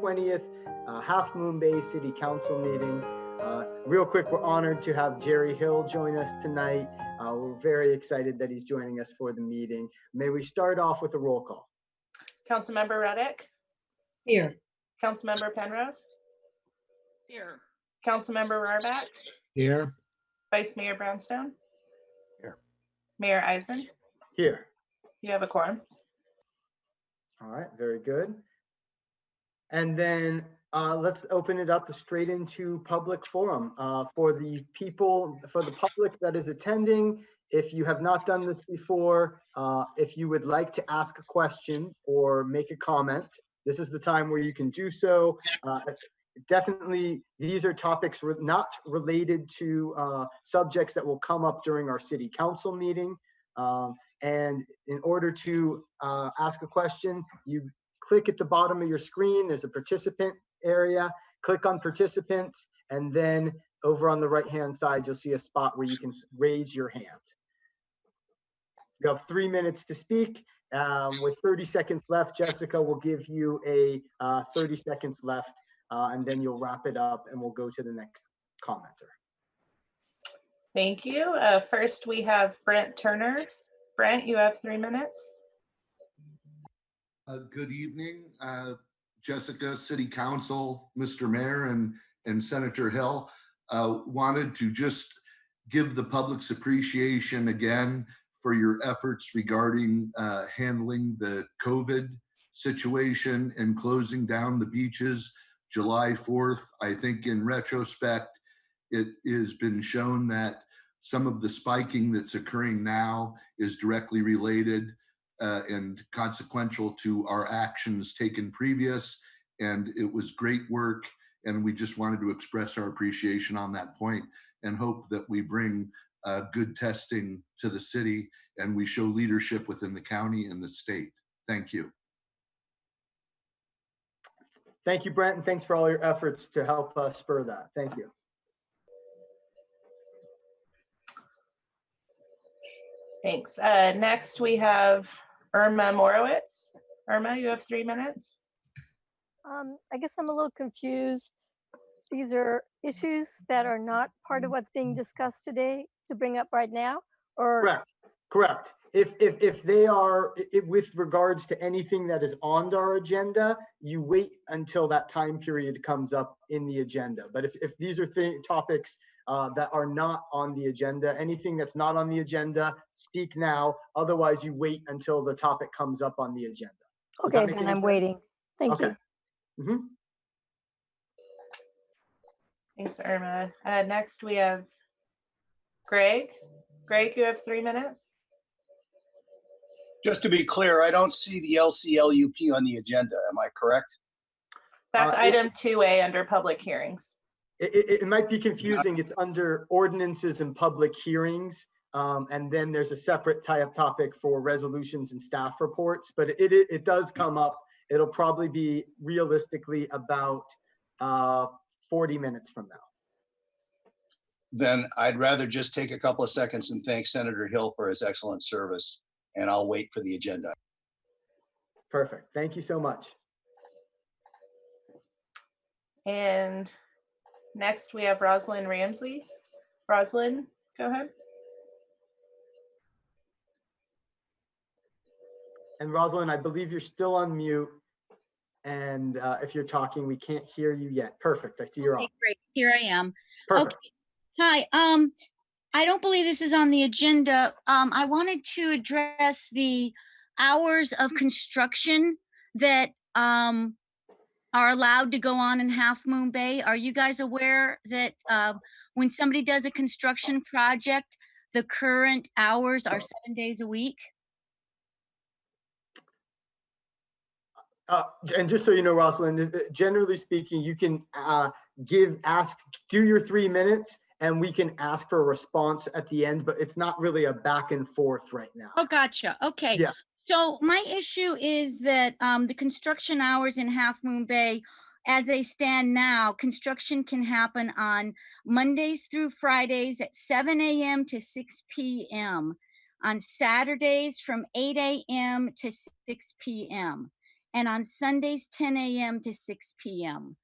20th Half Moon Bay City Council meeting. Real quick, we're honored to have Jerry Hill join us tonight. We're very excited that he's joining us for the meeting. May we start off with a roll call? Councilmember Reddick? Here. Councilmember Penrose? Here. Councilmember Rarback? Here. Vice Mayor Brownstone? Here. Mayor Eisen? Here. You have a quorum. All right, very good. And then let's open it up straight into public forum for the people, for the public that is attending. If you have not done this before, if you would like to ask a question or make a comment, this is the time where you can do so. Definitely, these are topics not related to subjects that will come up during our city council meeting. And in order to ask a question, you click at the bottom of your screen. There's a participant area. Click on participants, and then over on the right-hand side, you'll see a spot where you can raise your hand. You have 3 minutes to speak. With 30 seconds left, Jessica will give you a 30 seconds left, and then you'll wrap it up, and we'll go to the next commenter. Thank you. First, we have Brent Turner. Brent, you have 3 minutes. Good evening, Jessica, City Council, Mr. Mayor, and Senator Hill. Wanted to just give the public's appreciation again for your efforts regarding handling the COVID situation and closing down the beaches July 4th. I think in retrospect, it has been shown that some of the spiking that's occurring now is directly related and consequential to our actions taken previous. And it was great work. And we just wanted to express our appreciation on that point and hope that we bring good testing to the city and we show leadership within the county and the state. Thank you. Thank you, Brent, and thanks for all your efforts to help us spur that. Thank you. Thanks. Next, we have Irma Morowitz. Irma, you have 3 minutes. I guess I'm a little confused. These are issues that are not part of what's being discussed today to bring up right now, or? Correct. If they are, with regards to anything that is on our agenda, you wait until that time period comes up in the agenda. But if these are topics that are not on the agenda, anything that's not on the agenda, speak now. Otherwise, you wait until the topic comes up on the agenda. Okay, then I'm waiting. Thank you. Mm-hmm. Thanks, Irma. Next, we have Greg. Greg, you have 3 minutes. Just to be clear, I don't see the LCLUP on the agenda. Am I correct? That's item 2A under public hearings. It might be confusing. It's under ordinances and public hearings. And then there's a separate topic for resolutions and staff reports, but it does come up. It'll probably be realistically about 40 minutes from now. Then I'd rather just take a couple of seconds and thank Senator Hill for his excellent service, and I'll wait for the agenda. Perfect. Thank you so much. And next we have Rosalind Ramsey. Rosalind, go ahead. And Rosalind, I believe you're still on mute. And if you're talking, we can't hear you yet. Perfect. I see you're on. Great. Here I am. Perfect. Okay. Hi. I don't believe this is on the agenda. I wanted to address the hours of construction that are allowed to go on in Half Moon Bay. Are you guys aware that when somebody does a construction project, the current hours are 7 days a week? And just so you know, Rosalind, generally speaking, you can do your 3 minutes and we can ask for a response at the end, but it's not really a back and forth right now. Oh, gotcha. Okay. Yeah. So my issue is that the construction hours in Half Moon Bay, as they stand now, construction can happen on Mondays through Fridays at 7 a.m. to 6 p.m. on Saturdays from 8 a.m. to 6 p.m. and on Sundays, 10 a.m. to 6 p.m.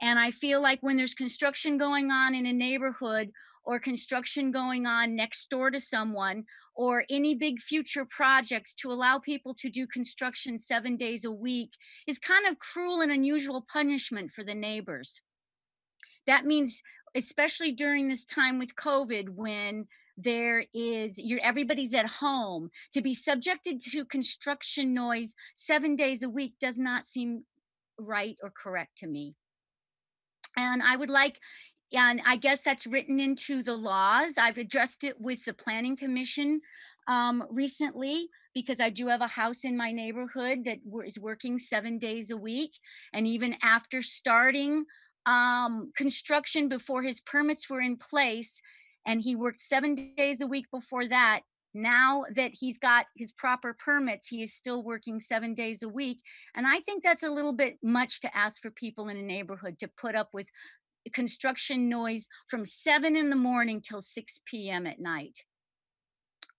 And I feel like when there's construction going on in a neighborhood or construction going on next door to someone or any big future projects, to allow people to do construction 7 days a week is kind of cruel and unusual punishment for the neighbors. That means, especially during this time with COVID, when everybody's at home, to be subjected to construction noise 7 days a week does not seem right or correct to me. And I guess that's written into the laws. I've addressed it with the Planning Commission recently, because I do have a house in my neighborhood that is working 7 days a week. And even after starting construction before his permits were in place, and he worked 7 days a week before that, now that he's got his proper permits, he is still working 7 days a week. And I think that's a little bit much to ask for people in a neighborhood to put up with construction noise from 7 in the morning till 6 p.m. at night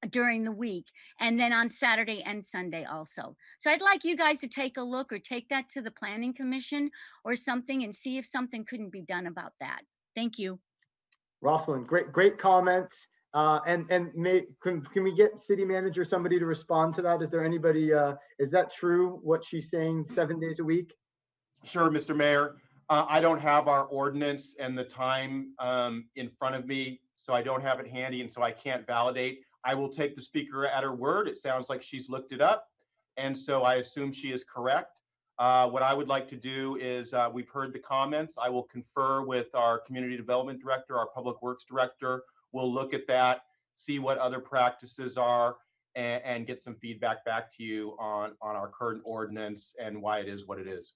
during the week, and then on Saturday and Sunday also. So I'd like you guys to take a look or take that to the Planning Commission or something and see if something couldn't be done about that. Thank you. Rosalind, great comments. Can we get city manager, somebody to respond to that? Is there anybody, is that true, what she's saying, 7 days a week? Sure, Mr. Mayor. I don't have our ordinance and the time in front of me, so I don't have it handy, and so I can't validate. I will take the speaker at her word. It sounds like she's looked it up, and so I assume she is correct. What I would like to do is, we've heard the comments. I will confer with our community development director, our public works director. We'll look at that, see what other practices are, and get some feedback back to you on our current ordinance and why it is what it is.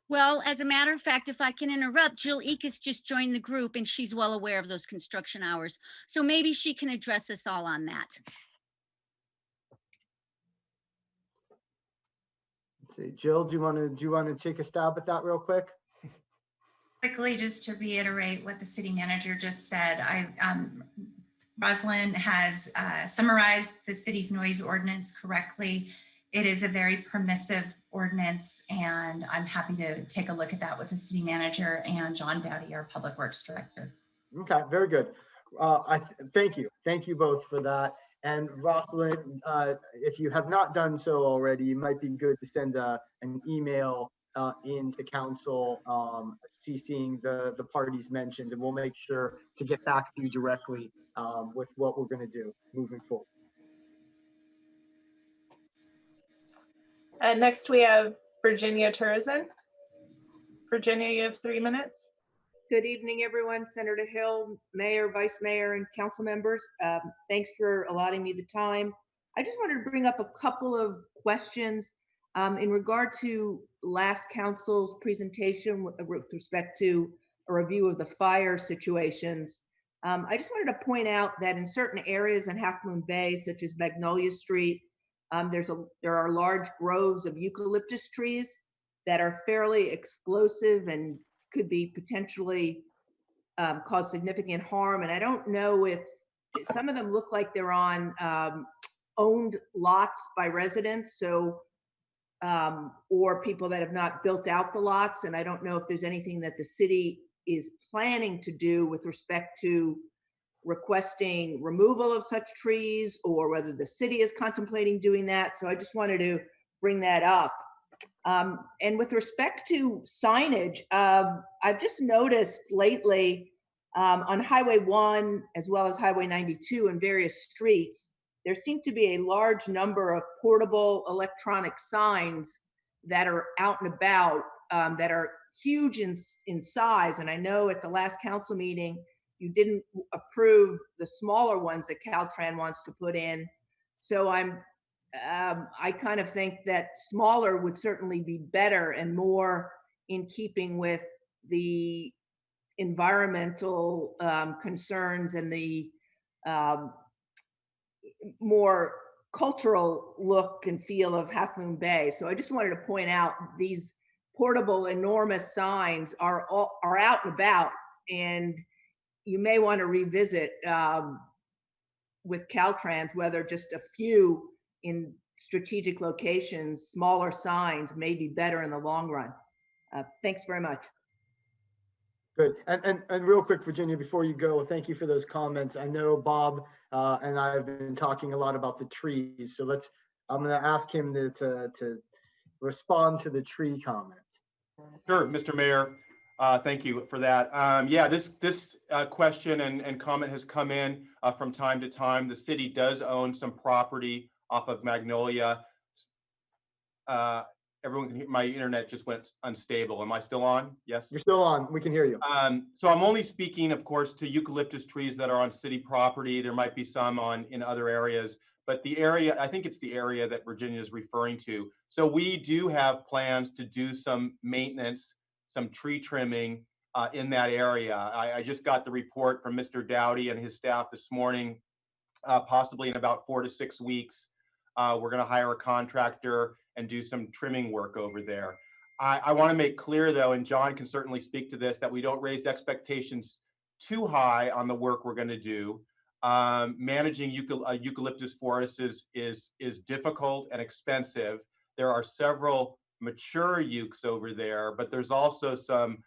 Well, as a matter of fact, if I can interrupt, Jill Ekus just joined the group and she's well aware of those construction hours. So maybe she can address us all on that. Let's see, Jill, do you want to take a stab at that real quick? Quickly, just to reiterate what the city manager just said, Rosalind has summarized the city's noise ordinance correctly. It is a very permissive ordinance, and I'm happy to take a look at that with the city manager and John Dowdy, our public works director. Okay, very good. Thank you both for that. And Rosalind, if you have not done so already, it might be good to send an email into council, CCing the parties mentioned, and we'll make sure to get back to you directly with what we're going to do moving forward. Next, we have Virginia Turzin. Virginia, you have 3 minutes. Good evening, everyone. Senator Hill, Mayor, Vice Mayor, and council members. Thanks for allotting me the time. I just wanted to bring up a couple of questions in regard to last council's presentation with respect to a review of the fire situations. I just wanted to point out that in certain areas in Half Moon Bay, such as Magnolia Street, there are large groves of eucalyptus trees that are fairly explosive and could be potentially cause significant harm. And I don't know if some of them look like they're on owned lots by residents, so or people that have not built out the lots. And I don't know if there's anything that the city is planning to do with respect to requesting removal of such trees, or whether the city is contemplating doing that. So I just wanted to bring that up. And with respect to signage, I've just noticed lately on Highway 1 as well as Highway 92 and various streets, there seem to be a large number of portable electronic signs that are out and about that are huge in size. And I know at the last council meeting, you didn't approve the smaller ones that Caltrans wants to put in. So I kind of think that smaller would certainly be better and more in keeping with the environmental concerns and the more cultural look and feel of Half Moon Bay. So I just wanted to point out these portable enormous signs are out and about, and you may want to revisit with Caltrans whether just a few in strategic locations, smaller signs may be better in the long run. Thanks very much. Good. And real quick, Virginia, before you go, thank you for those comments. I know Bob and I have been talking a lot about the trees. So I'm going to ask him to respond to the tree comment. Sure, Mr. Mayor. Thank you for that. Yeah, this question and comment has come in from time to time. The city does own some property off of Magnolia. Everyone can hear, my internet just went unstable. Am I still on? Yes. You're still on. We can hear you. So I'm only speaking, of course, to eucalyptus trees that are on city property. There might be some in other areas, but the area, I think it's the area that Virginia is referring to. So we do have plans to do some maintenance, some tree trimming in that area. I just got the report from Mr. Dowdy and his staff this morning, possibly in about 4 to 6 weeks. We're going to hire a contractor and do some trimming work over there. I want to make clear, though, and John can certainly speak to this, that we don't raise expectations too high on the work we're going to do. Managing eucalyptus forests is difficult and expensive. There are several mature ukes over there, but there's also some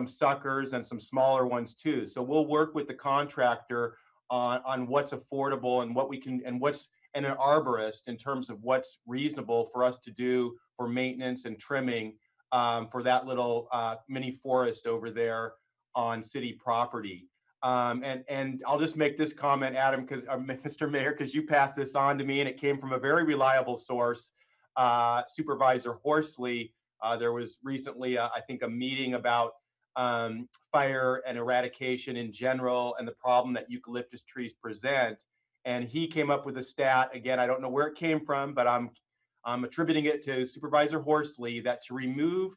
suckers and some smaller ones too. So we'll work with the contractor on what's affordable and what we can, and an arborist in terms of what's reasonable for us to do for maintenance and trimming for that little mini forest over there on city property. And I'll just make this comment, Adam, because Mr. Mayor, because you passed this on to me and it came from a very reliable source, Supervisor Horsley. There was recently, I think, a meeting about fire and eradication in general and the problem that eucalyptus trees present. And he came up with a stat, again, I don't know where it came from, but I'm attributing it to Supervisor Horsley, that to remove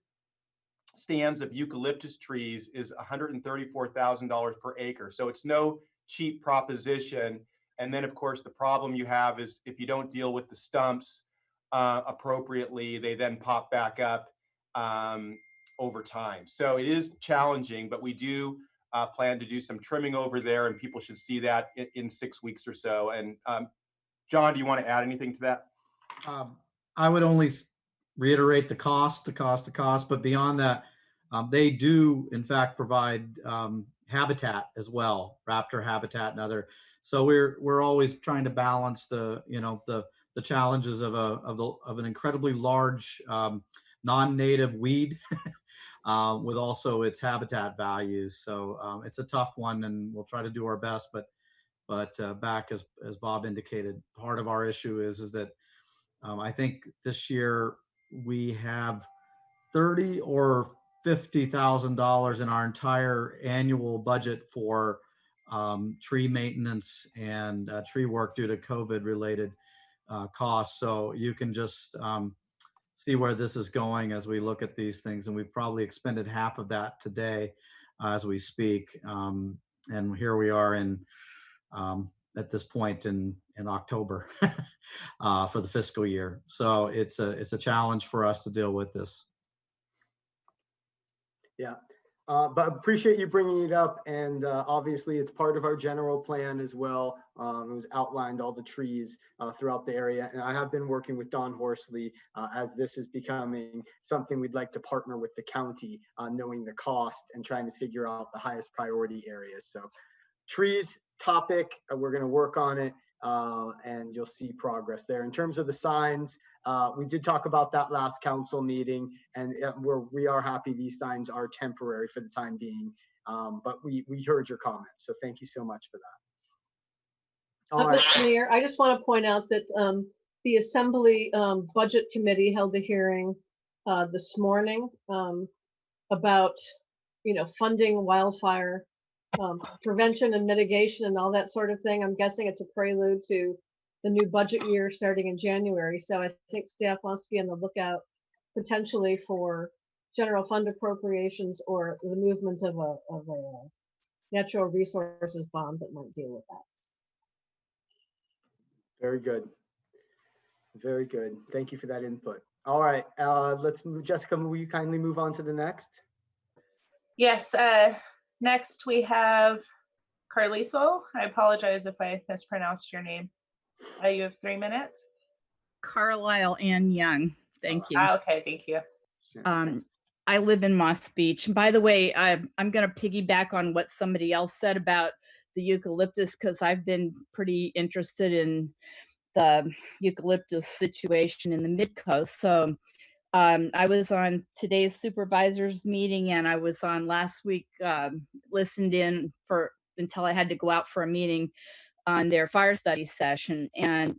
stands of eucalyptus trees is $134,000 per acre. So it's no cheap proposition. And then, of course, the problem you have is if you don't deal with the stumps appropriately, they then pop back up over time. So it is challenging, but we do plan to do some trimming over there, and people should see that in 6 weeks or so. And John, do you want to add anything to that? I would only reiterate the cost, but beyond that, they do in fact provide habitat as well, raptor habitat and other. So we're always trying to balance the challenges of an incredibly large non-native weed with also its habitat values. So it's a tough one, and we'll try to do our best. But back as Bob indicated, part of our issue is that I think this year we have $30,000 or $50,000 in our entire annual budget for tree maintenance and tree work due to COVID-related costs. So you can just see where this is going as we look at these things, and we've probably expended half of that today as we speak. And here we are at this point in October for the fiscal year. So it's a challenge for us to deal with this. Yeah, but appreciate you bringing it up, and obviously it's part of our general plan as well. It was outlined all the trees throughout the area, and I have been working with Don Horsley as this is becoming something we'd like to partner with the county on knowing the cost and trying to figure out the highest priority areas. So trees topic, we're going to work on it, and you'll see progress there. In terms of the signs, we did talk about that last council meeting, and we are happy these signs are temporary for the time being, but we heard your comments, so thank you so much for that. All right. Mr. Mayor, I just want to point out that the Assembly Budget Committee held a hearing this morning about, funding wildfire prevention and mitigation and all that sort of thing. I'm guessing it's a prelude to the new budget year starting in January. So I think staff wants to be on the lookout potentially for general fund appropriations or the movement of a natural resources bond that might deal with that. Very good. Very good. Thank you for that input. All right, let's move. Jessica, will you kindly move on to the next? Yes, next we have Carliso. I apologize if I mispronounced your name. You have 3 minutes. Carlisle Ann Young. Thank you. Okay, thank you. I live in Moss Beach. And by the way, I'm going to piggyback on what somebody else said about the eucalyptus, because I've been pretty interested in the eucalyptus situation in the Mid-Coast. So I was on today's supervisors meeting, and I was on last week, listened in for until I had to go out for a meeting on their fire study session. And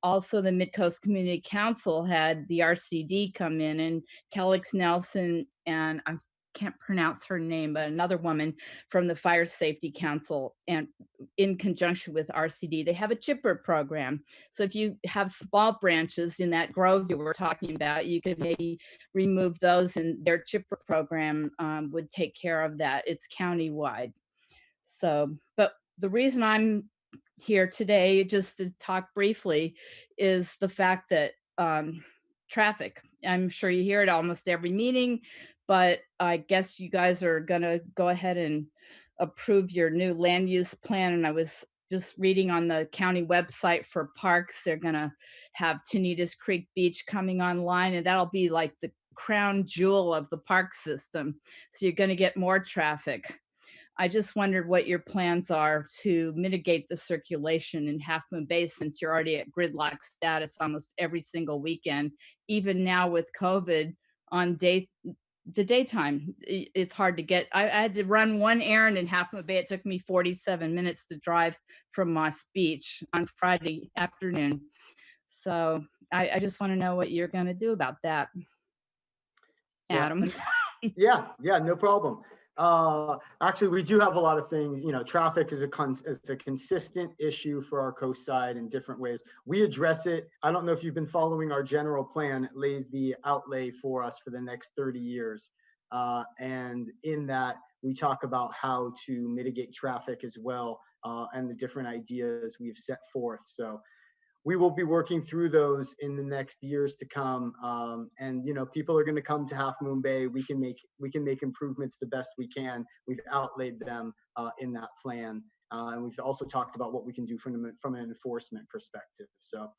also the Mid-Coast Community Council had the RCD come in, and Kelix Nelson, and I can't pronounce her name, but another woman from the Fire Safety Council, and in conjunction with RCD, they have a chipper program. So if you have small branches in that grove you were talking about, you could maybe remove those, and their chipper program would take care of that. It's countywide. So, but the reason I'm here today, just to talk briefly, is the fact that traffic. I'm sure you hear it almost every meeting, but I guess you guys are going to go ahead and approve your new land use plan. And I was just reading on the county website for parks, they're going to have Tunitas Creek Beach coming online, and that'll be like the crown jewel of the park system. So you're going to get more traffic. I just wondered what your plans are to mitigate the circulation in Half Moon Bay, since you're already at gridlock status almost every single weekend. Even now with COVID on the daytime, it's hard to get. I had to run one errand in Half Moon Bay. It took me 47 minutes to drive from Moss Beach on Friday afternoon. So I just want to know what you're going to do about that, Adam. Yeah, no problem. Actually, we do have a lot of things. You know, traffic is a consistent issue for our coast side in different ways. We address it. I don't know if you've been following our general plan. It lays the outlay for us for the next 30 years. And in that, we talk about how to mitigate traffic as well, and the different ideas we've set forth. So we will be working through those in the next years to come. And you know, people are going to come to Half Moon Bay. We can make improvements the best we can. We've outlaid them in that plan, and we've also talked about what we can do from an enforcement perspective. So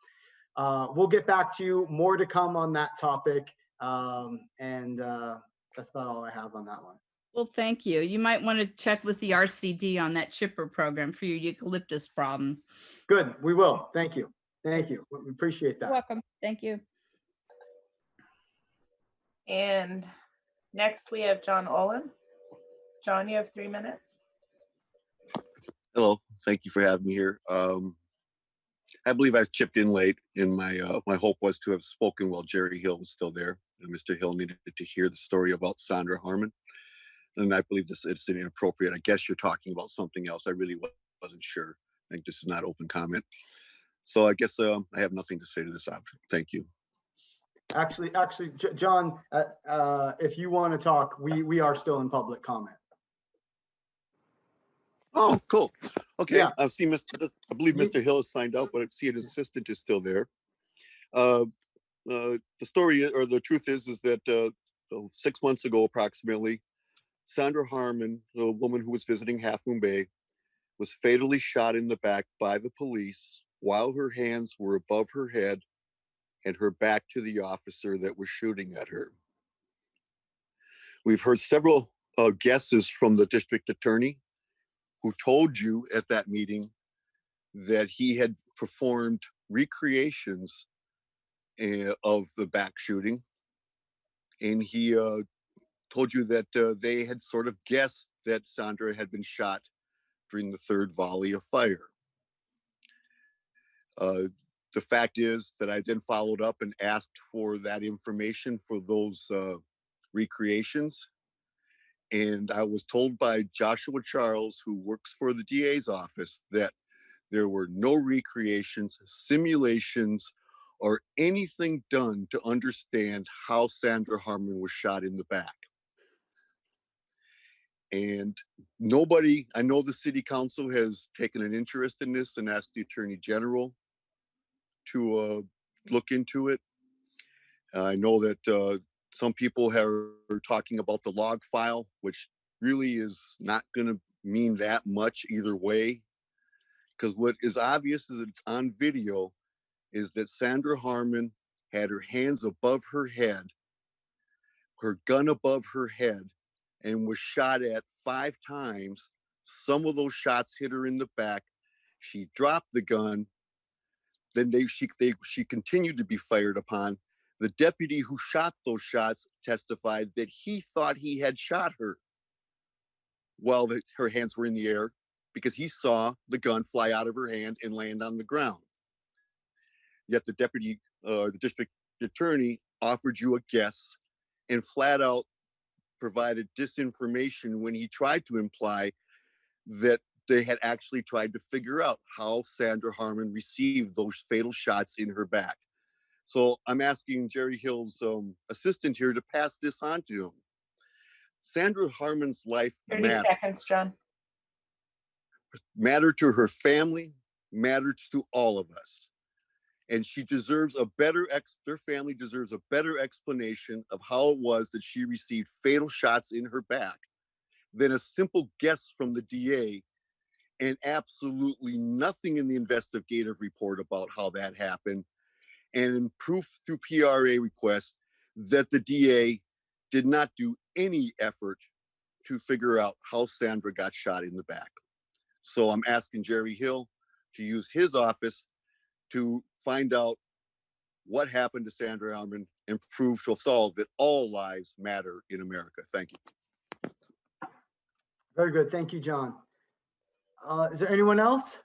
we'll get back to you. More to come on that topic, and that's about all I have on that one. Well, thank you. You might want to check with the RCD on that chipper program for your eucalyptus problem. Good, we will. Thank you. Thank you. We appreciate that. You're welcome. Thank you. And next we have John Olin. John, you have 3 minutes. Hello, thank you for having me here. I believe I chipped in late, and my hope was to have spoken while Jerry Hill was still there. And Mr. Hill needed to hear the story about Sandra Harmon. And I believe it's inappropriate. I guess you're talking about something else. I really wasn't sure. I think this is not open comment. So I guess I have nothing to say to this option. Thank you. Actually, John, if you want to talk, we are still in public comment. Oh, cool. Okay. Yeah. I believe Mr. Hill is signed out, but I see his assistant is still there. The story, or the truth is that 6 months ago, approximately, Sandra Harmon, the woman who was visiting Half Moon Bay, was fatally shot in the back by the police while her hands were above her head and her back to the officer that was shooting at her. We've heard several guesses from the district attorney, who told you at that meeting that he had performed recreations of the back shooting. And he told you that they had sort of guessed that Sandra had been shot during the third volley of fire. The fact is that I then followed up and asked for that information for those recreations. And I was told by Joshua Charles, who works for the DA's office, that there were no recreations, simulations, or anything done to understand how Sandra Harmon was shot in the back. And nobody, I know the city council has taken an interest in this and asked the attorney general to look into it. I know that some people are talking about the log file, which really is not going to mean that much either way, because what is obvious is it's on video is that Sandra Harmon had her hands above her head, her gun above her head, and was shot at 5 times. Some of those shots hit her in the back. She dropped the gun. Then she continued to be fired upon. The deputy who shot those shots testified that he thought he had shot her while her hands were in the air, because he saw the gun fly out of her hand and land on the ground. Yet the district attorney offered you a guess and flat out provided disinformation when he tried to imply that they had actually tried to figure out how Sandra Harmon received those fatal shots in her back. So I'm asking Jerry Hill's assistant here to pass this on to him. Sandra Harmon's life 30 seconds, John. mattered to her family, mattered to all of us. And she deserves their family deserves a better explanation of how it was that she received fatal shots in her back than a simple guess from the DA and absolutely nothing in the investigative report about how that happened, and in proof through PRA requests that the DA did not do any effort to figure out how Sandra got shot in the back. So I'm asking Jerry Hill to use his office to find out what happened to Sandra Harmon and prove to us all that all lives matter in America. Thank you. Very good. Thank you, John. Is there anyone else?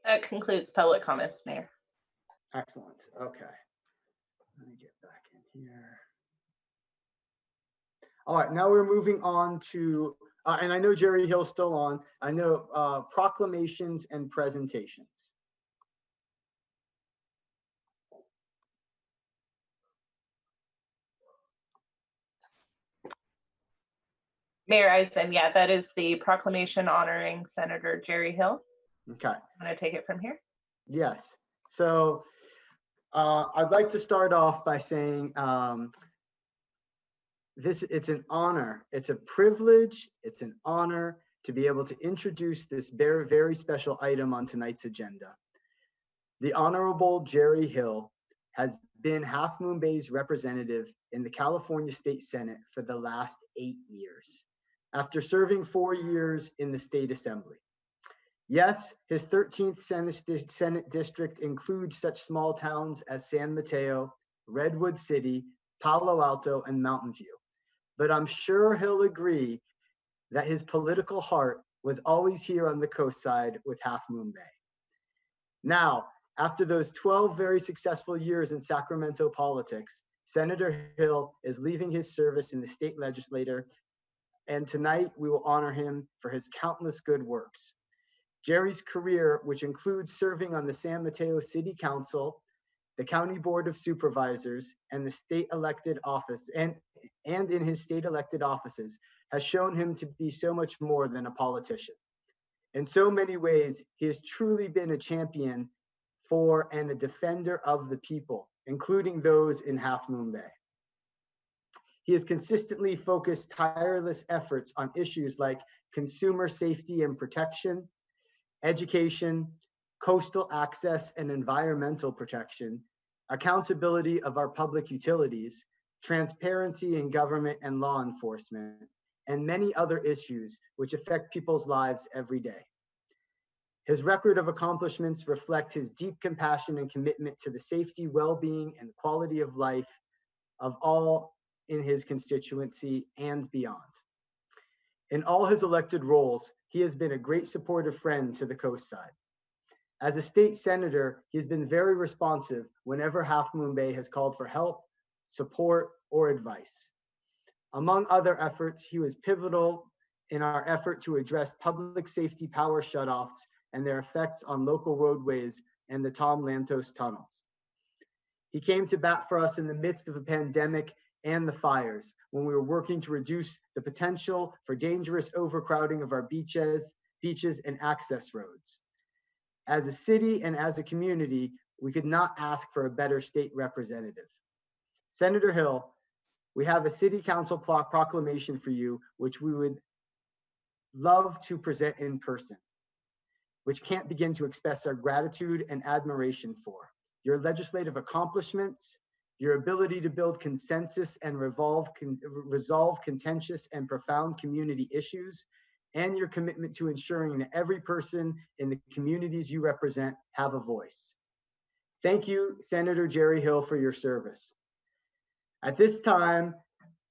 That concludes public comments, Mayor. Excellent. Okay. Let me get back in here. All right, now we're moving on to, and I know Jerry Hill's still on, I know proclamations and presentations. Mayor Eisen, yeah, that is the proclamation honoring Senator Jerry Hill. Okay. I'm going to take it from here. Yes. So I'd like to start off by saying it's an honor, it's a privilege, it's an honor to be able to introduce this very, very special item on tonight's agenda. The Honorable Jerry Hill has been Half Moon Bay's representative in the California State Senate for the last 8 years, after serving 4 years in the State Assembly. Yes, his 13th Senate district includes such small towns as San Mateo, Redwood City, Palo Alto, and Mountain View. But I'm sure he'll agree that his political heart was always here on the coast side with Half Moon Bay. Now, after those 12 very successful years in Sacramento politics, Senator Hill is leaving his service in the state legislature, and tonight we will honor him for his countless good works. Jerry's career, which includes serving on the San Mateo City Council, the County Board of Supervisors, and the state elected office, and in his state elected offices, has shown him to be so much more than a politician. In so many ways, he has truly been a champion for and a defender of the people, including those in Half Moon Bay. He has consistently focused tireless efforts on issues like consumer safety and protection, education, coastal access and environmental protection, accountability of our public utilities, transparency in government and law enforcement, and many other issues which affect people's lives every day. His record of accomplishments reflect his deep compassion and commitment to the safety, well-being, and quality of life of all in his constituency and beyond. In all his elected roles, he has been a great supportive friend to the coast side. As a state senator, he's been very responsive whenever Half Moon Bay has called for help, support, or advice. Among other efforts, he was pivotal in our effort to address public safety power shutoffs and their effects on local roadways and the Tom Lantos tunnels. He came to bat for us in the midst of a pandemic and the fires, when we were working to reduce the potential for dangerous overcrowding of our beaches and access roads. As a city and as a community, we could not ask for a better state representative. Senator Hill, we have a city council proclamation for you, which we would love to present in person. which can't begin to express our gratitude and admiration for. Your legislative accomplishments, your ability to build consensus and resolve contentious and profound community issues, and your commitment to ensuring that every person in the communities you represent have a voice. Thank you, Senator Jerry Hill, for your service. At this time,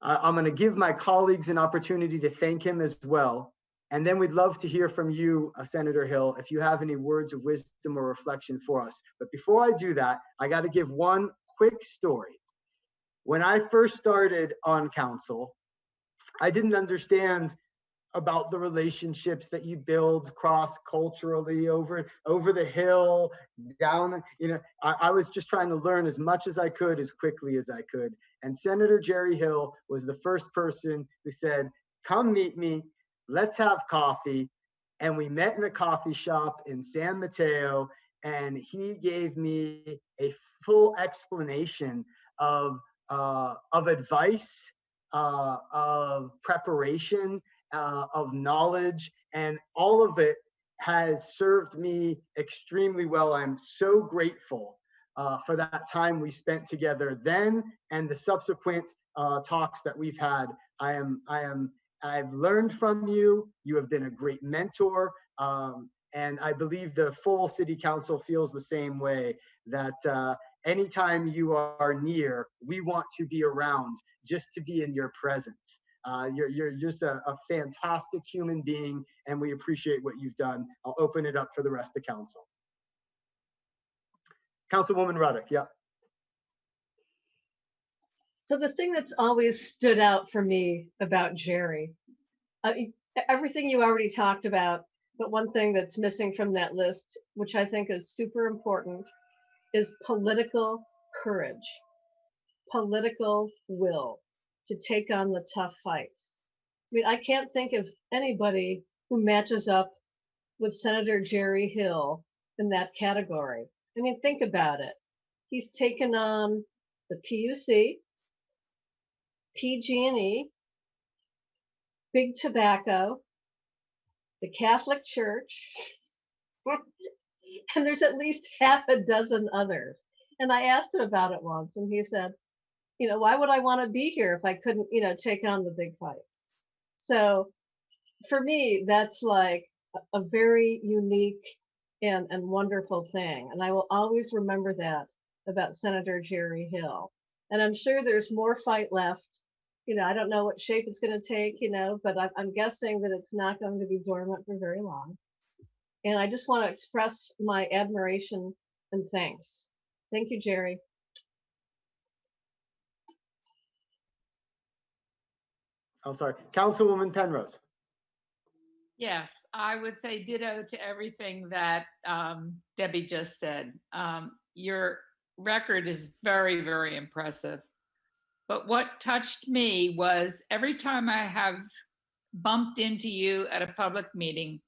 I'm going to give my colleagues an opportunity to thank him as well. And then we'd love to hear from you, Senator Hill, if you have any words of wisdom or reflection for us. But before I do that, I got to give one quick story. When I first started on council, I didn't understand about the relationships that you build cross-culturally over the hill, down, I was just trying to learn as much as I could, as quickly as I could. And Senator Jerry Hill was the first person who said, come meet me, let's have coffee. And we met in a coffee shop in San Mateo, and he gave me a full explanation of advice, of preparation, of knowledge, and all of it has served me extremely well. I'm so grateful for that time we spent together then and the subsequent talks that we've had. I've learned from you. You have been a great mentor. And I believe the full city council feels the same way, that anytime you are near, we want to be around just to be in your presence. You're just a fantastic human being, and we appreciate what you've done. I'll open it up for the rest of council. Councilwoman Ruddock, yeah. So the thing that's always stood out for me about Jerry, everything you already talked about, but one thing that's missing from that list, which I think is super important, is political courage, political will to take on the tough fights. I mean, I can't think of anybody who matches up with Senator Jerry Hill in that category. I mean, think about it. He's taken on the PUC, PG&E, Big Tobacco, the Catholic Church, and there's at least half a dozen others. And I asked him about it once, and he said, why would I want to be here if I couldn't, take on the big fights? So for me, that's like a very unique and wonderful thing. And I will always remember that about Senator Jerry Hill. And I'm sure there's more fight left. I don't know what shape it's going to take, but I'm guessing that it's not going to be dormant for very long. And I just want to express my admiration and thanks. Thank you, Jerry. I'm sorry, Councilwoman Penrose. Yes, I would say ditto to everything that Debbie just said. Your record is very, very impressive. But what touched me was every time I have bumped into you at a public meeting,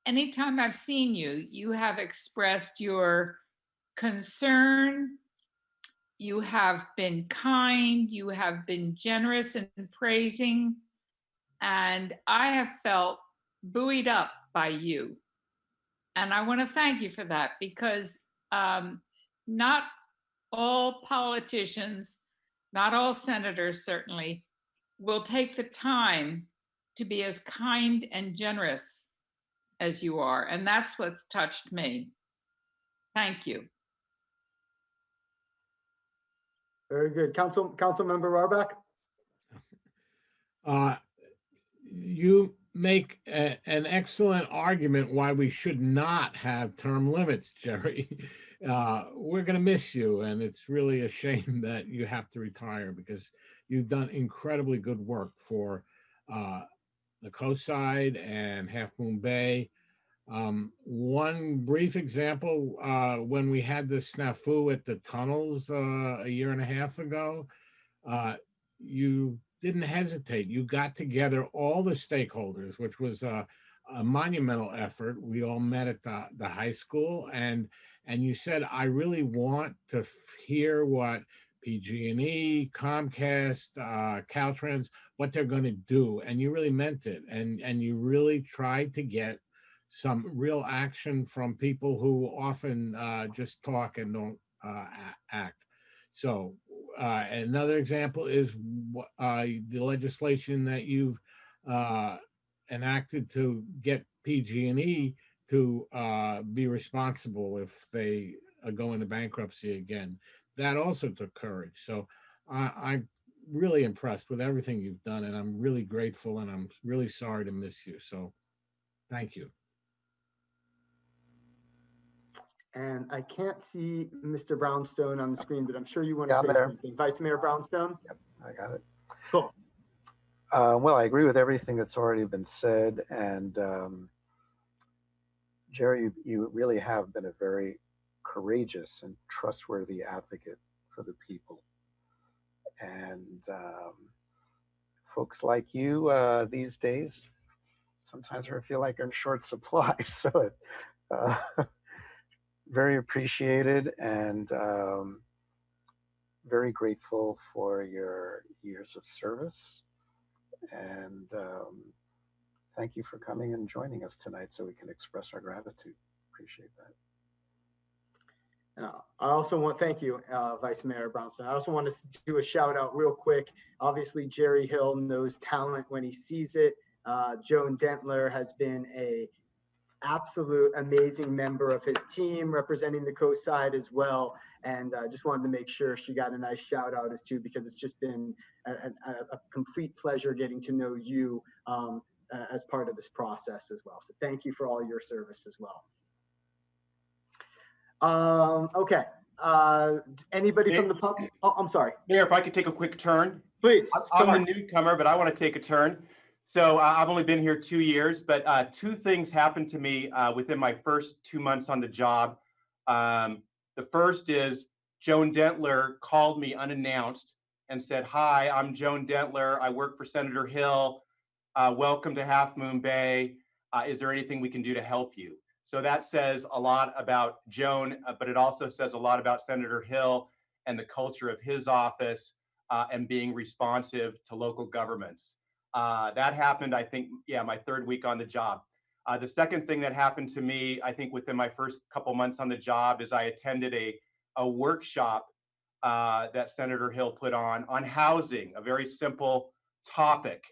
anytime I've seen you, you have expressed your concern. You have been kind, you have been generous in praising, and I have felt buoyed up by you. And I want to thank you for that, because not all politicians, not all senators certainly, will take the time to be as kind and generous as you are. And that's what's touched me. Thank you. Very good. Councilmember Rohrbach? You make an excellent argument why we should not have term limits, Jerry. We're going to miss you, and it's really a shame that you have to retire, because you've done incredibly good work for the Coast Side and Half Moon Bay. One brief example, when we had the snafu at the tunnels a year and a half ago, you didn't hesitate. You got together all the stakeholders, which was a monumental effort. We all met at the high school, and you said, I really want to hear what PG&E, Comcast, Caltrans, what they're going to do, and you really meant it, and you really tried to get some real action from people who often just talk and don't act. So another example is the legislation that you've enacted to get PG&E to be responsible if they go into bankruptcy again. That also took courage. So I'm really impressed with everything you've done, and I'm really grateful, and I'm really sorry to miss you. So thank you. And I can't see Mr. Brownstone on the screen, but I'm sure you want to Yeah, I'm say there. something. Vice Mayor Brownstone? Yep, I got it. Cool. Well, I agree with everything that's already been said. And Jerry, you really have been a very courageous and trustworthy advocate for the people. And folks like you these days, sometimes I feel like are in short supply. So very appreciated, and very grateful for your years of service. And thank you for coming and joining us tonight so we can express our gratitude. Appreciate that. I also want, thank you, Vice Mayor Brownstone. I also want to do a shout out real quick. Obviously, Jerry Hill knows talent when he sees it. Joan Dentler has been a absolute amazing member of his team, representing the coast side as well. And just wanted to make sure she got a nice shout out as too, because it's just been a complete pleasure getting to know you as part of this process as well. So thank you for all your service as well. Okay. Anybody from the public? Oh, I'm sorry. Mayor, if I could take a quick turn. Please. I'm the newcomer, but I want to take a turn. So I've only been here 2 years, but two things happened to me within my first 2 months on the job. The first is Joan Dentler called me unannounced and said, "Hi, I'm Joan Dentler. I work for Senator Hill. Welcome to Half Moon Bay. Is there anything we can do to help you?" So that says a lot about Joan, but it also says a lot about Senator Hill and the culture of his office and being responsive to local governments. That happened, I think, yeah, my third week on the job. The second thing that happened to me, I think within my first couple months on the job, is I attended a workshop that Senator Hill put on housing, a very simple topic.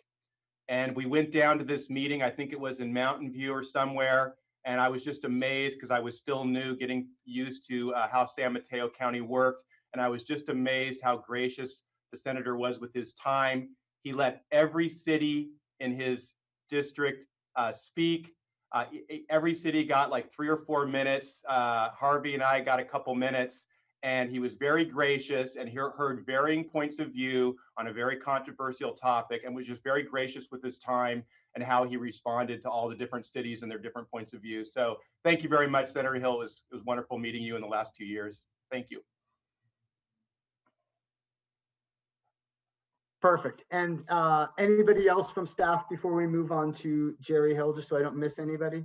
And we went down to this meeting, I think it was in Mountain View or somewhere, and I was just amazed because I was still new, getting used to how San Mateo County worked. And I was just amazed how gracious the senator was with his time. He let every city in his district speak. Every city got like 3 or 4 minutes. Harvey and I got a couple minutes, and he was very gracious and heard varying points of view on a very controversial topic, and was just very gracious with his time and how he responded to all the different cities and their different points of view. So thank you very much, Senator Hill. It was wonderful meeting you in the last 2 years. Thank you. Perfect. And anybody else from staff before we move on to Jerry Hill, just so I don't miss anybody?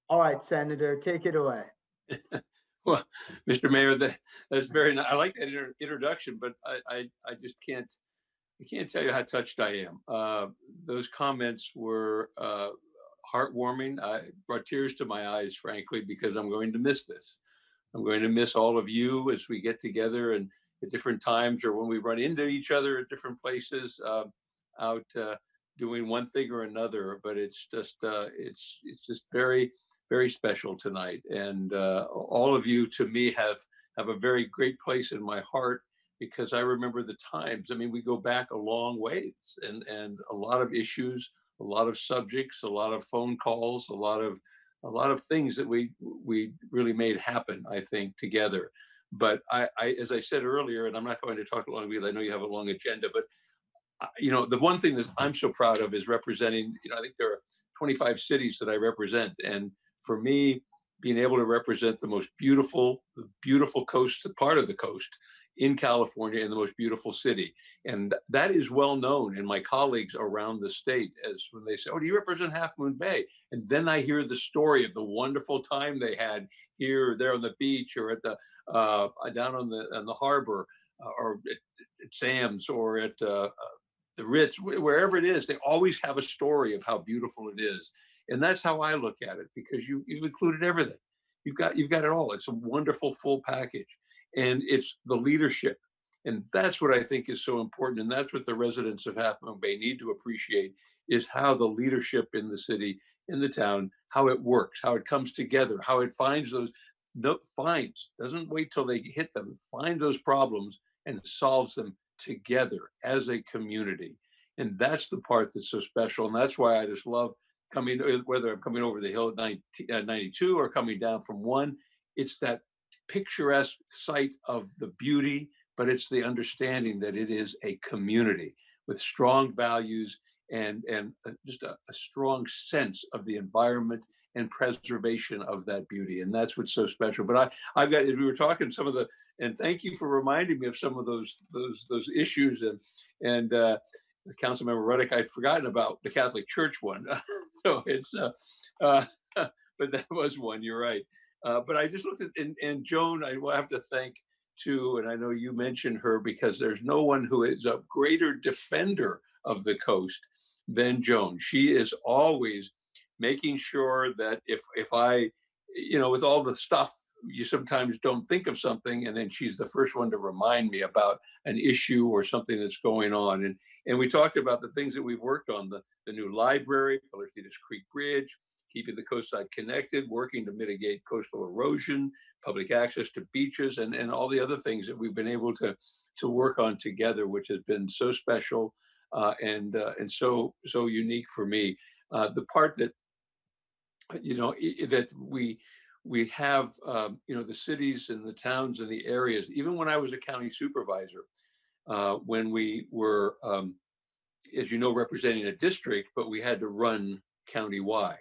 All right, Senator, take it away. Well, Mr. Mayor, that's very nice. I like that introduction, but I just can't tell you how touched I am. Those comments were heartwarming. I brought tears to my eyes, frankly, because I'm going to miss this. I'm going to miss all of you as we get together and at different times, or when we run into each other at different places out doing one thing or another. But it's just very, very special tonight. And all of you, to me, have a very great place in my heart, because I remember the times. I mean, we go back a long ways, and a lot of issues, a lot of subjects, a lot of phone calls, a lot of things that we really made happen, I think, together. But I, as I said earlier, and I'm not going to talk long because I know you have a long agenda, but the one thing that I'm so proud of is representing, I think there are 25 cities that I represent. And for me, being able to represent the most beautiful coast, part of the coast, in California, in the most beautiful city. And that is well known in my colleagues around the state, as when they say, oh, do you represent Half Moon Bay? And then I hear the story of the wonderful time they had here or there on the beach, or at the down on the harbor, or at Sam's, or at the Ritz, wherever it is. They always have a story of how beautiful it is. And that's how I look at it, because you've included everything. You've got it all. It's a wonderful full package. And it's the leadership. And that's what I think is so important. And that's what the residents of Half Moon Bay need to appreciate, is how the leadership in the city, in the town, how it works, how it comes together, how it finds those, doesn't wait till they hit them, finds those problems and solves them together as a community. And that's the part that's so special. And that's why I just love coming, whether I'm coming over the hill at 92 or coming down from 1, it's that picturesque sight of the beauty, but it's the understanding that it is a community with strong values and just a strong sense of the environment and preservation of that beauty. And that's what's so special. But I've got, as we were talking, some of the, and thank you for reminding me of some of those issues. And Councilmember Ruddick, I'd forgotten about the Catholic Church one. So it's, but that was one, you're right. But I just looked at, and Joan, I will have to thank too, and I know you mentioned her, because there's no one who is a greater defender of the coast than Joan. She is always making sure that if I, with all the stuff, you sometimes don't think of something, and then she's the first one to remind me about an issue or something that's going on. And we talked about the things that we've worked on, the new library, Pillarstedus Creek Bridge, keeping the coastside connected, working to mitigate coastal erosion, public access to beaches, and all the other things that we've been able to work on together, which has been so special and so unique for me. The part that, that we have, the cities and the towns and the areas, even when I was a county supervisor, when we were, as you know, representing a district, but we had to run countywide.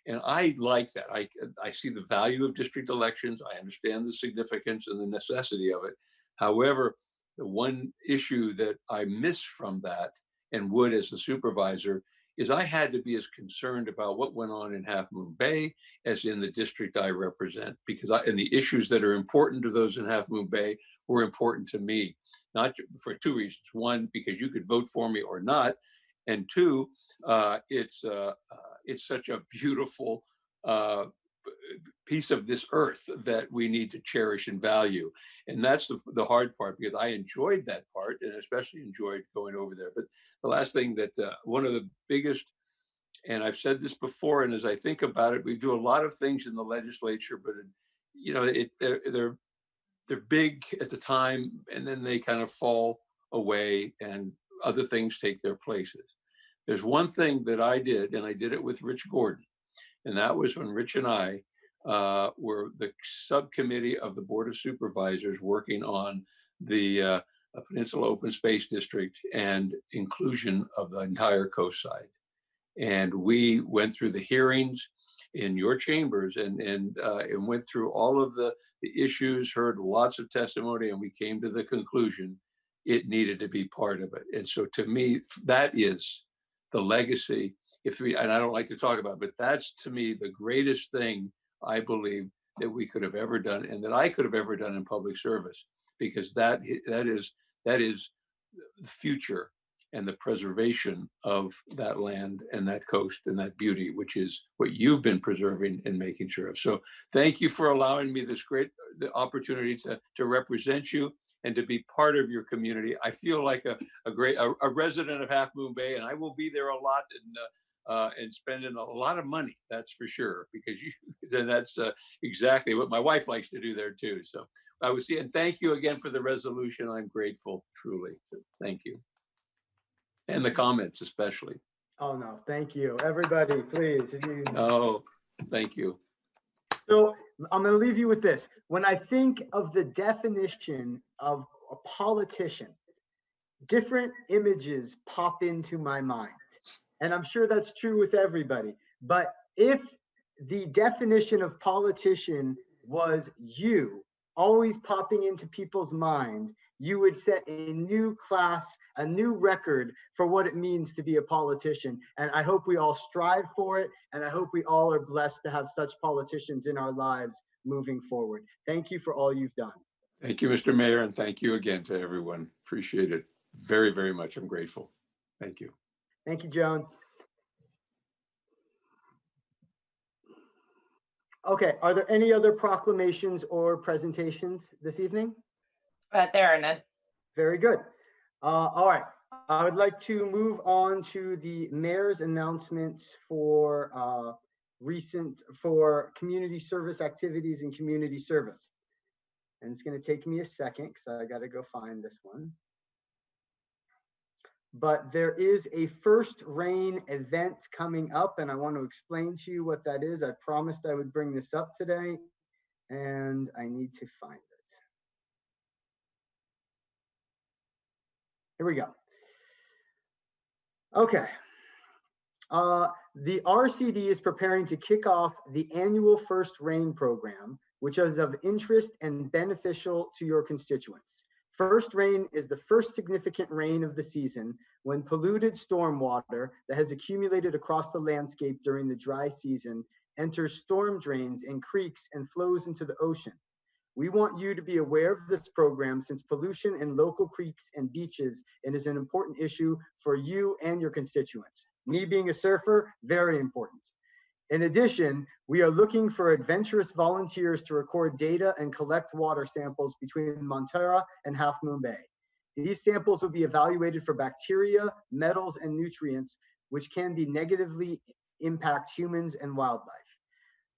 And I like that. I see the value of district elections. I understand the significance and the necessity of it. However, the one issue that I miss from that, and would as a supervisor, is I had to be as concerned about what went on in Half Moon Bay as in the district I represent, because and the issues that are important to those in Half Moon Bay were important to me, not for 2 reasons. 1, because you could vote for me or not, and 2, it's such a beautiful piece of this earth that we need to cherish and value. And that's the hard part, because I enjoyed that part, and especially enjoyed going over there. But the last thing that one of the biggest, and I've said this before, and as I think about it, we do a lot of things in the legislature, but they're big at the time, and then they kind of fall away and other things take their places. There's one thing that I did, and I did it with Rich Gordon, and that was when Rich and I were the subcommittee of the Board of Supervisors working on the Peninsula Open Space District and inclusion of the entire coast side. And we went through the hearings in your chambers and went through all of the issues, heard lots of testimony, and we came to the conclusion it needed to be part of it. And so to me, that is the legacy, and I don't like to talk about it, but that's to me the greatest thing I believe that we could have ever done, and that I could have ever done in public service, because that is the future and the preservation of that land and that coast and that beauty, which is what you've been preserving and making sure of. So thank you for allowing me this great opportunity to represent you and to be part of your community. I feel like a resident of Half Moon Bay, and I will be there a lot and spending a lot of money, that's for sure, because and that's exactly what my wife likes to do there too. So I would see, and thank you again for the resolution. I'm grateful, truly. Thank you. And the comments especially. Oh, no, thank you. Everybody, please. Oh, thank you. So I'm going to leave you with this. When I think of the definition of a politician, different images pop into my mind. And I'm sure that's true with everybody. But if the definition of politician was you always popping into people's mind, you would set a new class, a new record for what it means to be a politician. And I hope we all strive for it. And I hope we all are blessed to have such politicians in our lives moving forward. Thank you for all you've done. Thank you, Mr. Mayor, and thank you again to everyone. Appreciate it very, very much. I'm grateful. Thank you. Thank you, Joan. Okay, are there any other proclamations or presentations this evening? There are none. Very good. All right, I would like to move on to the mayor's announcements for community service activities and community service. And it's going to take me a second because I got to go find this one. But there is a First Rain event coming up, and I want to explain to you what that is. I promised I would bring this up today, and I need to find it. Here we go. Okay. The RCD is preparing to kick off the annual First Rain program, which is of interest and beneficial to your constituents. First rain is the first significant rain of the season when polluted stormwater that has accumulated across the landscape during the dry season enters storm drains and creeks and flows into the ocean. We want you to be aware of this program since pollution in local creeks and beaches is an important issue for you and your constituents. Me being a surfer, very important. In addition, we are looking for adventurous volunteers to record data and collect water samples between Montara and Half Moon Bay. These samples will be evaluated for bacteria, metals, and nutrients, which can be negatively impact humans and wildlife.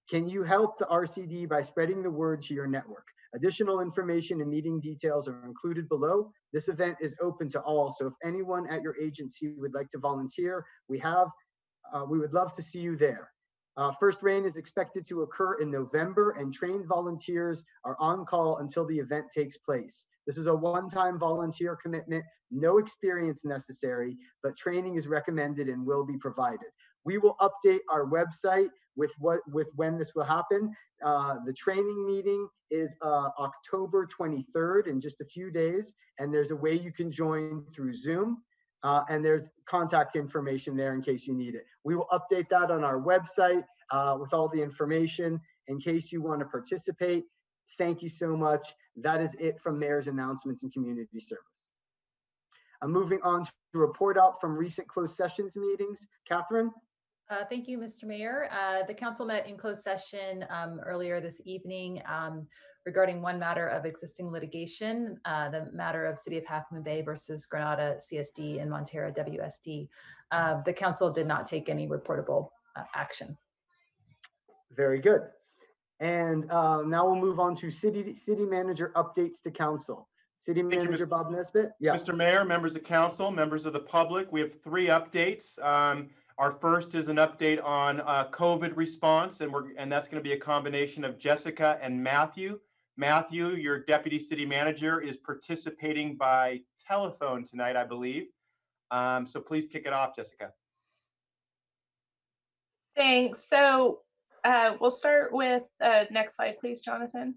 Can you help the RCD by spreading the word to your network? Additional information and meeting details are included below. This event is open to all, so if anyone at your agency would like to volunteer, we would love to see you there. First rain is expected to occur in November, and trained volunteers are on call until the event takes place. This is a one-time volunteer commitment, no experience necessary, but training is recommended and will be provided. We will update our website with when this will happen. The training meeting is October 23rd in just a few days, and there's a way you can join through Zoom. And there's contact information there in case you need it. We will update that on our website with all the information in case you want to participate. Thank you so much. That is it from Mayor's announcements and community service. I'm moving on to report out from recent closed sessions meetings. Catherine? Thank you, Mr. Mayor. The council met in closed session earlier this evening regarding one matter of existing litigation, the matter of City of Half Moon Bay versus Granada CSD and Montara WSD. The council did not take any reportable action. Very good. And now we'll move on to city manager updates to council. City Manager Bob Nesbitt. Yeah. Mr. Mayor, members of council, members of the public, we have 3 updates. Our first is an update on COVID response, and that's going to be a combination of Jessica and Matthew. Matthew, your deputy city manager, is participating by telephone tonight, I believe. So please kick it off, Jessica. Thanks. So we'll start with next slide, please, Jonathan.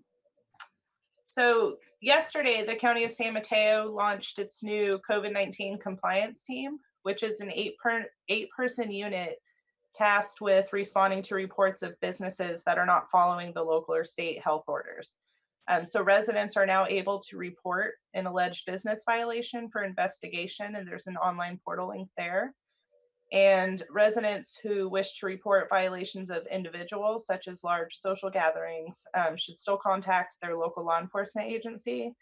So yesterday, the County of San Mateo launched its new COVID-19 compliance team, which is an 8-person unit tasked with responding to reports of businesses that are not following the local or state health orders. So residents are now able to report an alleged business violation for investigation, and there's an online portal link there. And residents who wish to report violations of individuals, such as large social gatherings, should still contact their local law enforcement agency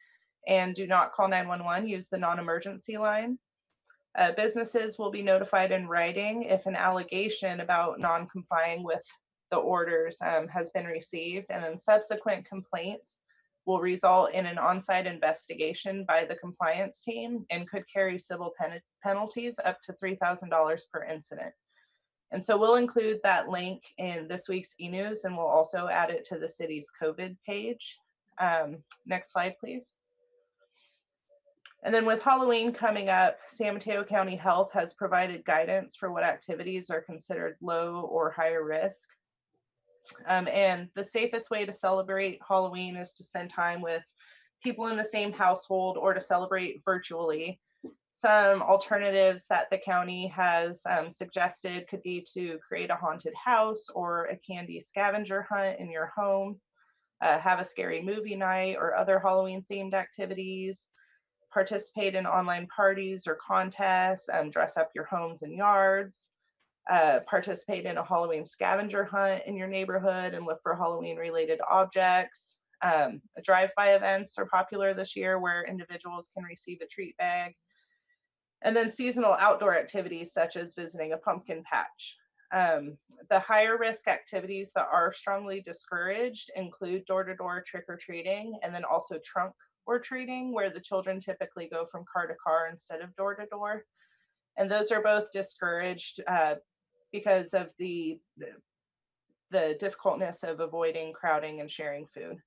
and do not call 911, use the non-emergency line. Businesses will be notified in writing if an allegation about non-complying with the orders has been received, and then subsequent complaints will result in an on-site investigation by the compliance team and could carry civil penalties up to $3,000 per incident. And so we'll include that link in this week's e-news, and we'll also add it to the city's COVID page. Next slide, please. And then with Halloween coming up, San Mateo County Health has provided guidance for what activities are considered low or higher risk. And the safest way to celebrate Halloween is to spend time with people in the same household or to celebrate virtually. Some alternatives that the county has suggested could be to create a haunted house or a candy scavenger hunt in your home, have a scary movie night or other Halloween themed activities, participate in online parties or contests, dress up your homes and yards, participate in a Halloween scavenger hunt in your neighborhood and look for Halloween related objects. Drive-by events are popular this year where individuals can receive a treat bag. And then seasonal outdoor activities such as visiting a pumpkin patch. The higher risk activities that are strongly discouraged include door-to-door trick-or-treating, and then also trunk or treating, where the children typically go from car to car instead of door to door. And those are both discouraged because of the difficultness of avoiding crowding and sharing food.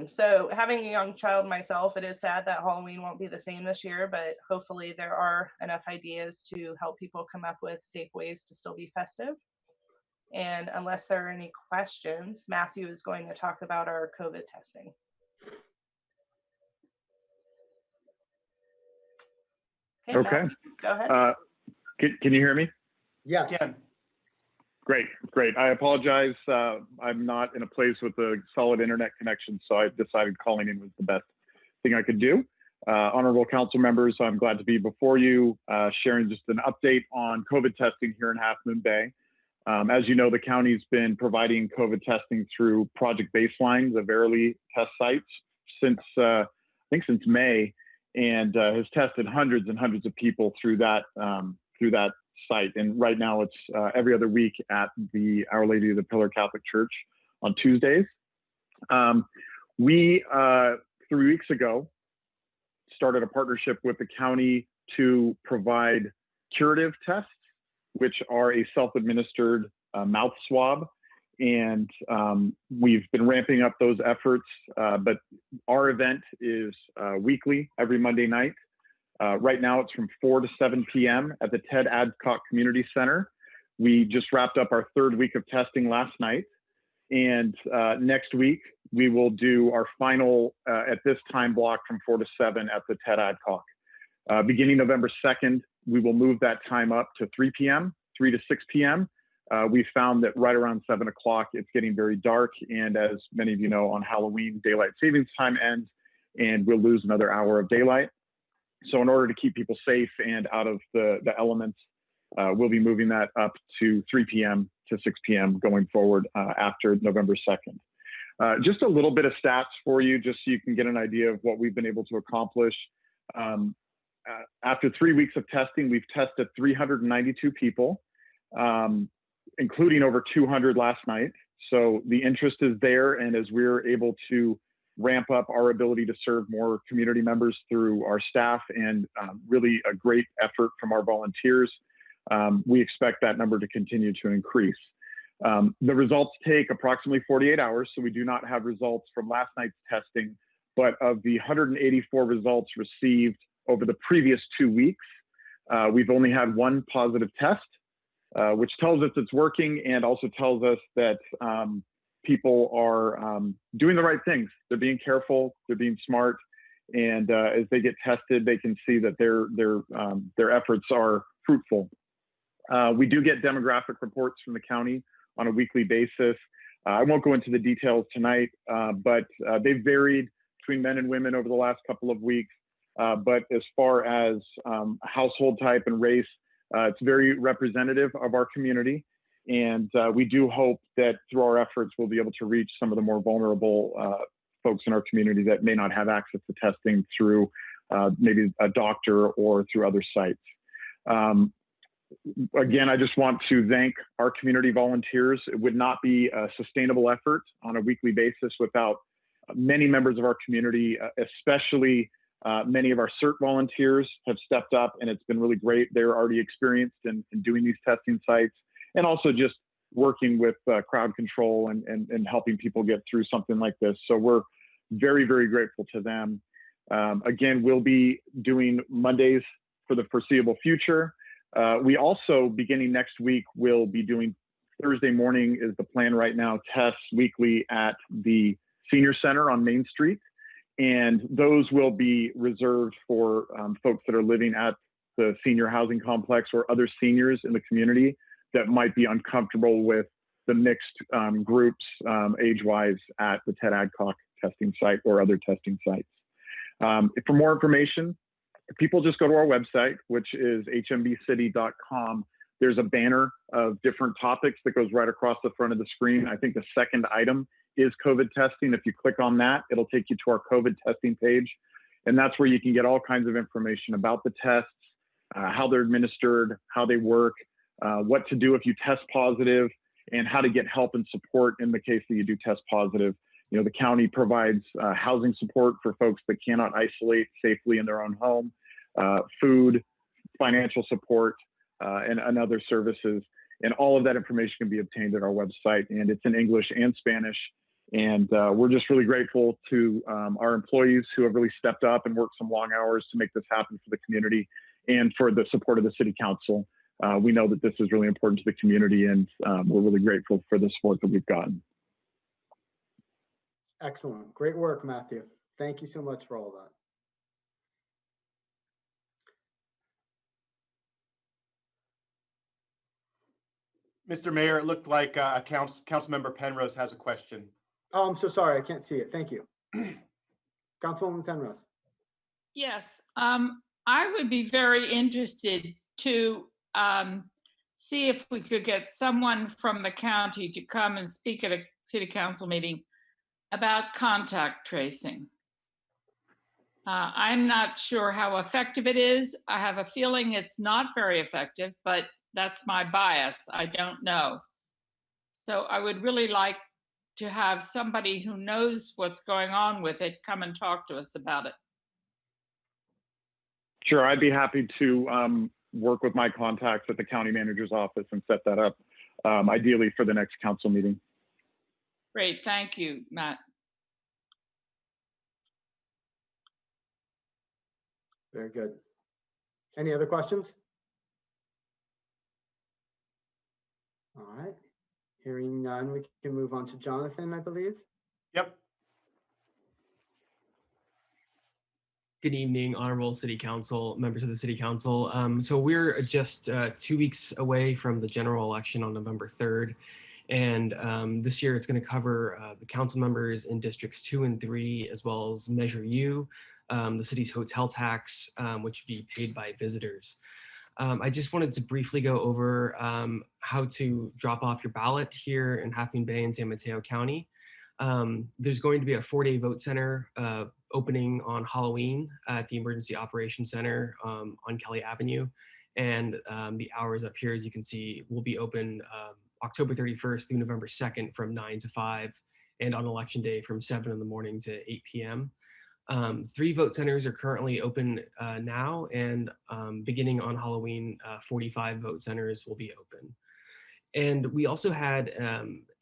So having a young child myself, it is sad that Halloween won't be the same this year, but hopefully there are enough ideas to help people come up with safe ways to still be festive. And unless there are any questions, Matthew is going to talk about our COVID testing. Okay. Matthew, go ahead. Can you hear me? Yes. Great. I apologize. I'm not in a place with a solid internet connection, so I decided calling in was the best thing I could do. Honorable council members, I'm glad to be before you, sharing just an update on COVID testing here in Half Moon Bay. As you know, the county's been providing COVID testing through Project Baseline, the Verily test sites, since since May, and has tested hundreds and hundreds of people through that site. And right now it's every other week at the Our Lady of the Pillar Catholic Church on Tuesdays. We 3 weeks ago started a partnership with the county to provide curative tests, which are a self-administered mouth swab. And we've been ramping up those efforts, but our event is weekly, every Monday night. Right now it's from 4 to 7 p.m. at the Ted Adcock Community Center. We just wrapped up our third week of testing last night. And next week, we will do our final, at this time block, from 4 to 7 at the Ted Adcock. Beginning November 2nd, we will move that time up to 3 p.m., 3 to 6 p.m. We found that right around 7 o'clock, it's getting very dark. And as many of you know, on Halloween, daylight savings time ends, and we'll lose another hour of daylight. So in order to keep people safe and out of the elements, we'll be moving that up to 3 p.m. to 6 p.m. going forward after November 2nd. Just a little bit of stats for you, just so you can get an idea of what we've been able to accomplish. After 3 weeks of testing, we've tested 392 people, including over 200 last night. So the interest is there, and as we're able to ramp up our ability to serve more community members through our staff and really a great effort from our volunteers, we expect that number to continue to increase. The results take approximately 48 hours, so we do not have results from last night's testing, but of the 184 results received over the previous 2 weeks, we've only had one positive test, which tells us it's working and also tells us that people are doing the right things. They're being careful, they're being smart, and as they get tested, they can see that their efforts are fruitful. We do get demographic reports from the county on a weekly basis. I won't go into the details tonight, but they've varied between men and women over the last couple of weeks. But as far as household type and race, it's very representative of our community. And we do hope that through our efforts, we'll be able to reach some of the more vulnerable folks in our community that may not have access to testing through maybe a doctor or through other sites. Again, I just want to thank our community volunteers. It would not be a sustainable effort on a weekly basis without many members of our community, especially many of our CERT volunteers have stepped up, and it's been really great. They're already experienced in doing these testing sites, and also just working with crowd control and helping people get through something like this. So we're very, very grateful to them. Again, we'll be doing Mondays for the foreseeable future. We also, beginning next week, will be doing Thursday morning is the plan right now, tests weekly at the Senior Center on Main Street. And those will be reserved for folks that are living at the senior housing complex or other seniors in the community that might be uncomfortable with the mixed groups age-wise at the Ted Adcock testing site or other testing sites. For more information, people just go to our website, which is hmbcity.com. There's a banner of different topics that goes right across the front of the screen. I think the second item is COVID testing. If you click on that, it'll take you to our COVID testing page. And that's where you can get all kinds of information about the tests, how they're administered, how they work, what to do if you test positive, and how to get help and support in the case that you do test positive. You know, the county provides housing support for folks that cannot isolate safely in their own home, food, financial support, and other services. And all of that information can be obtained at our website, and it's in English and Spanish. And we're just really grateful to our employees who have really stepped up and worked some long hours to make this happen for the community and for the support of the City Council. We know that this is really important to the community, and we're really grateful for the support that we've gotten. Excellent. Great work, Matthew. Thank you so much for all that. Mr. Mayor, it looked like Councilmember Penrose has a question. Oh, I'm so sorry. I can't see it. Thank you. Councilwoman Penrose. Yes, I would be very interested to see if we could get someone from the county to come and speak at a city council meeting about contact tracing. I'm not sure how effective it is. I have a feeling it's not very effective, but that's my bias. I don't know. So I would really like to have somebody who knows what's going on with it come and talk to us about it. Sure, I'd be happy to work with my contacts at the county manager's office and set that up, ideally for the next council meeting. Great, thank you, Matt. Very good. Any other questions? All right. Hearing none, we can move on to Jonathan, I believe. Yep. Good evening, Honorable City Council, members of the City Council. So we're just 2 weeks away from the general election on November 3rd. And this year it's going to cover the council members in districts 2 and 3, as well as Measure U, the city's hotel tax, which would be paid by visitors. I just wanted to briefly go over how to drop off your ballot here in Half Moon Bay and San Mateo County. There's going to be a 4-day vote center opening on Halloween at the Emergency Operations Center on Kelly Avenue. And the hours up here, as you can see, will be open October 31st through November 2nd from 9 to 5, and on election day from 7 in the morning to 8 p.m. 3 vote centers are currently open now, and beginning on Halloween, 45 vote centers will be open. And we also had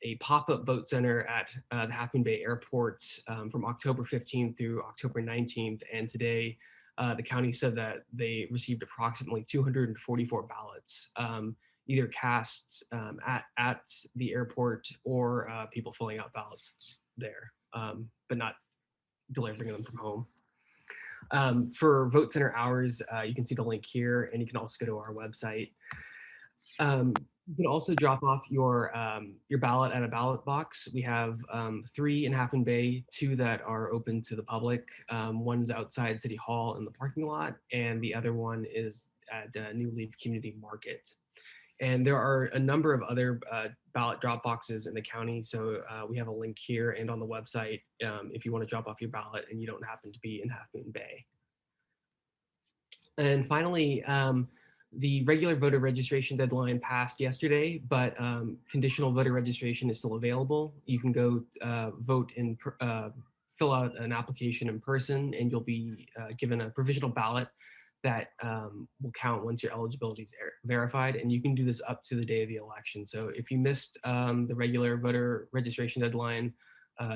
a pop-up vote center at the Half Moon Bay Airport from October 15th through October 19th. And today, the county said that they received approximately 244 ballots, either cast at the airport or people filling out ballots there, but not delivering them from home. For vote center hours, you can see the link here, and you can also go to our website. You can also drop off your ballot at a ballot box. We have 3 in Half Moon Bay, 2 that are open to the public. One's outside City Hall in the parking lot, and the other one is at New Leaf Community Market. And there are a number of other ballot drop boxes in the county. So we have a link here and on the website if you want to drop off your ballot and you don't happen to be in Half Moon Bay. And finally, the regular voter registration deadline passed yesterday, but conditional voter registration is still available. You can go vote and fill out an application in person, and you'll be given a provisional ballot that will count once your eligibility is verified, and you can do this up to the day of the election. So if you missed the regular voter registration deadline,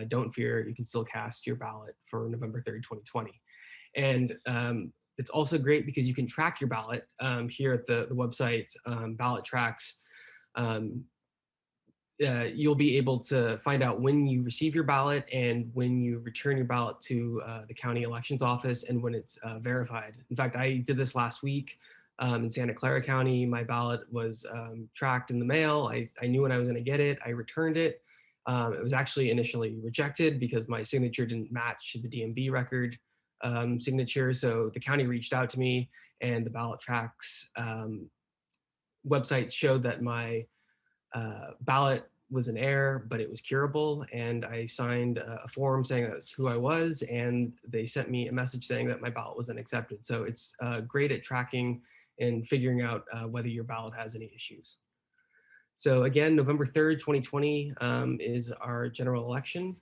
don't fear, you can still cast your ballot for November 3rd, 2020. And it's also great because you can track your ballot here at the website, Ballot Tracks. you'll be able to find out when you receive your ballot and when you return your ballot to the county elections office and when it's verified. In fact, I did this last week in Santa Clara County. My ballot was tracked in the mail. I knew when I was going to get it. I returned it. It was actually initially rejected because my signature didn't match the DMV record signature. So the county reached out to me, and the ballot tracks website showed that my ballot was an error, but it was curable. And I signed a form saying that was who I was, and they sent me a message saying that my ballot wasn't accepted. So it's great at tracking and figuring out whether your ballot has any issues. So again, November 3rd, 2020 is our general election.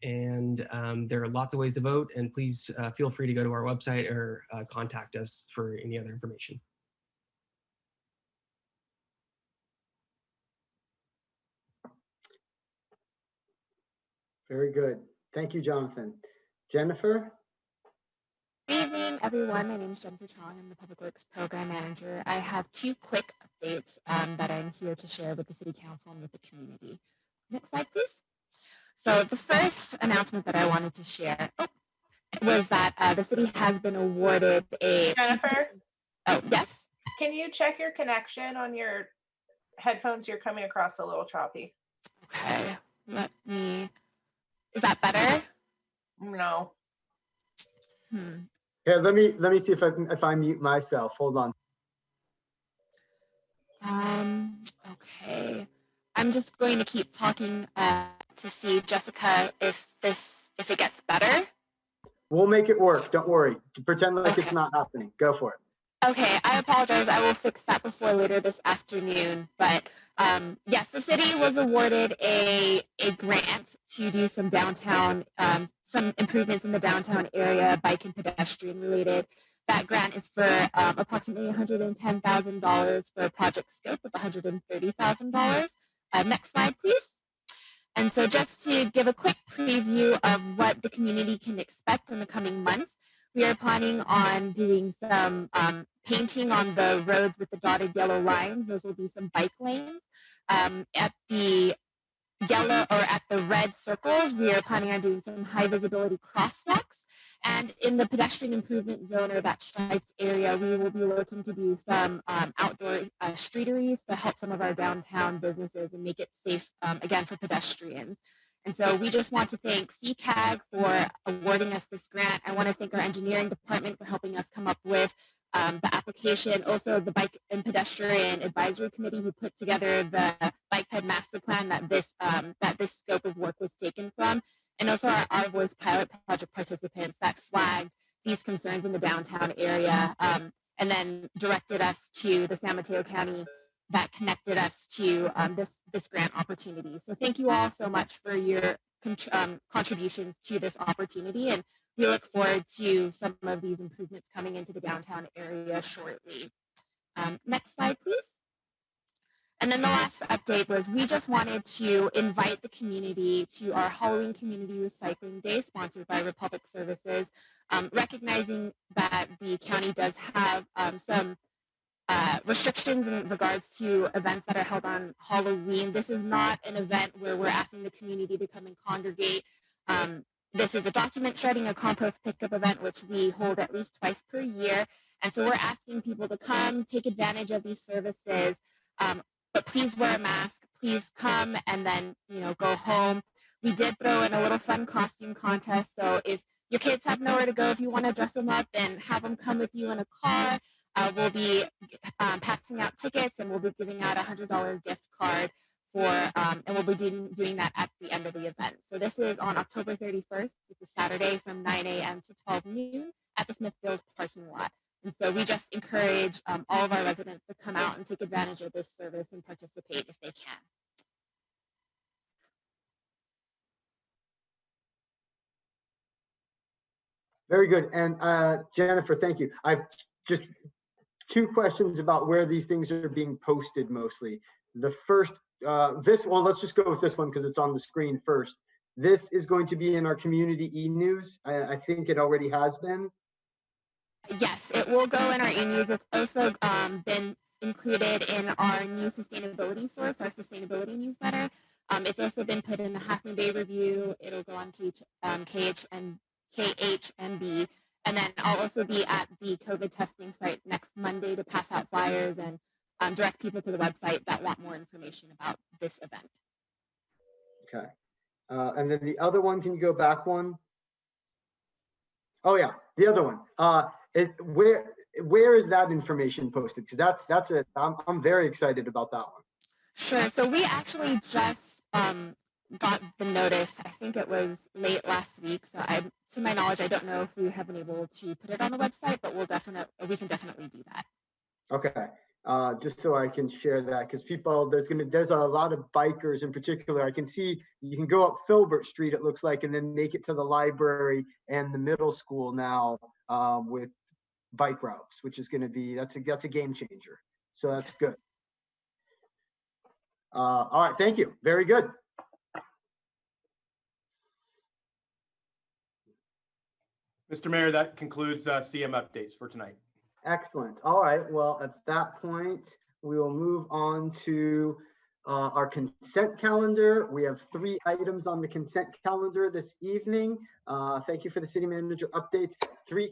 And there are lots of ways to vote. And please feel free to go to our website or contact us for any other information. Very good. Thank you, Jonathan. Jennifer? Good evening, everyone. My name is Jennifer Chong. I'm the Public Works Program Manager. I have two quick updates that I'm here to share with the City Council and with the community. Next slide, please. So the first announcement that I wanted to share was that the city has been awarded a... Jennifer? Oh, yes? Can you check your connection on your headphones? You're coming across a little choppy. Okay, let me... Is that better? No. Yeah, let me see if I mute myself. Hold on. Okay. I'm just going to keep talking to see, Jessica, if it gets better. We'll make it work. Don't worry. Pretend like it's not happening. Go for it. Okay, I apologize. I will fix that before later this afternoon. But yes, the city was awarded a grant to do some downtown, some improvements in the downtown area, bike and pedestrian related. That grant is for approximately $110,000 for a project scope of $130,000. Next slide, please. And so just to give a quick preview of what the community can expect in the coming months, we are planning on doing some painting on the roads with the dotted yellow lines. Those will be some bike lanes. At the yellow or at the red circles, we are planning on doing some high visibility crosswalks. And in the pedestrian improvement zone or that striped area, we will be looking to do some outdoor streeteries to help some of our downtown businesses and make it safe, again, for pedestrians. And so we just want to thank CCAG for awarding us this grant. I want to thank our engineering department for helping us come up with the application, also the Bike and Pedestrian Advisory Committee who put together the Bike Ped Master Plan that this scope of work was taken from, and also our Voice Pilot Project participants that flagged these concerns in the downtown area, and then directed us to the San Mateo County that connected us to this grant opportunity. So thank you all so much for your contributions to this opportunity, and we look forward to some of these improvements coming into the downtown area shortly. Next slide, please. And then the last update was we just wanted to invite the community to our Halloween Community Recycling Day sponsored by Republic Services, recognizing that the county does have some restrictions in regards to events that are held on Halloween. This is not an event where we're asking the community to come and congregate. This is a document shredding, a compost pickup event, which we hold at least twice per year. And so we're asking people to come, take advantage of these services, but please wear a mask. Please come and then, go home. We did throw in a little fun costume contest. So if your kids have nowhere to go, if you want to dress them up and have them come with you in a car, we'll be passing out tickets, and we'll be giving out a $100 gift card and we'll be doing that at the end of the event. So this is on October 31st. It's a Saturday from 9 a.m. to 12 noon at the Smithfield parking lot. And so we just encourage all of our residents to come out and take advantage of this service and participate if they can. Very good. And Jennifer, thank you. I've just two questions about where these things are being posted mostly. The first, let's just go with this one because it's on the screen first. This is going to be in our community e-news. I think it already has been. Yes, it will go in our e-news. It's also been included in our new sustainability source, our sustainability newsletter. It's also been put in the Half Moon Bay Review. It'll go on KHMB. And then I'll also be at the COVID testing site next Monday to pass out flyers and direct people to the website that want more information about this event. Okay. And then the other one, can you go back one? Oh yeah, the other one. Where is that information posted? Because I'm very excited about that one. Sure. So we actually just got the notice. I think it was late last week. So to my knowledge, I don't know if we have been able to put it on the website, but we can definitely do that. Okay. Just so I can share that, because people, there's a lot of bikers in particular. I can see you can go up Filbert Street, it looks like, and then make it to the library and the middle school now with bike routes, which is going to be, that's a game changer. So that's good. All right, thank you. Very good. Mr. Mayor, that concludes CM updates for tonight. Excellent. All right. Well, at that point, we will move on to our consent calendar. We have 3 items on the consent calendar this evening. Thank you for the city manager updates. Three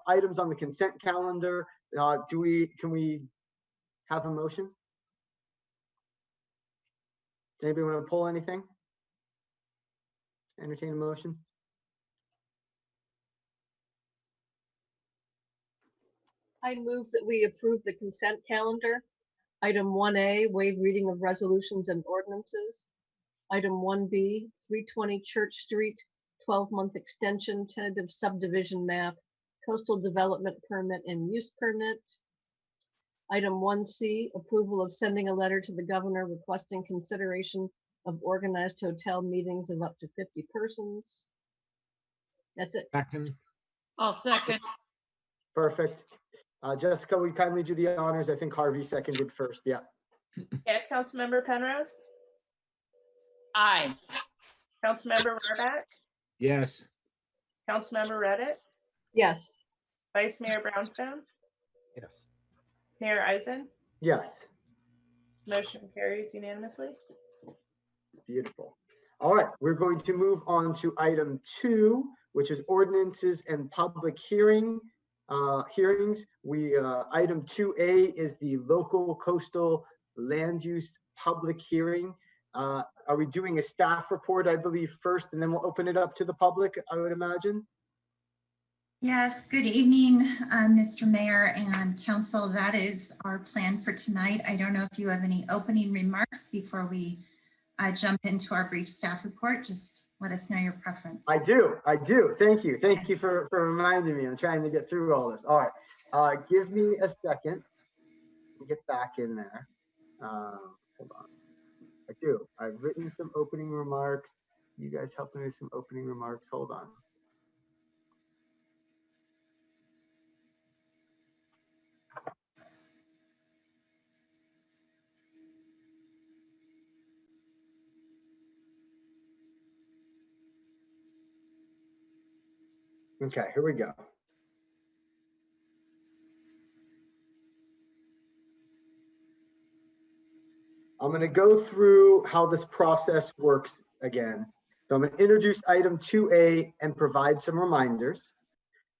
items on the consent calendar. Can we have a motion? Does anybody want to pull anything? Entertain a motion? I move that we approve the consent calendar. Item 1A, waive reading of resolutions and ordinances. Item 1B, 320 Church Street, 12-month extension, tentative subdivision map, coastal development permit and use permit. Item 1C, approval of sending a letter to the governor requesting consideration of organized hotel meetings of up to 50 persons. That's it. Second. I'll second. Perfect. Jessica, we kindly do the honors. I think Harvey seconded first. Yeah. Yeah, Councilmember Penrose. Aye. Councilmember Rohrback. Yes. Councilmember Redditt. Yes. Vice Mayor Brownstone. Yes. Mayor Eisen. Yes. Motion carries unanimously. Beautiful. All right, we're going to move on to item 2, which is ordinances and public hearings. Item 2A is the local coastal land use public hearing. Are we doing a staff report, I believe, first, and then we'll open it up to the public, I would imagine? Yes, good evening, Mr. Mayor and Council. That is our plan for tonight. I don't know if you have any opening remarks before we jump into our brief staff report. Just let us know your preference. I do. Thank you. Thank you for reminding me. I'm trying to get through all this. All right. Give me a second to get back in there. Hold on. I do. I've written some opening remarks. You guys help me with some opening remarks. Hold on. Okay, here we go. I'm going to go through how this process works again. So I'm going to introduce item 2A and provide some reminders.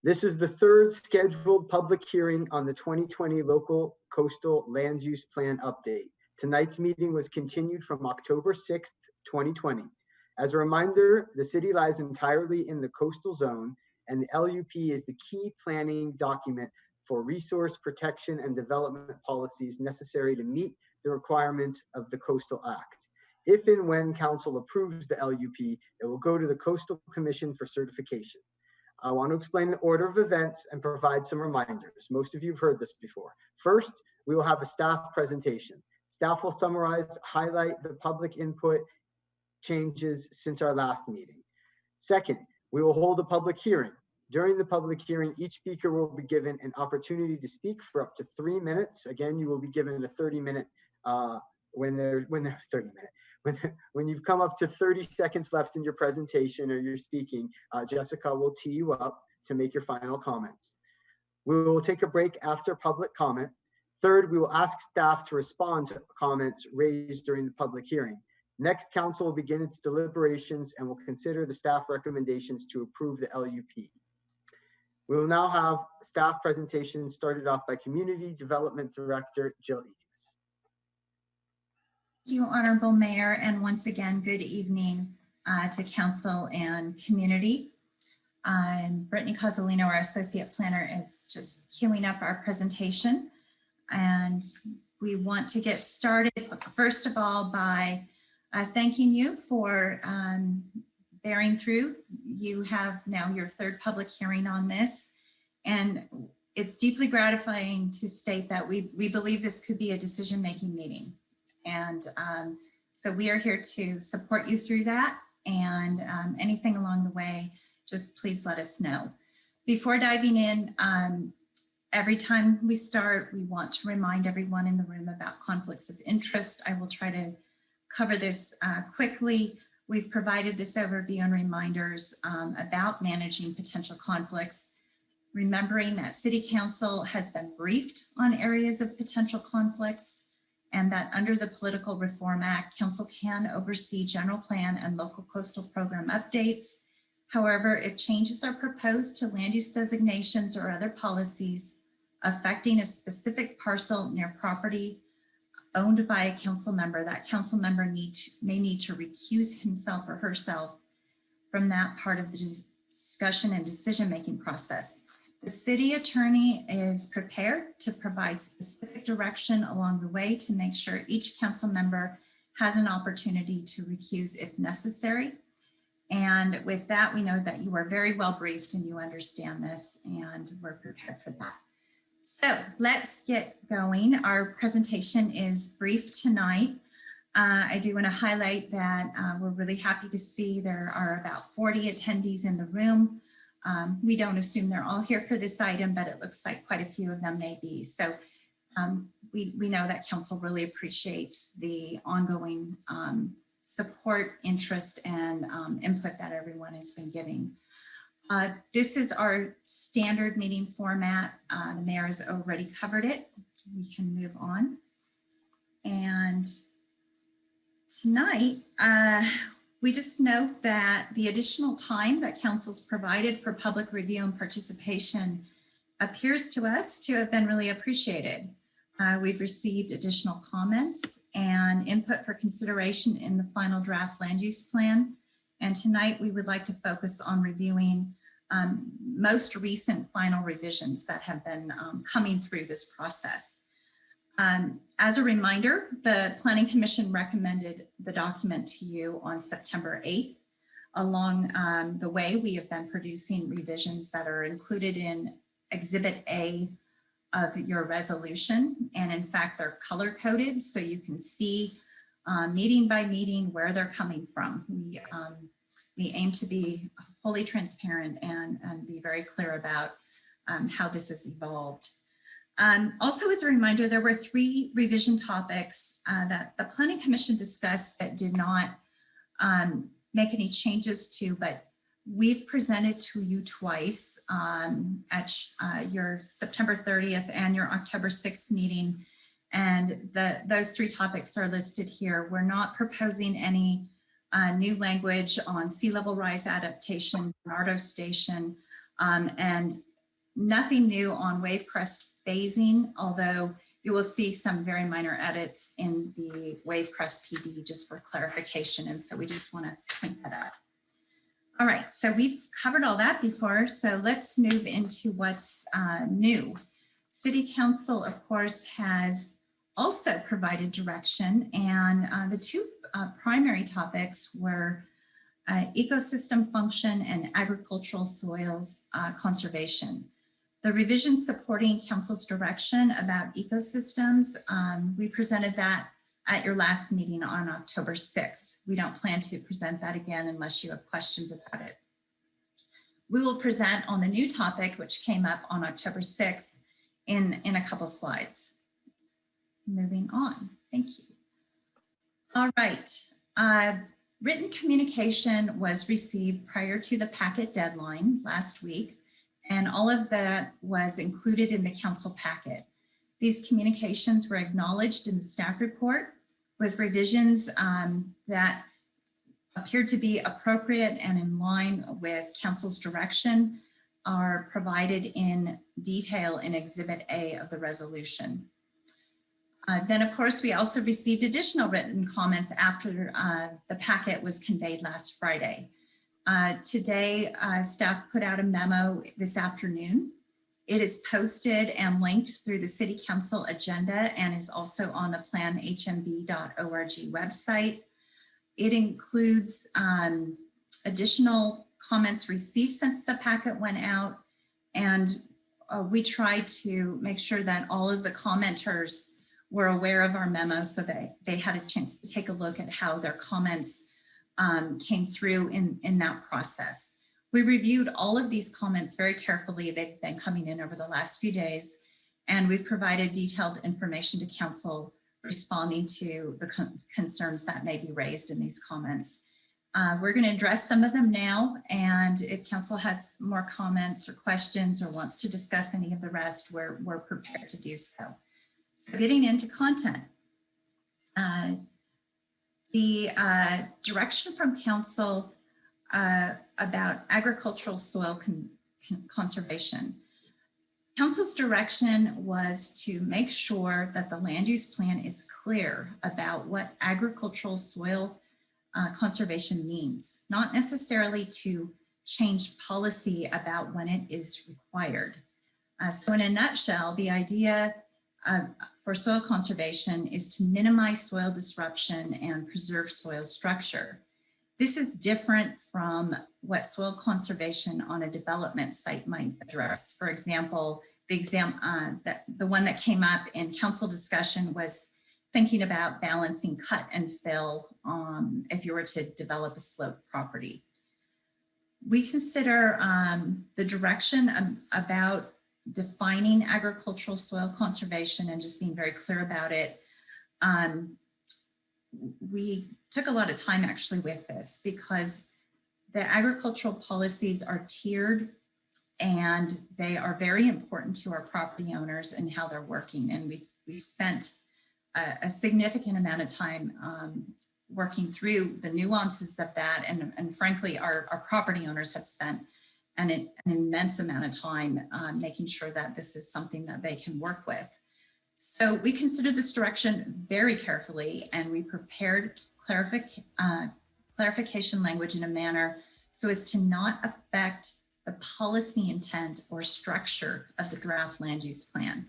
This is the 3rd scheduled public hearing on the 2020 local coastal land use plan update. Tonight's meeting was continued from October 6th, 2020. As a reminder, the city lies entirely in the coastal zone, and the LUP is the key planning document for resource protection and development policies necessary to meet the requirements of the Coastal Act. If and when council approves the LUP, it will go to the Coastal Commission for certification. I want to explain the order of events and provide some reminders. Most of you have heard this before. First, we will have a staff presentation. Staff will summarize, highlight the public input changes since our last meeting. Second, we will hold a public hearing. During the public hearing, each speaker will be given an opportunity to speak for up to 3 minutes. Again, you will be given a 30-minute when you've come up to 30 seconds left in your presentation or you're speaking, Jessica will tee you up to make your final comments. We will take a break after public comment. Third, we will ask staff to respond to comments raised during the public hearing. Next, council will begin its deliberations and will consider the staff recommendations to approve the LUP. We will now have staff presentations started off by Community Development Director Jill Eakes. Thank you, Honorable Mayor, and once again, good evening to council and community. Brittany Cozzolino, our Associate Planner, is just queuing up our presentation. And we want to get started, first of all, by thanking you for bearing through. You have now your third public hearing on this. And it's deeply gratifying to state that we believe this could be a decision-making meeting. And so we are here to support you through that. And anything along the way, just please let us know. Before diving in, every time we start, we want to remind everyone in the room about conflicts of interest. I will try to cover this quickly. We've provided this overview and reminders about managing potential conflicts, remembering that City Council has been briefed on areas of potential conflicts, and that under the Political Reform Act, Council can oversee general plan and local coastal program updates. However, if changes are proposed to land use designations or other policies affecting a specific parcel near property owned by a council member, that council member may need to recuse himself or herself from that part of the discussion and decision-making process. The city attorney is prepared to provide specific direction along the way to make sure each council member has an opportunity to recuse if necessary. And with that, we know that you are very well briefed and you understand this, and we're prepared for that. So let's get going. Our presentation is brief tonight. I do want to highlight that we're really happy to see there are about 40 attendees in the room. We don't assume they're all here for this item, but it looks like quite a few of them may be. So we know that council really appreciates the ongoing support, interest, and input that everyone has been giving. This is our standard meeting format. The mayor has already covered it. We can move on. And tonight, we just note that the additional time that council's provided for public review and participation appears to us to have been really appreciated. We've received additional comments and input for consideration in the final draft land use plan. And tonight we would like to focus on reviewing most recent final revisions that have been coming through this process. As a reminder, the Planning Commission recommended the document to you on September 8th. Along the way, we have been producing revisions that are included in Exhibit A of your resolution. And in fact, they're color coded so you can see meeting by meeting where they're coming from. We aim to be fully transparent and be very clear about how this has evolved. Also, as a reminder, there were 3 revision topics that the Planning Commission discussed but did not make any changes to, but we've presented to you twice at your September 30th and your October 6th meeting. And those 3 topics are listed here. We're not proposing any new language on sea level rise adaptation, Bernardo Station, and nothing new on wave crest phasing, although you will see some very minor edits in the wave crest PD just for clarification. And so we just want to clean that up. All right, so we've covered all that before, so let's move into what's new. City Council, of course, has also provided direction, and the 2 primary topics were ecosystem function and agricultural soils conservation. The revision supporting Council's direction about ecosystems, we presented that at your last meeting on October 6th. We don't plan to present that again unless you have questions about it. We will present on the new topic, which came up on October 6th in a couple slides. Moving on, thank you. All right, written communication was received prior to the packet deadline last week, and all of that was included in the council packet. These communications were acknowledged in the staff report. with revisions that appeared to be appropriate and in line with council's direction are provided in detail in Exhibit A of the resolution. Then, of course, we also received additional written comments after the packet was conveyed last Friday. Today, staff put out a memo this afternoon. It is posted and linked through the City Council agenda and is also on the planhmb.org website. It includes additional comments received since the packet went out, and we tried to make sure that all of the commenters were aware of our memo so that they had a chance to take a look at how their comments came through in that process. We reviewed all of these comments very carefully. They've been coming in over the last few days, and we've provided detailed information to council responding to the concerns that may be raised in these comments. We're going to address some of them now, and if council has more comments or questions or wants to discuss any of the rest, we're prepared to do so. So getting into content, the direction from council about agricultural soil conservation. Council's direction was to make sure that the land use plan is clear about what agricultural soil conservation means, not necessarily to change policy about when it is required. So in a nutshell, the idea for soil conservation is to minimize soil disruption and preserve soil structure. This is different from what soil conservation on a development site might address. For example, the one that came up in council discussion was thinking about balancing cut and fill if you were to develop a sloped property. We consider the direction about defining agricultural soil conservation and just being very clear about it. We took a lot of time actually with this because the agricultural policies are tiered and they are very important to our property owners and how they're working. And we've spent a significant amount of time working through the nuances of that. And frankly, our property owners have spent an immense amount of time making sure that this is something that they can work with. So we considered this direction very carefully, and we prepared clarification language in a manner so as to not affect the policy intent or structure of the draft land use plan.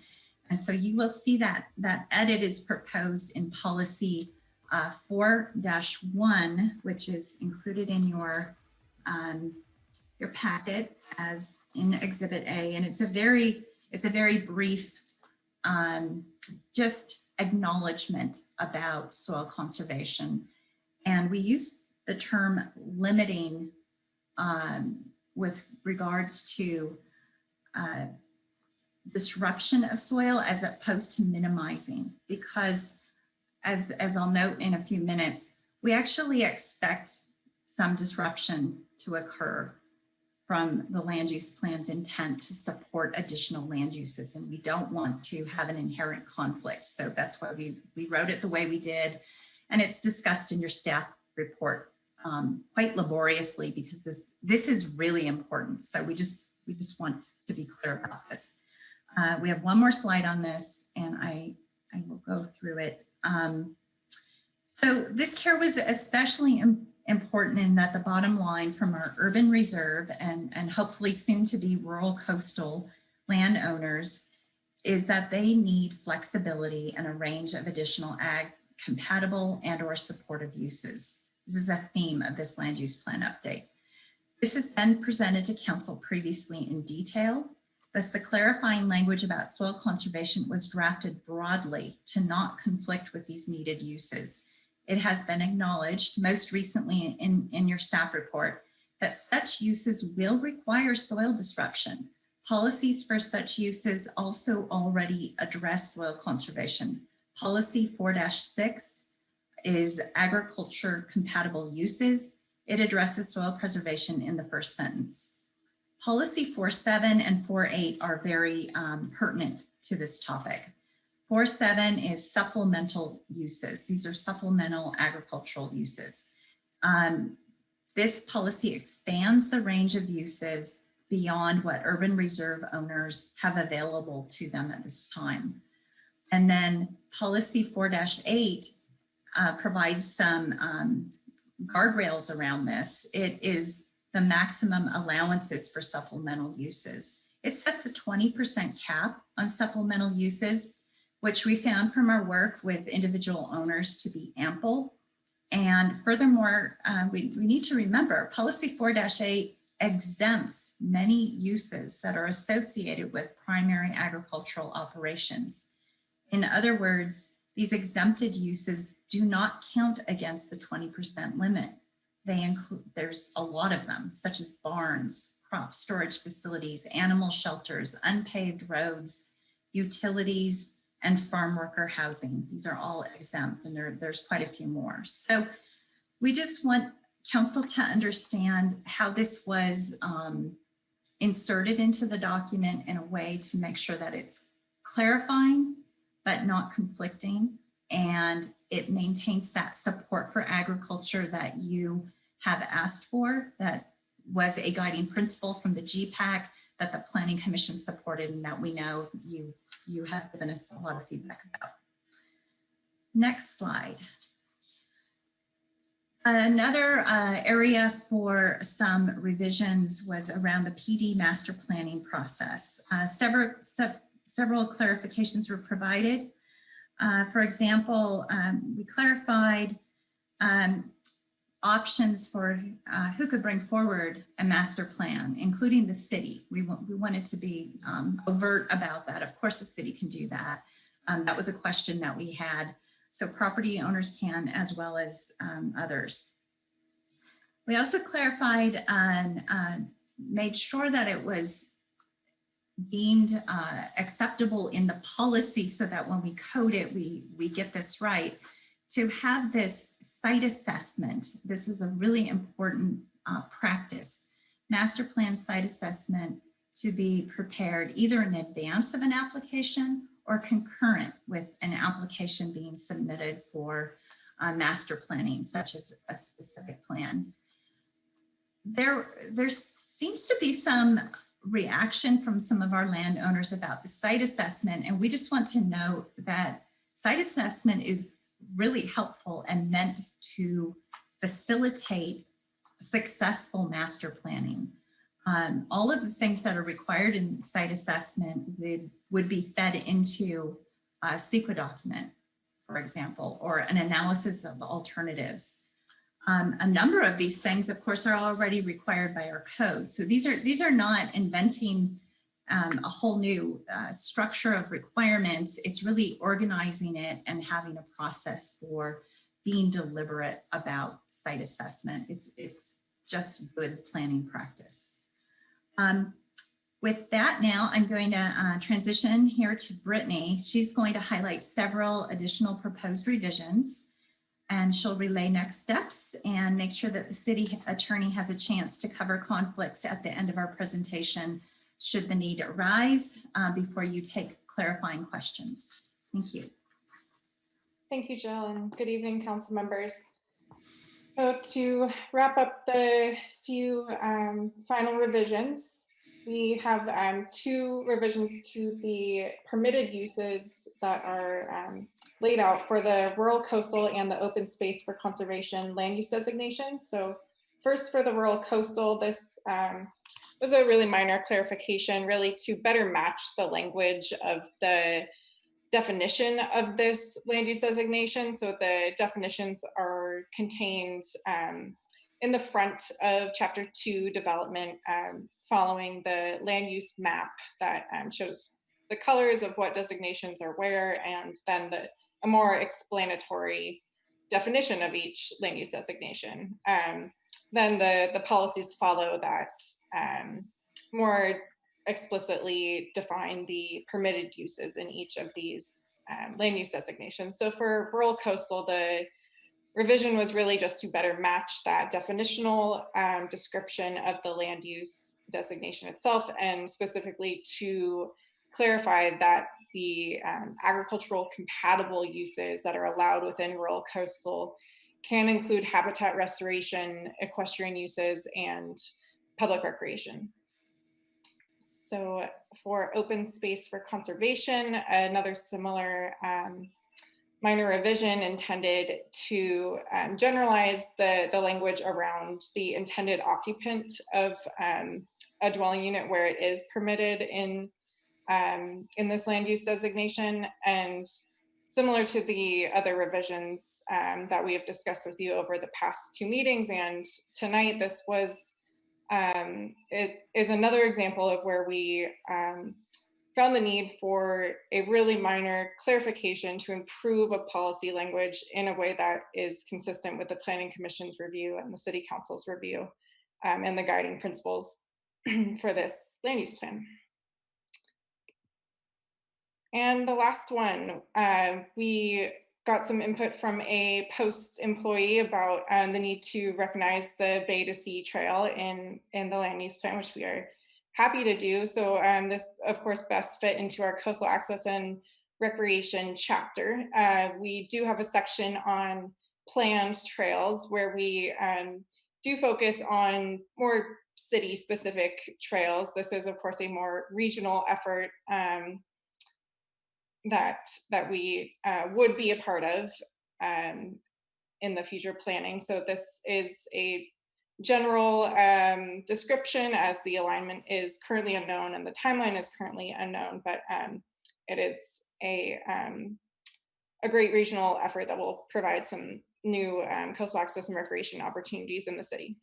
And so you will see that that edit is proposed in policy 4-1, which is included in your packet as in Exhibit A, and it's a very brief just acknowledgement about soil conservation. And we use the term limiting with regards to disruption of soil as opposed to minimizing, because as I'll note in a few minutes, we actually expect some disruption to occur from the land use plan's intent to support additional land uses. And we don't want to have an inherent conflict. So that's why we wrote it the way we did. And it's discussed in your staff report quite laboriously because this is really important. So we just want to be clear about this. We have one more slide on this and I will go through it. So this care was especially important in that the bottom line from our urban reserve and hopefully soon to be rural coastal landowners is that they need flexibility and a range of additional ag compatible and or supportive uses. This is a theme of this land use plan update. This has been presented to council previously in detail. Thus, the clarifying language about soil conservation was drafted broadly to not conflict with these needed uses. It has been acknowledged most recently in your staff report that such uses will require soil disruption. Policies for such uses also already address soil conservation. Policy 4-6 is agriculture compatible uses. It addresses soil preservation in the first sentence. Policy 4-7 and 4-8 are very pertinent to this topic. 4.7 is supplemental uses. These are supplemental agricultural uses. This policy expands the range of uses beyond what urban reserve owners have available to them at this time. And then policy 4-8 provides some guardrails around this. It is the maximum allowances for supplemental uses. It sets a 20% cap on supplemental uses, which we found from our work with individual owners to be ample. And furthermore, we need to remember policy 4-8 exempts many uses that are associated with primary agricultural operations. In other words, these exempted uses do not count against the 20% limit. They include, there's a lot of them, such as barns, crop storage facilities, animal shelters, unpaved roads, utilities, and farm worker housing. These are all exempt, and there's quite a few more. So we just want council to understand how this was inserted into the document in a way to make sure that it's clarifying, but not conflicting, and it maintains that support for agriculture that you have asked for, that was a guiding principle from the GPAC that the Planning Commission supported, and that we know you have given us a lot of feedback about. Next slide. Another area for some revisions was around the PD master planning process. Several clarifications were provided. For example, we clarified options for who could bring forward a master plan, including the city. We wanted to be overt about that. Of course, the city can do that. That was a question that we had. So property owners can, as well as others. We also clarified and made sure that it was deemed acceptable in the policy, so that when we code it, we get this right. To have this site assessment, this is a really important practice. Master plan site assessment to be prepared either in advance of an application or concurrent with an application being submitted for master planning, such as a specific plan. There seems to be some reaction from some of our landowners about the site assessment, and we just want to note that site assessment is really helpful and meant to facilitate successful master planning. All of the things that are required in site assessment would be fed into a CEQA document, for example, or an analysis of alternatives. A number of these things, of course, are already required by our code. So these are not inventing a whole new structure of requirements. It's really organizing it and having a process for being deliberate about site assessment. It's just good planning practice. With that now, I'm going to transition here to Brittany. She's going to highlight several additional proposed revisions, and she'll relay next steps and make sure that the city attorney has a chance to cover conflicts at the end of our presentation, should the need arise, before you take clarifying questions. Thank you. Thank you, Jill, and good evening, council members. So to wrap up the few final revisions, we have 2 revisions to the permitted uses that are laid out for the rural, coastal, and the open space for conservation land use designations. So first, for the rural coastal, this was a really minor clarification, really to better match the language of the definition of this land use designation. So the definitions are contained in the front of Chapter 2 development, following the land use map that shows the colors of what designations are where, and then a more explanatory definition of each land use designation. Then the policies follow that more explicitly define the permitted uses in each of these land use designations. So for rural coastal, the revision was really just to better match that definitional description of the land use designation itself, and specifically to clarified that the agricultural compatible uses that are allowed within rural coastal can include habitat restoration, equestrian uses, and public recreation. So for open space for conservation, another similar minor revision intended to generalize the language around the intended occupant of a dwelling unit where it is permitted in this land use designation. And similar to the other revisions that we have discussed with you over the past 2 meetings and tonight, this was it is another example of where we found the need for a really minor clarification to improve a policy language in a way that is consistent with the Planning Commission's review and the City Council's review and the guiding principles for this land use plan. And the last one, we got some input from a post employee about the need to recognize the Bay to Sea Trail in the land use plan, which we are happy to do. So this, of course, best fit into our coastal access and recreation chapter. We do have a section on planned trails where we do focus on more city-specific trails. This is, of course, a more regional effort that we would be a part of in the future planning. So this is a general description, as the alignment is currently unknown and the timeline is currently unknown, but it is a great regional effort that will provide some new coastal access and recreation opportunities in the city.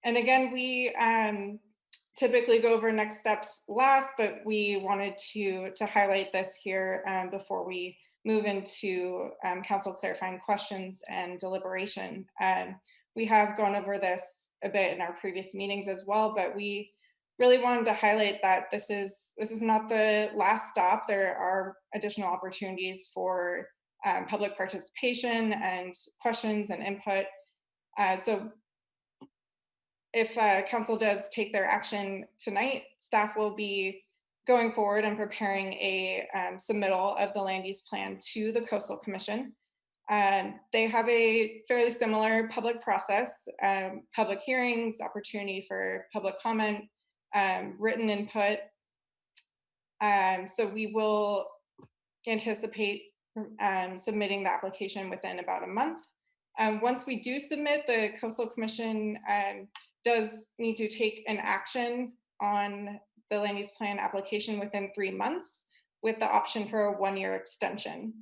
And again, we typically go over next steps last, but we wanted to highlight this here before we move into council clarifying questions and deliberation. We have gone over this a bit in our previous meetings as well, but we really wanted to highlight that this is not the last stop. There are additional opportunities for public participation and questions and input. So if council does take their action tonight, staff will be going forward and preparing a submittal of the land use plan to the Coastal Commission. They have a fairly similar public process, public hearings, opportunity for public comment, written input. So we will anticipate submitting the application within about a month. Once we do submit, the Coastal Commission does need to take an action on the land use plan application within 3 months with the option for a 1-year extension.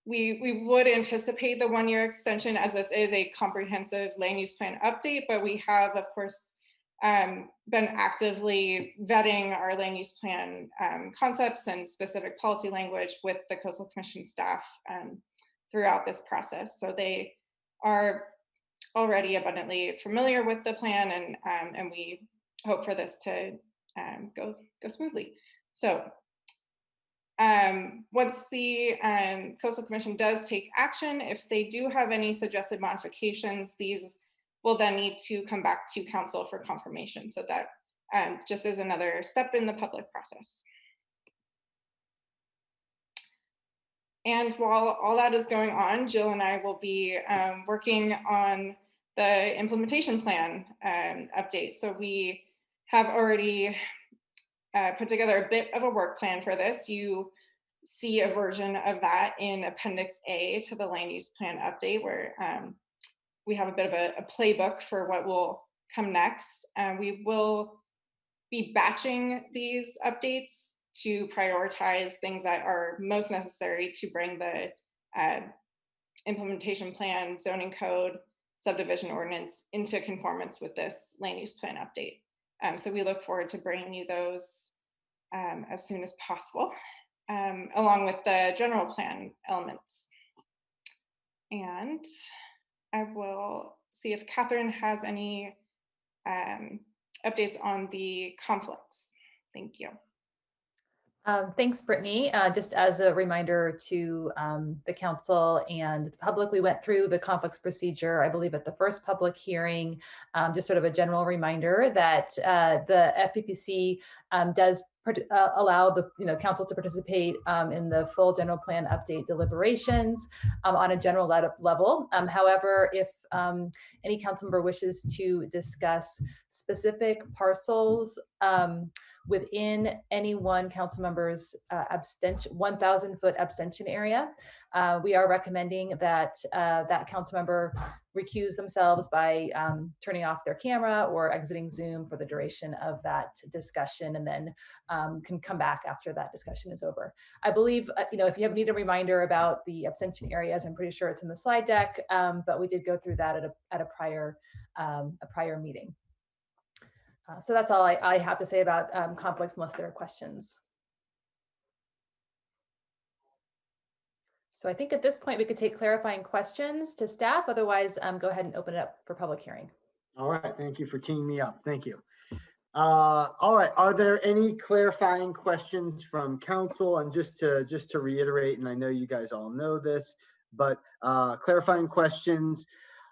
We would anticipate the 1-year extension, as this is a comprehensive land use plan update, but we have, of course, been actively vetting our land use plan concepts and specific policy language with the Coastal Commission staff throughout this process. So they are already abundantly familiar with the plan, and we hope for this to go smoothly. So once the Coastal Commission does take action, if they do have any suggested modifications, these will then need to come back to council for confirmation. So that just is another step in the public process. And while all that is going on, Jill and I will be working on the implementation plan update. So we have already put together a bit of a work plan for this. You see a version of that in Appendix A to the land use plan update, where we have a bit of a playbook for what will come next. We will be batching these updates to prioritize things that are most necessary to bring the implementation plan, zoning code, subdivision ordinance into conformance with this land use plan update. So we look forward to bringing you those as soon as possible, along with the general plan elements. And I will see if Catherine has any updates on the conflicts. Thank you. Thanks, Brittany. Just as a reminder to the council and the public, we went through the conflicts procedure, I believe, at the first public hearing. Just sort of a general reminder that the FPPC does allow the council to participate in the full general plan update deliberations on a general level. However, if any council member wishes to discuss specific parcels within any one council member's 1,000-foot abstention area, we are recommending that that council member recuse themselves by turning off their camera or exiting Zoom for the duration of that discussion, and then can come back after that discussion is over. I believe, if you need a reminder about the abstention areas, I'm pretty sure it's in the slide deck, but we did go through that at a prior meeting. So that's all I have to say about conflicts, unless there are questions. So I think at this point we could take clarifying questions to staff. Otherwise, go ahead and open it up for public hearing. All right, thank you for teeing me up. Thank you. All right, are there any clarifying questions from council? And just to reiterate, and I know you guys all know this, but clarifying questions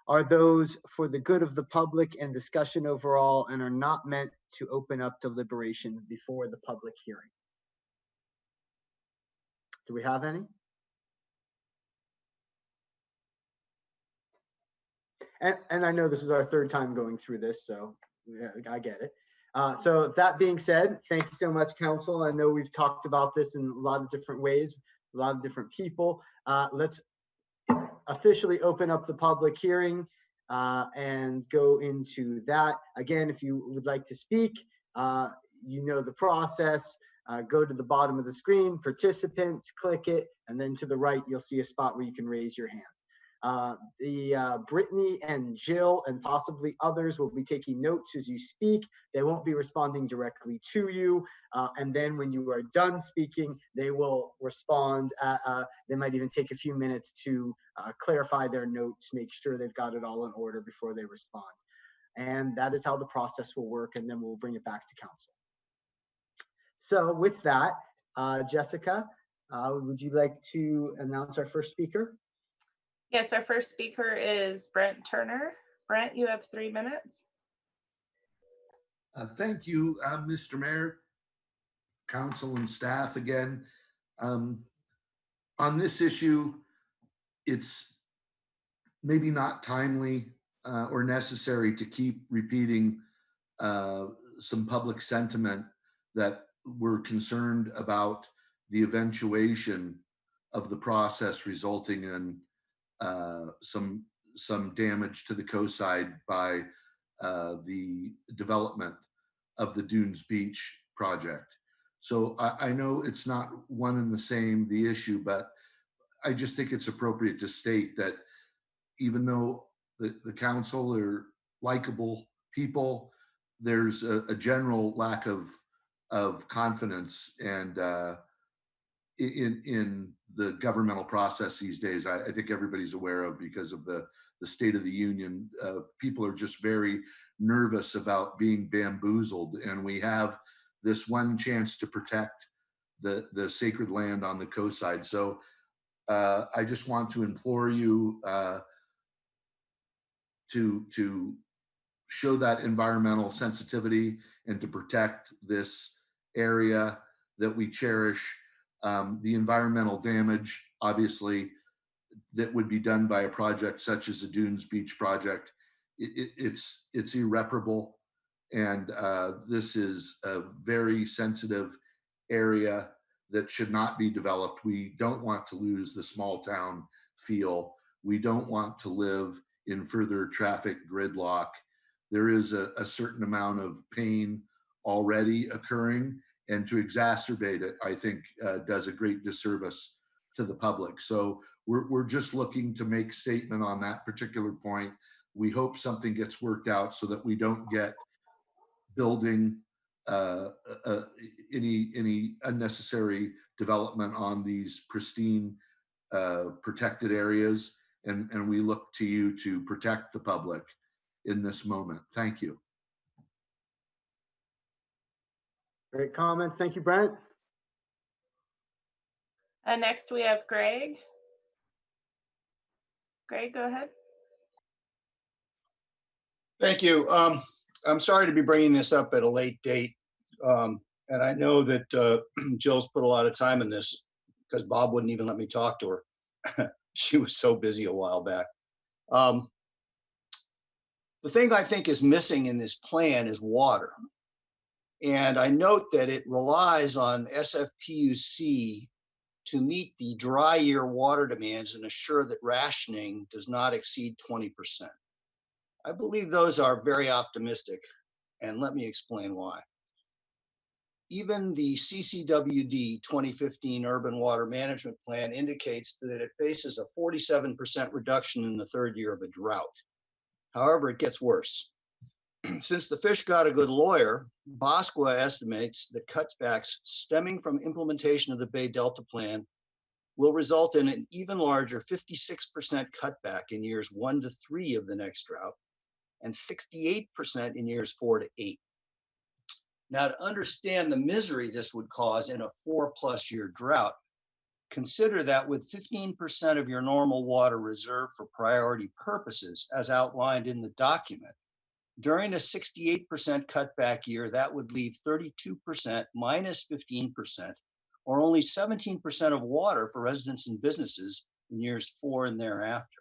are those for the good of the public and discussion overall, and are not meant to open up deliberation before the public hearing. Do we have any? And I know this is our third time going through this, so yeah, I get it. So that being said, thank you so much, council. I know we've talked about this in a lot of different ways, a lot of different people. Let's officially open up the public hearing and go into that. Again, if you would like to speak, you know the process. Go to the bottom of the screen, participants, click it, and then to the right, you'll see a spot where you can raise your hand. Brittany and Jill and possibly others will be taking notes as you speak. They won't be responding directly to you. And then when you are done speaking, they will respond. They might even take a few minutes to clarify their notes, make sure they've got it all in order before they respond. And that is how the process will work. And then we'll bring it back to council. So with that, Jessica, would you like to announce our first speaker? Yes, our first speaker is Brent Turner. Brent, you have 3 minutes. Thank you, Mr. Mayor, council and staff again. On this issue, it's maybe not timely or necessary to keep repeating some public sentiment that we're concerned about the eventuation of the process resulting in some damage to the coast side by the development of the Dunes Beach project. So I know it's not one and the same, the issue, but I just think it's appropriate to state that even though the council are likable people, there's a general lack of confidence and in the governmental process these days. I think everybody's aware of because of the State of the Union. People are just very nervous about being bamboozled, and we have this one chance to protect the sacred land on the coast side. So I just want to implore you to show that environmental sensitivity and to protect this area that we cherish. The environmental damage, obviously, that would be done by a project such as the Dunes Beach project, it's irreparable. And this is a very sensitive area that should not be developed. We don't want to lose the small town feel. We don't want to live in further traffic gridlock. There is a certain amount of pain already occurring, and to exacerbate it, I think, does a great disservice to the public. So we're just looking to make statement on that particular point. We hope something gets worked out so that we don't get building any unnecessary development on these pristine protected areas. And we look to you to protect the public in this moment. Thank you. Great comments. Thank you, Brent. Next, we have Greg. Greg, go ahead. Thank you. I'm sorry to be bringing this up at a late date. And I know that Jill's put a lot of time in this because Bob wouldn't even let me talk to her. She was so busy a while back. The thing I think is missing in this plan is water. And I note that it relies on SFPUC to meet the dry year water demands and assure that rationing does not exceed 20%. I believe those are very optimistic, and let me explain why. Even the CCWD 2015 Urban Water Management Plan indicates that it faces a 47% reduction in the third year of a drought. However, it gets worse. Since the fish got a good lawyer, Bosqua estimates that cutbacks stemming from implementation of the Bay Delta Plan will result in an even larger 56% cutback in years 1 to 3 of the next drought and 68% in years 4 to 8. Now, to understand the misery this would cause in a 4+ year drought, consider that with 15% of your normal water reserved for priority purposes, as outlined in the document, during a 68% cutback year, that would leave 32% minus 15%, or only 17% of water for residents and businesses in years 4 and thereafter.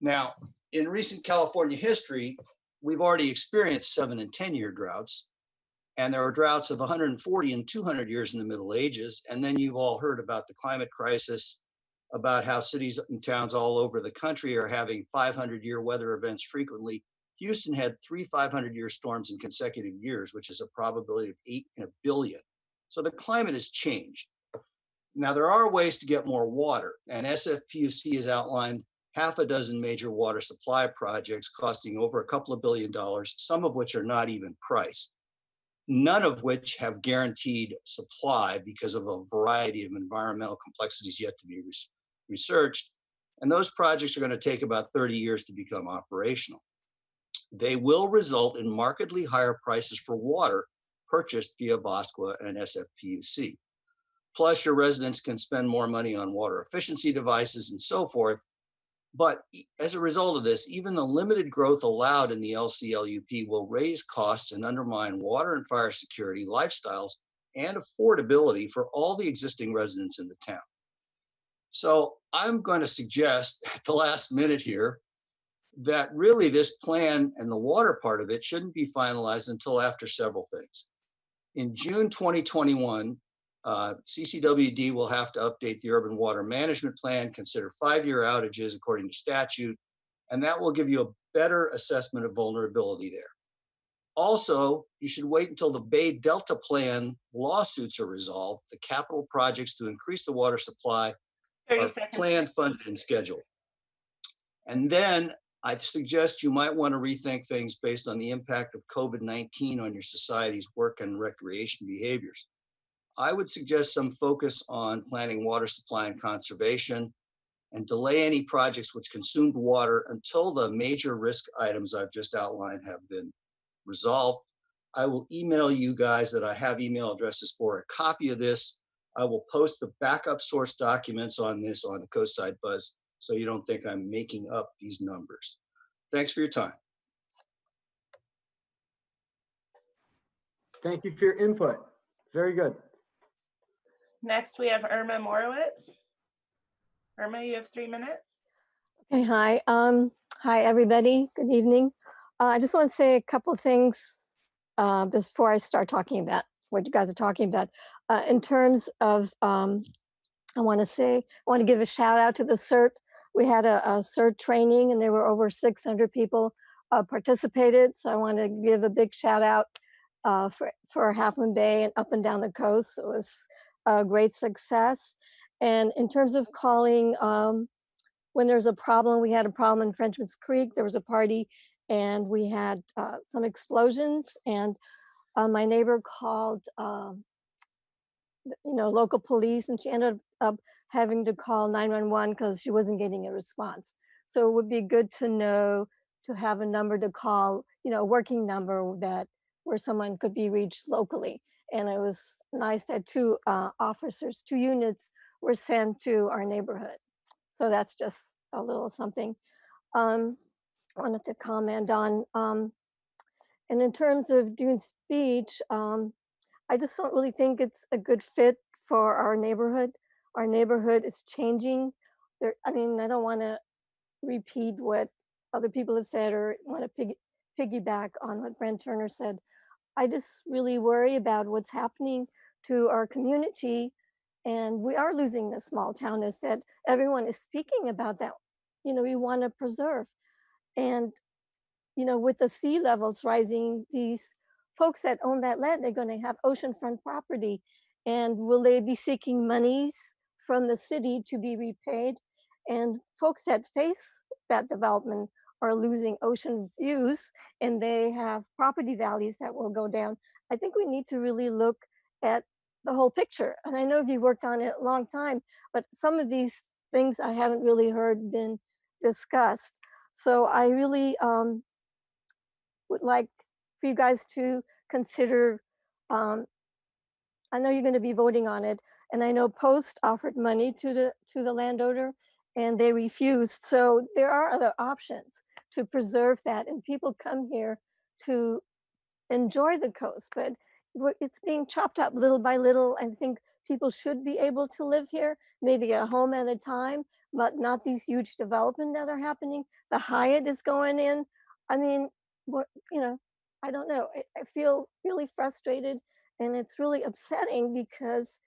Now, in recent California history, we've already experienced 7 and 10-year droughts, and there are droughts of 140 and 200 years in the Middle Ages. And then you've all heard about the climate crisis, about how cities and towns all over the country are having 500-year weather events frequently. Houston had 3 500-year storms in consecutive years, which is a probability of 8 in a billion. So the climate has changed. Now, there are ways to get more water, and SFPUC has outlined half a dozen major water supply projects costing over a couple of $2 billion, some of which are not even priced, none of which have guaranteed supply because of a variety of environmental complexities yet to be researched. And those projects are going to take about 30 years to become operational. They will result in markedly higher prices for water purchased via Bosqua and SFPUC. Plus, your residents can spend more money on water efficiency devices and so forth. But as a result of this, even the limited growth allowed in the LCLUP will raise costs and undermine water and fire security, lifestyles, and affordability for all the existing residents in the town. So I'm going to suggest at the last minute here that really this plan and the water part of it shouldn't be finalized until after several things. In June 2021, CCWD will have to update the Urban Water Management Plan, consider 5-year outages according to statute, and that will give you a better assessment of vulnerability there. Also, you should wait until the Bay Delta Plan lawsuits are resolved. The capital projects to increase the water supply are planned, funded, and scheduled. And then I suggest you might want to rethink things based on the impact of COVID-19 on your society's work and recreation behaviors. I would suggest some focus on planning water supply and conservation, and delay any projects which consumed water until the major risk items I've just outlined have been resolved. I will email you guys that I have email addresses for a copy of this. I will post the backup source documents on this on the Coastside Buzz, so you don't think I'm making up these numbers. Thanks for your time. Thank you for your input. Very good. Next, we have Irma Morowitz. Irma, you have 3 minutes. Okay, hi. Hi, everybody. Good evening. I just want to say a couple things before I start talking about what you guys are talking about. In terms of, I want to give a shout out to the CERT. We had a CERT training, and there were over 600 people participated. So I want to give a big shout out for Half Moon Bay and up and down the coast. It was a great success. And in terms of calling, when there's a problem, we had a problem in Frenchman's Creek. There was a party, and we had some explosions. And my neighbor called, local police, and she ended up having to call 911 because she wasn't getting a response. So it would be good to know to have a number to call, a working number where someone could be reached locally. And it was nice that 2 officers, 2 units were sent to our neighborhood. So that's just a little something I wanted to comment on. And in terms of Dunes Beach, I just don't really think it's a good fit for our neighborhood. Our neighborhood is changing. There, I mean, I don't want to repeat what other people have said or want to piggyback on what Brent Turner said. I just really worry about what's happening to our community. And we are losing this small town, as said. Everyone is speaking about that. We want to preserve. And with the sea levels rising, these folks that own that land, they're going to have oceanfront property. And will they be seeking monies from the city to be repaid? And folks that face that development are losing ocean views, and they have property values that will go down. I think we need to really look at the whole picture. And I know you've worked on it a long time, but some of these things I haven't really heard been discussed. So I really would like for you guys to consider, I know you're going to be voting on it, and I know Post offered money to the landowner and they refused. So there are other options to preserve that, and people come here to enjoy the coast, but it's being chopped up little by little. I think people should be able to live here, maybe a home at a time, but not these huge development that are happening. The Hyatt is going in. I mean, I don't know. I feel really frustrated, and it's really upsetting because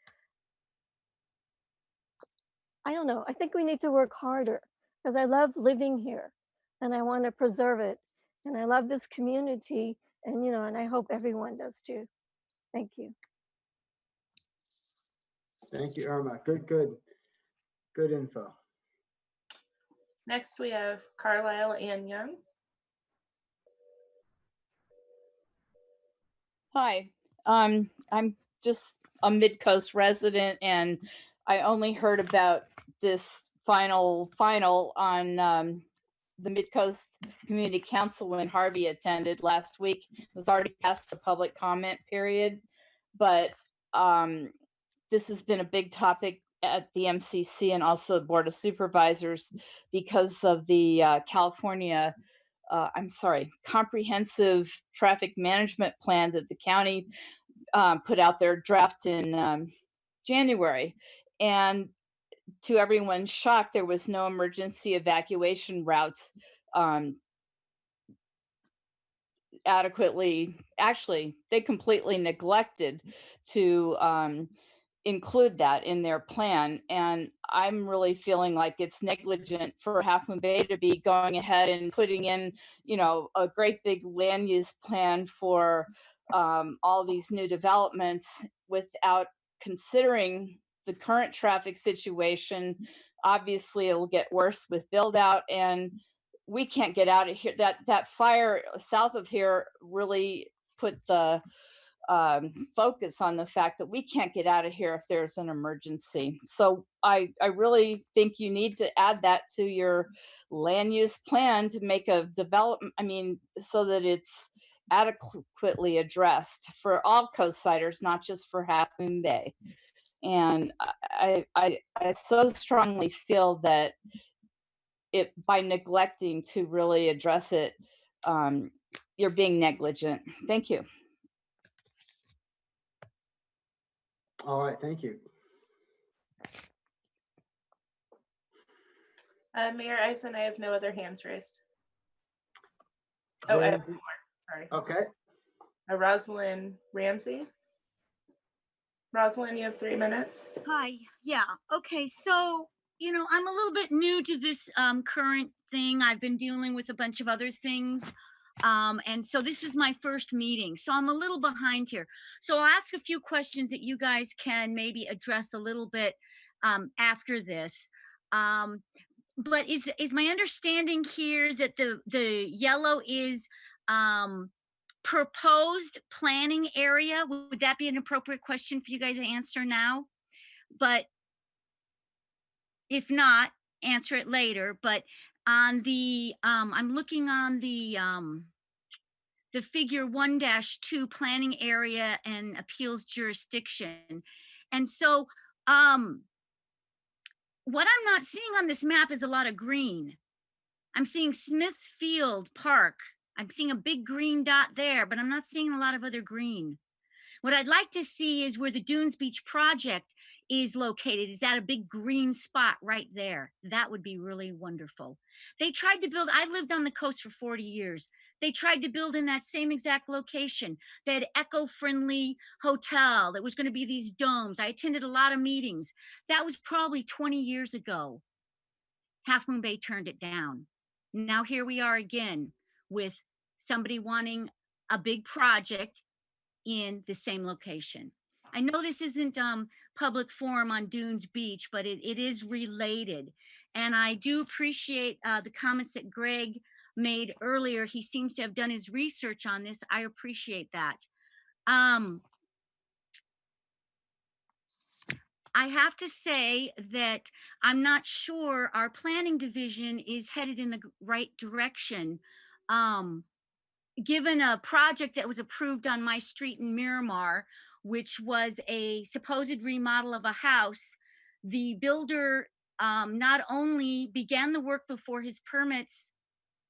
I don't know. I think we need to work harder because I love living here and I want to preserve it. And I love this community, and I hope everyone does too. Thank you. Thank you, Irma. Good info. Next, we have Carlisle Ann Young. Hi, I'm just a Midcoast resident, and I only heard about this final on the Midcoast Community Council when Harvey attended last week. It was already past the public comment period, but this has been a big topic at the MCC and also the Board of Supervisors because of the California comprehensive traffic management plan that the county put out their draft in January. And to everyone's shock, there was no emergency evacuation routes adequately. Actually, they completely neglected to include that in their plan. And I'm really feeling like it's negligent for Half Moon Bay to be going ahead and putting in, a great big land use plan for all these new developments without considering the current traffic situation. Obviously, it'll get worse with build out, and we can't get out of here. That fire south of here really put the focus on the fact that we can't get out of here if there's an emergency. So I really think you need to add that to your land use plan to make a development, so that it's adequately addressed for all coastsiders, not just for Half Moon Bay. And I so strongly feel that by neglecting to really address it, you're being negligent. Thank you. All right, thank you. Mayor Eisen, I have no other hands raised. Oh, I have more. Sorry. Okay. Rosalind Ramsey. Rosalind, you have 3 minutes. Hi. Yeah. Okay. So, I'm a little bit new to this current thing. I've been dealing with a bunch of other things. And so this is my first meeting. So I'm a little behind here. So I'll ask a few questions that you guys can maybe address a little bit after this. But is my understanding here that the yellow is proposed planning area? Would that be an appropriate question for you guys to answer now? But if not, answer it later. But on the I'm looking on the figure 1-2 planning area and appeals jurisdiction. And so what I'm not seeing on this map is a lot of green. I'm seeing Smithfield Park. I'm seeing a big green dot there, but I'm not seeing a lot of other green. What I'd like to see is where the Dunes Beach project is located. Is that a big green spot right there? That would be really wonderful. They tried to build, I lived on the coast for 40 years. They tried to build in that same exact location. They had eco-friendly hotel. That was going to be these domes. I attended a lot of meetings. That was probably 20 years ago. Half Moon Bay turned it down. Now here we are again with somebody wanting a big project in the same location. I know this isn't public forum on Dunes Beach, but it is related. And I do appreciate the comments that Greg made earlier. He seems to have done his research on this. I appreciate that. I have to say that I'm not sure our planning division is headed in the right direction. Given a project that was approved on my street in Miramar, which was a supposed remodel of a house, the builder not only began the work before his permits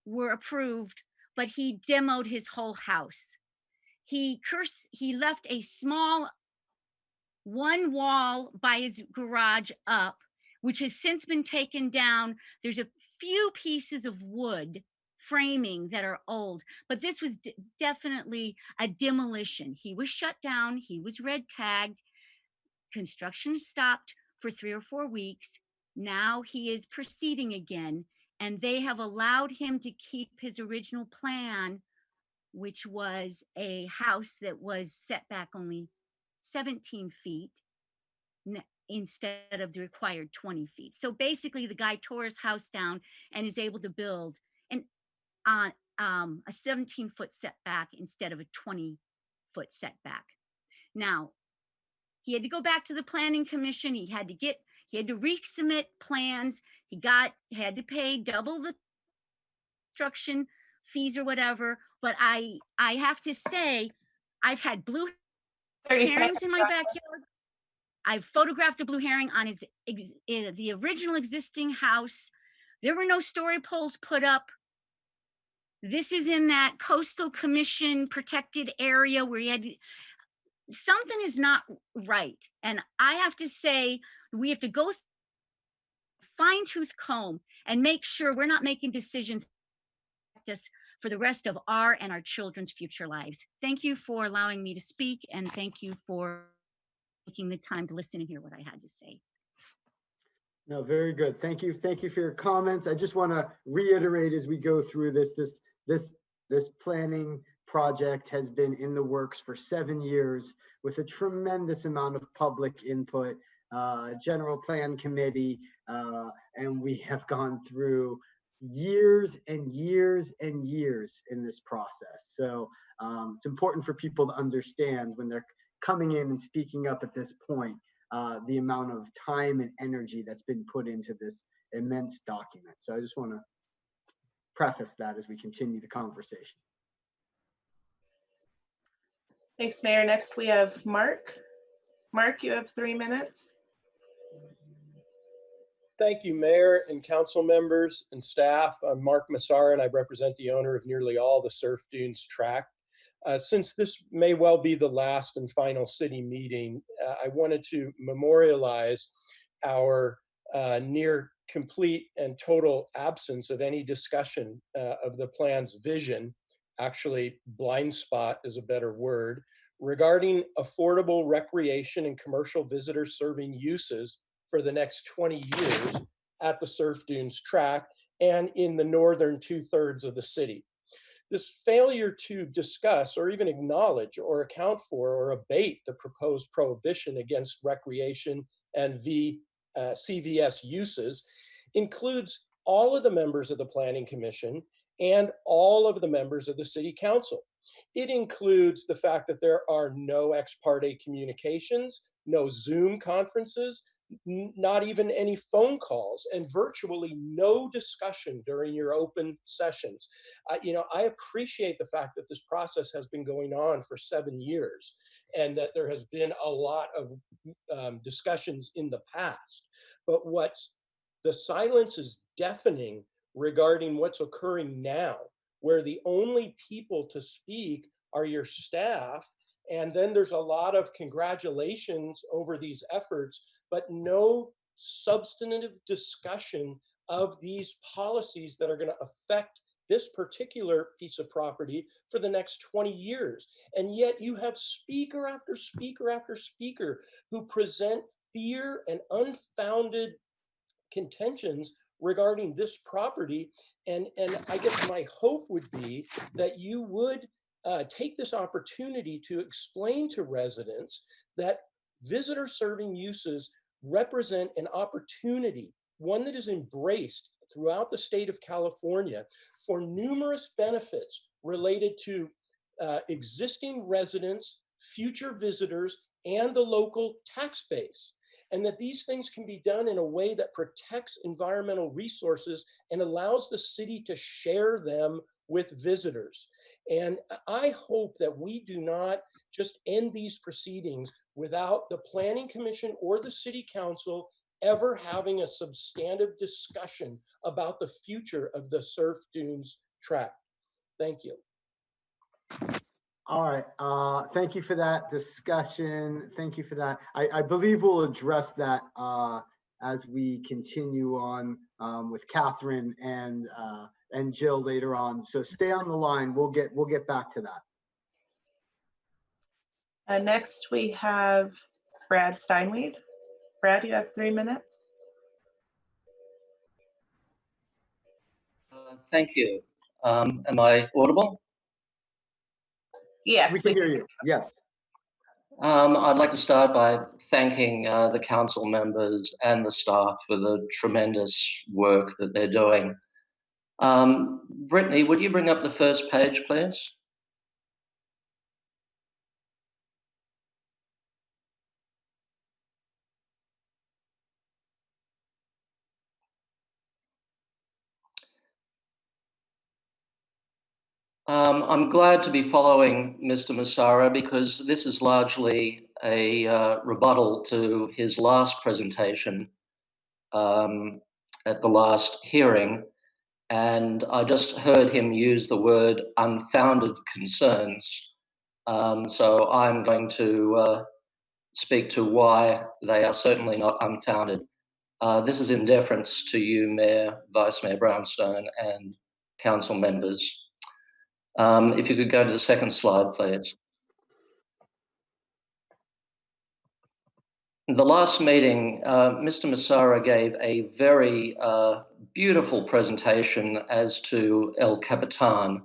were approved, but he demoed his whole house. He left a small one wall by his garage up, which has since been taken down. There's a few pieces of wood framing that are old, but this was definitely a demolition. He was shut down. He was red tagged. Construction stopped for 3 or 4 weeks. Now he is proceeding again, and they have allowed him to keep his original plan, which was a house that was set back only 17 feet instead of the required 20 feet. So basically the guy tore his house down and is able to build on a 17-foot setback instead of a 20-foot setback. Now, he had to go back to the planning commission. He had to resubmit plans. He had to pay double the construction fees or whatever. But I have to say, I've had blue herrings in my backyard. I've photographed a blue herring on the original existing house. There were no story poles put up. This is in that coastal commission protected area where something is not right. And I have to say, we have to go fine tooth comb and make sure we're not making decisions for the rest of our and our children's future lives. Thank you for allowing me to speak, and thank you for taking the time to listen and hear what I had to say. No, very good. Thank you. Thank you for your comments. I just want to reiterate as we go through this planning project has been in the works for 7 years with a tremendous amount of public input, general plan committee, and we have gone through years and years and years in this process. So it's important for people to understand when they're coming in and speaking up at this point, the amount of time and energy that's been put into this immense document. So I just want to preface that as we continue the conversation. Thanks, Mayor. Next we have Mark. Mark, you have 3 minutes. Thank you, Mayor and council members and staff. I'm Mark Massara, and I represent the owner of nearly all the Surf Dunes tract. Since this may well be the last and final city meeting, I wanted to memorialize our near complete and total absence of any discussion of the plan's vision, actually blind spot is a better word, regarding affordable recreation and commercial visitor serving uses for the next 20 years at the Surf Dunes tract and in the northern 2/3 of the city. This failure to discuss or even acknowledge or account for or abate the proposed prohibition against recreation and CVS uses includes all of the members of the Planning Commission and all of the members of the City Council. It includes the fact that there are no ex parte communications, no Zoom conferences, not even any phone calls, and virtually no discussion during your open sessions. I appreciate the fact that this process has been going on for 7 years and that there has been a lot of discussions in the past. But what's The silence is deafening regarding what's occurring now, where the only people to speak are your staff. And then there's a lot of congratulations over these efforts, but no substantive discussion of these policies that are going to affect this particular piece of property for the next 20 years. And yet you have speaker after speaker after speaker who present fear and unfounded contentions regarding this property. And I guess my hope would be that you would take this opportunity to explain to residents that visitor serving uses represent an opportunity, one that is embraced throughout the state of California for numerous benefits related to existing residents, future visitors, and the local tax base. And that these things can be done in a way that protects environmental resources and allows the city to share them with visitors. And I hope that we do not just end these proceedings without the Planning Commission or the City Council ever having a substantive discussion about the future of the Surf Dunes tract. Thank you. All right. Thank you for that discussion. Thank you for that. I believe we'll address that as we continue on with Catherine and Jill later on. So stay on the line. We'll get back to that. Next, we have Brad Steinweed. Brad, you have 3 minutes. Thank you. Am I audible? Yes, we can hear you. Yes. I'd like to start by thanking the council members and the staff for the tremendous work that they're doing. Brittany, would you bring up the first page, please? I'm glad to be following Mr. Massara because this is largely a rebuttal to his last presentation at the last hearing. And I just heard him use the word unfounded concerns. So I'm going to speak to why they are certainly not unfounded. This is in deference to you, Mayor, Vice Mayor Brownstone, and council members. If you could go to the second slide, please. The last meeting, Mr. Massara gave a very beautiful presentation as to El Capitan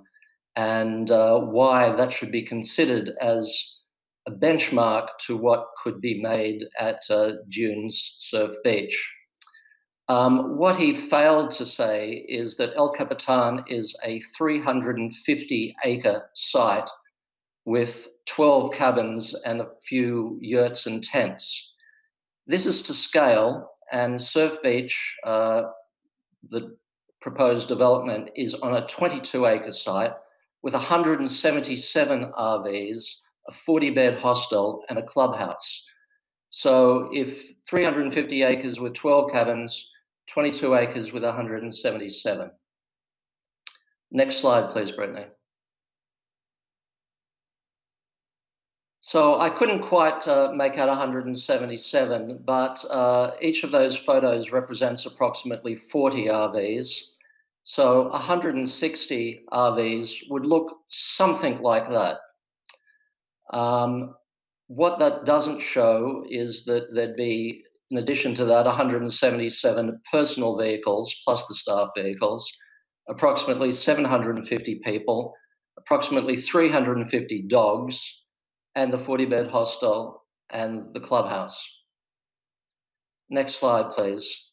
and why that should be considered as a benchmark to what could be made at Dunes Surf Beach. What he failed to say is that El Capitan is a 350-acre site with 12 cabins and a few yurts and tents. This is to scale, and Surf Beach, the proposed development, is on a 22-acre site with 177 RVs, a 40-bed hostel, and a clubhouse. So if 350 acres with 12 cabins, 22 acres with 177. Next slide, please, Brittany. So I couldn't quite make out 177, but each of those photos represents approximately 40 RVs. So 160 RVs would look something like that. What that doesn't show is that there'd be, in addition to that, 177 personal vehicles plus the staff vehicles, approximately 750 people, approximately 350 dogs, and the 40-bed hostel and the clubhouse. Next slide, please.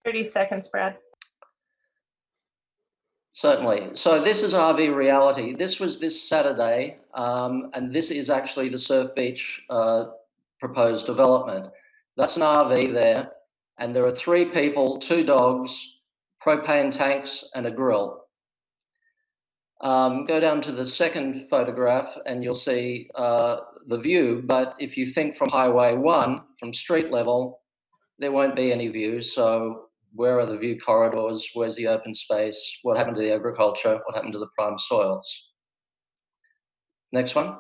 30 seconds, Brad. Certainly. So this is RV reality. This was this Saturday, and this is actually the Surf Beach proposed development. That's an RV there, and there are 3 people, 2 dogs, propane tanks, and a grill. Go down to the second photograph and you'll see the view, but if you think from Highway 1, from street level, there won't be any view, so Where are the view corridors? Where's the open space? What happened to the agriculture? What happened to the prime soils? Next one.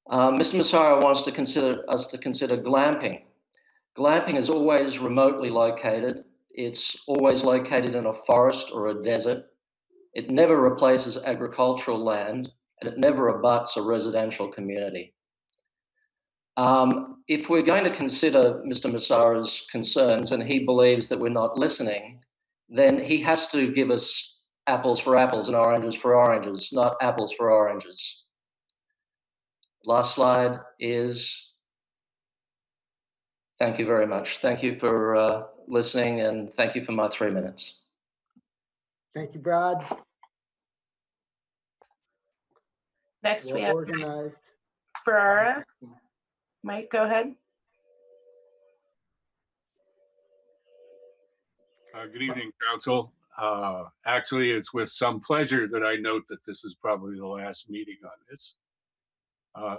Mr. Massara wants us to consider glamping. Glamping is always remotely located. It's always located in a forest or a desert. It never replaces agricultural land, and it never abuts a residential community. If we're going to consider Mr. Massara's concerns and he believes that we're not listening, then he has to give us apples for apples and oranges for oranges, not apples for oranges. Last slide is, thank you very much. Thank you for listening, and thank you for my 3 minutes. Thank you, Brad. Next we Well have organized. Ferrara. Mike, go ahead. Good evening, Council. Actually, it's with some pleasure that I note that this is probably the last meeting on this.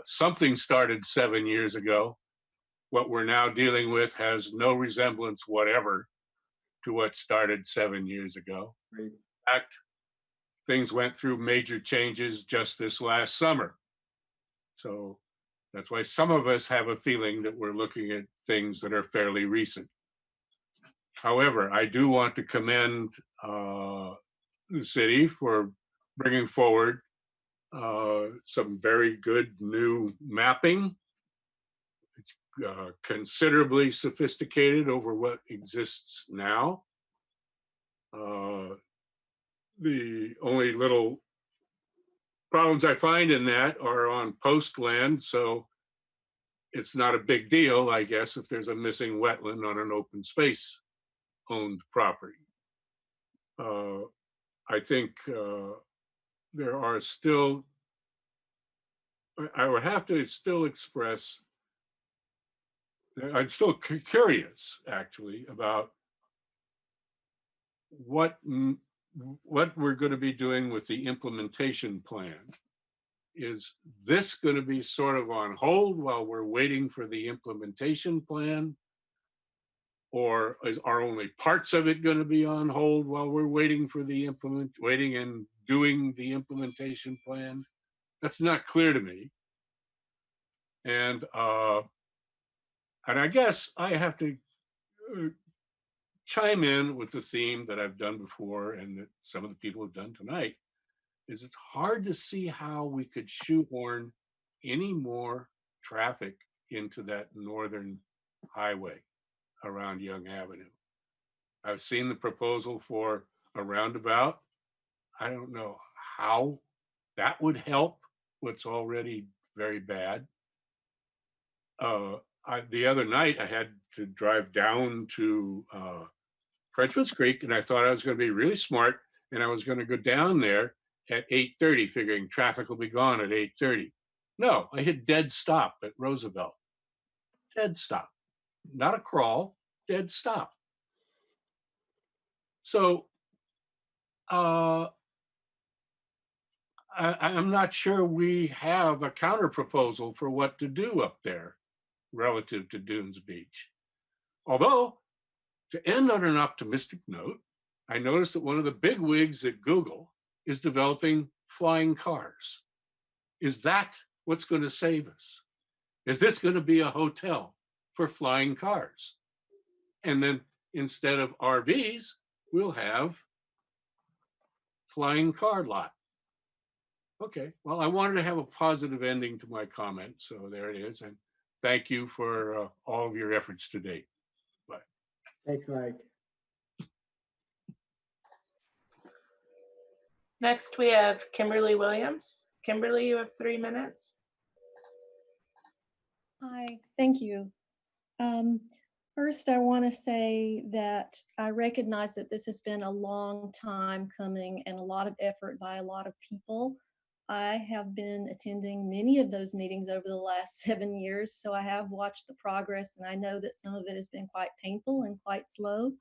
Something started 7 years ago. What we're now dealing with has no resemblance whatever to what started 7 years ago. Right. In fact, things went through major changes just this last summer. So that's why some of us have a feeling that we're looking at things that are fairly recent. However, I do want to commend the city for bringing forward some very good new mapping. It's considerably sophisticated over what exists now. The only little problems I find in that are on post land, so it's not a big deal, I guess, if there's a missing wetland on an open space owned property. I think there are still, I would have to still express, I'm still curious actually about what we're going to be doing with the implementation plan. Is this going to be sort of on hold while we're waiting for the implementation plan? Or are only parts of it going to be on hold while we're waiting for the waiting and doing the implementation plan? That's not clear to me. And I guess I have to chime in with the theme that I've done before and that some of the people have done tonight, is it's hard to see how we could shoehorn any more traffic into that northern highway around Young Avenue. I've seen the proposal for a roundabout. I don't know how that would help what's already very bad. The other night I had to drive down to Frenchman's Creek, and I thought I was going to be really smart, and I was going to go down there at 8:30, figuring traffic will be gone at 8:30. No, I hit dead stop at Roosevelt. Dead stop. Not a crawl, dead stop. So I'm not sure we have a counter proposal for what to do up there relative to Dunes Beach. Although, to end on an optimistic note, I noticed that one of the big wigs at Google is developing flying cars. Is that what's going to save us? Is this going to be a hotel for flying cars? And then instead of RVs, we'll have flying car lot. Okay, well, I wanted to have a positive ending to my comment, so there it is. And thank you for all of your efforts to date. Bye. Thanks, Mike. Next, we have Kimberly Williams. Kimberly, you have 3 minutes. Hi, thank you. First, I want to say that I recognize that this has been a long time coming and a lot of effort by a lot of people. I have been attending many of those meetings over the last 7 years, so I have watched the progress, and I know that some of it has been quite painful and quite slow.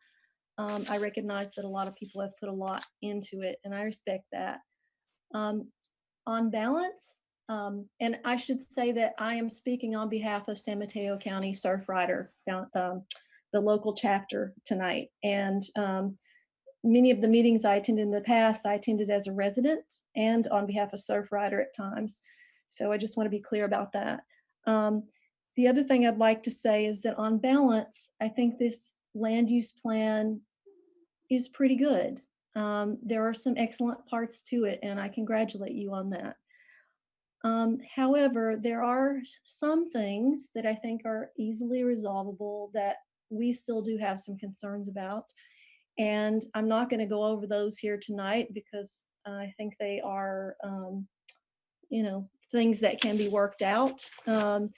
I recognize that a lot of people have put a lot into it, and I respect that. On balance, and I should say that I am speaking on behalf of San Mateo County Surfrider the local chapter tonight. And many of the meetings I attended in the past, I attended as a resident and on behalf of Surfrider at times. So I just want to be clear about that. The other thing I'd like to say is that on balance, I think this land use plan is pretty good. There are some excellent parts to it, and I congratulate you on that. However, there are some things that I think are easily resolvable that we still do have some concerns about. And I'm not going to go over those here tonight because I think they are, things that can be worked out. And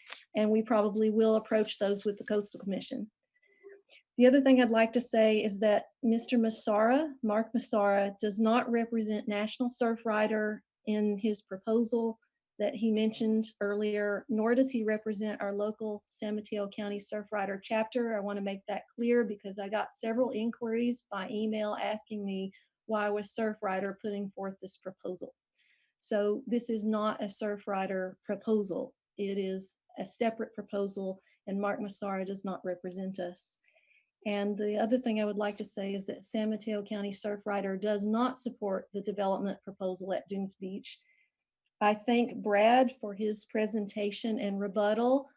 we probably will approach those with the Coastal Commission. The other thing I'd like to say is that Mr. Massara, Mark Massara, does not represent National Surfrider in his proposal that he mentioned earlier, nor does he represent our local San Mateo County Surfrider chapter. I want to make that clear because I got several inquiries by email asking me why was Surfrider putting forth this proposal. So this is not a Surfrider proposal. It is a separate proposal, and Mark Massara does not represent us. And the other thing I would like to say is that San Mateo County Surfrider does not support the development proposal at Dunes Beach. I thank Brad for his presentation and rebuttal.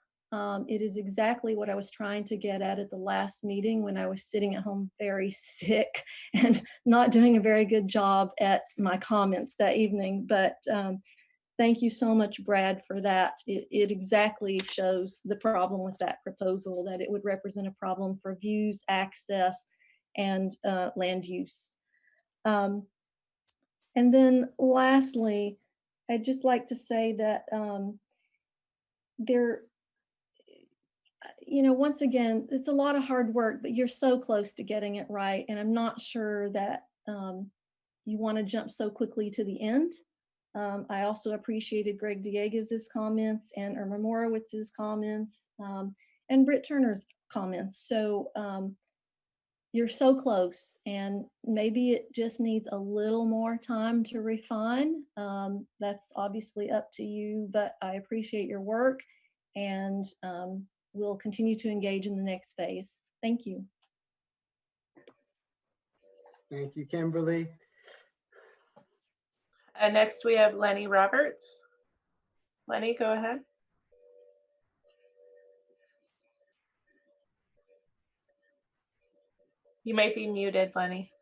It is exactly what I was trying to get at the last meeting when I was sitting at home very sick and not doing a very good job at my comments that evening. But thank you so much, Brad, for that. It exactly shows the problem with that proposal, that it would represent a problem for views, access, and land use. And then lastly, I'd just like to say that once again, it's a lot of hard work, but you're so close to getting it right. And I'm not sure that you want to jump so quickly to the end. I also appreciated Greg Diegues' comments and Irma Morowitz's comments and Britt Turner's comments. So you're so close, and maybe it just needs a little more time to refine. That's obviously up to you, but I appreciate your work, and we'll continue to engage in the next phase. Thank you. Thank you, Kimberly. Next, we have Lenny Roberts. Lenny, go ahead. You might be muted, Lenny.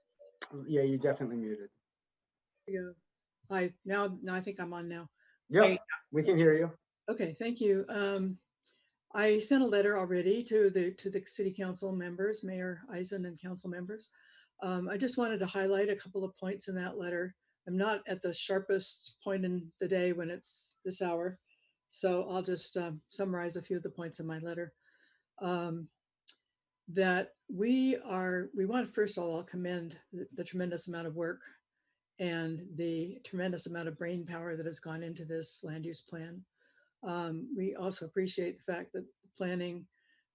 Yeah, you're definitely muted. Yeah. Hi, now I think I'm on now. Yep, we can hear you. Okay, thank you. I sent a letter already to the city council members, Mayor Eisen and council members. I just wanted to highlight a couple of points in that letter. I'm not at the sharpest point in the day when it's this hour, so I'll just summarize a few of the points in my letter. That we want to first of all commend the tremendous amount of work and the tremendous amount of brain power that has gone into this land use plan. We also appreciate the fact that the planning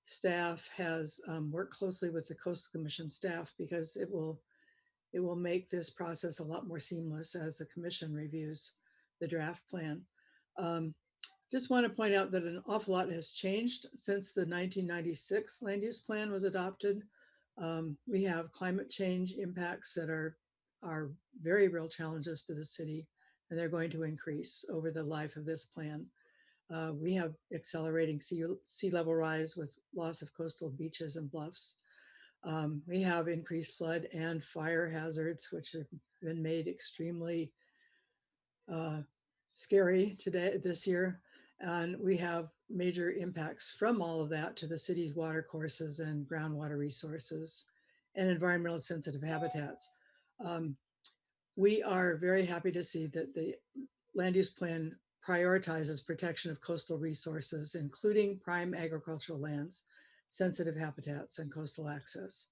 staff has worked closely with the Coastal Commission staff, because it will make this process a lot more seamless as the commission reviews the draft plan. Just want to point out that an awful lot has changed since the 1996 land use plan was adopted. We have climate change impacts that are very real challenges to the city, and they're going to increase over the life of this plan. We have accelerating sea level rise with loss of coastal beaches and bluffs. We have increased flood and fire hazards, which have been made extremely scary this year. And we have major impacts from all of that to the city's water courses and groundwater resources and environmentally sensitive habitats. We are very happy to see that the land use plan prioritizes protection of coastal resources, including prime agricultural lands, sensitive habitats, and coastal access.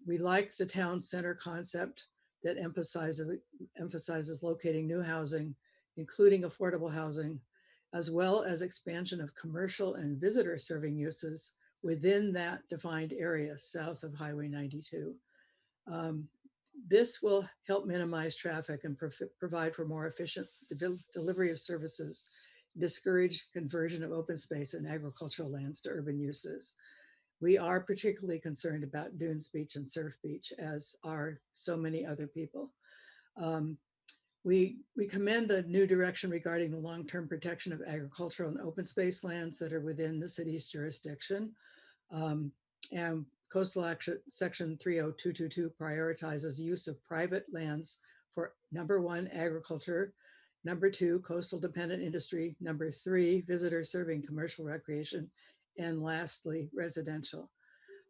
We like the town center concept that emphasizes locating new housing, including affordable housing, as well as expansion of commercial and visitor serving uses within that defined area south of Highway 92. This will help minimize traffic and provide for more efficient delivery of services, discourage conversion of open space and agricultural lands to urban uses. We are particularly concerned about Dunes Beach and Surf Beach, as are so many other people. We commend the new direction regarding the long-term protection of agricultural and open space lands that are within the city's jurisdiction. And Coastal Action Section 30222 prioritizes use of private lands for number 1, agriculture, number 2, coastal dependent industry, number 3, visitor serving commercial recreation, and lastly, residential.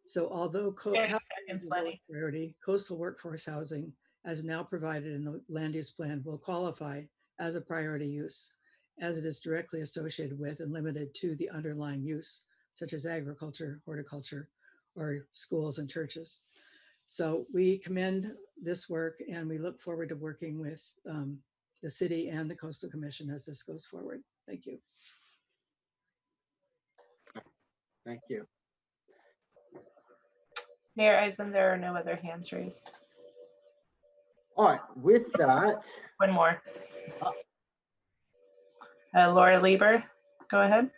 So although housing is the lowest priority, coastal workforce housing, as now provided in the land use plan, will qualify as a priority use, as it is directly associated with and limited to the underlying use, such as agriculture, horticulture, or schools and churches. So we commend this work, and we look forward to working with the city and the Coastal Commission as this goes forward. Thank you. Thank you. Mayor Eisen, there are no other hands raised. All right, with that. One more. Laura Lieber, go ahead.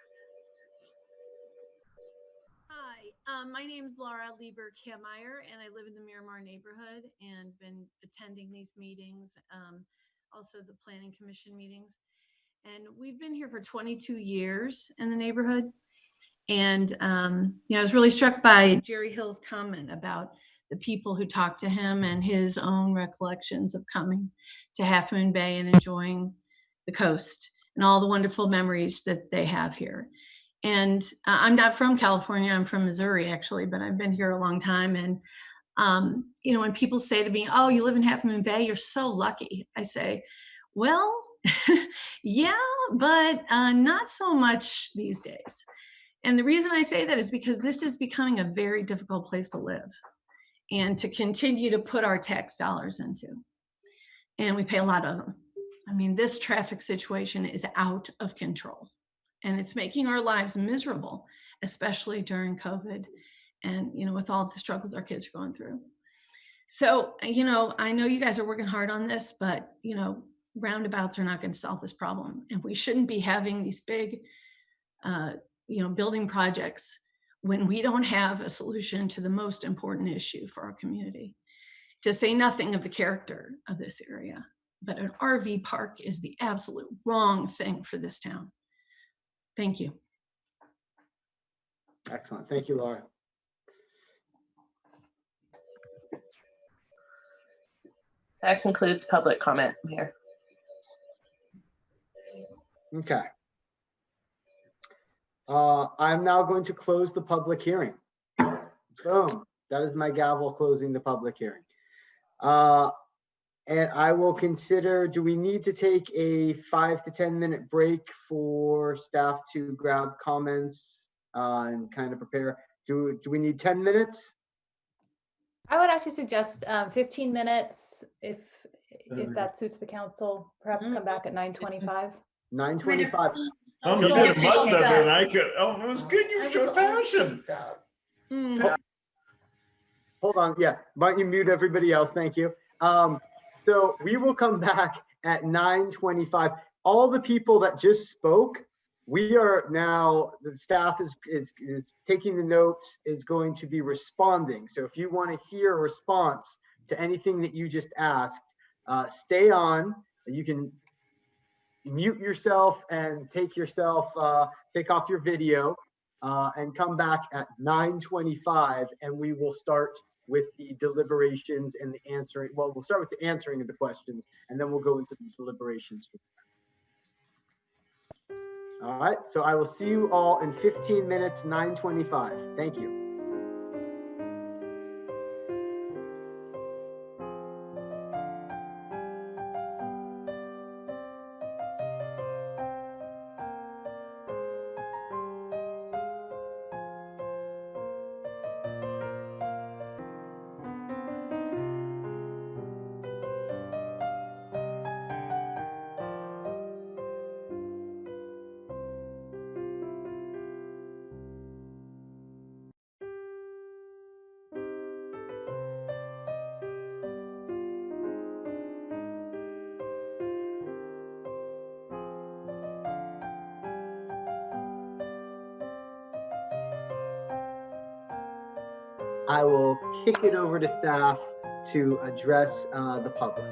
Hi, my name is Laura Lieber Kameyer, and I live in the Miramar neighborhood and been attending these meetings, also the Planning Commission meetings. And we've been here for 22 years in the neighborhood. And I was really struck by Jerry Hill's comment about the people who talked to him and his own recollections of coming to Half Moon Bay and enjoying the coast and all the wonderful memories that they have here. And I'm not from California, I'm from Missouri actually, but I've been here a long time. And when people say to me, "Oh, you live in Half Moon Bay, you're so lucky," I say, well, yeah, but not so much these days. And the reason I say that is because this is becoming a very difficult place to live and to continue to put our tax dollars into. And we pay a lot of them. I mean, this traffic situation is out of control and it's making our lives miserable, especially during COVID and, with all the struggles our kids are going through. So, I know you guys are working hard on this, but, roundabouts are not going to solve this problem. And we shouldn't be having these big, building projects when we don't have a solution to the most important issue for our community, to say nothing of the character of this area. But an RV park is the absolute wrong thing for this town. Thank you. Excellent. Thank you, Laura. That concludes public comment, Mayor. Okay. I'm now going to close the public hearing. Boom. That is my gavel closing the public hearing. And I will consider, do we need to take a 5 to 10 minute break for staff to grab comments and kind of prepare? Do we need 10 minutes? I would actually suggest 15 minutes if that suits the council. Perhaps come back at 9:25. 9:25. You did a much better than I could. Oh, it was good. You showed passion. Hold on. Yeah. Why don't you mute everybody else? Thank you. So we will come back at 9:25. All the people that just spoke, we are now, the staff is taking the notes, is going to be responding. So if you want to hear a response to anything that you just asked, stay on. You can mute yourself and take off your video and come back at 9:25, and we will start with the deliberations and the answering. Well, we'll start with the answering of the questions, and then we'll go into the deliberations. All right, so I will see you all in 15 minutes, 9:25. Thank you. I will kick it over to staff to address the public.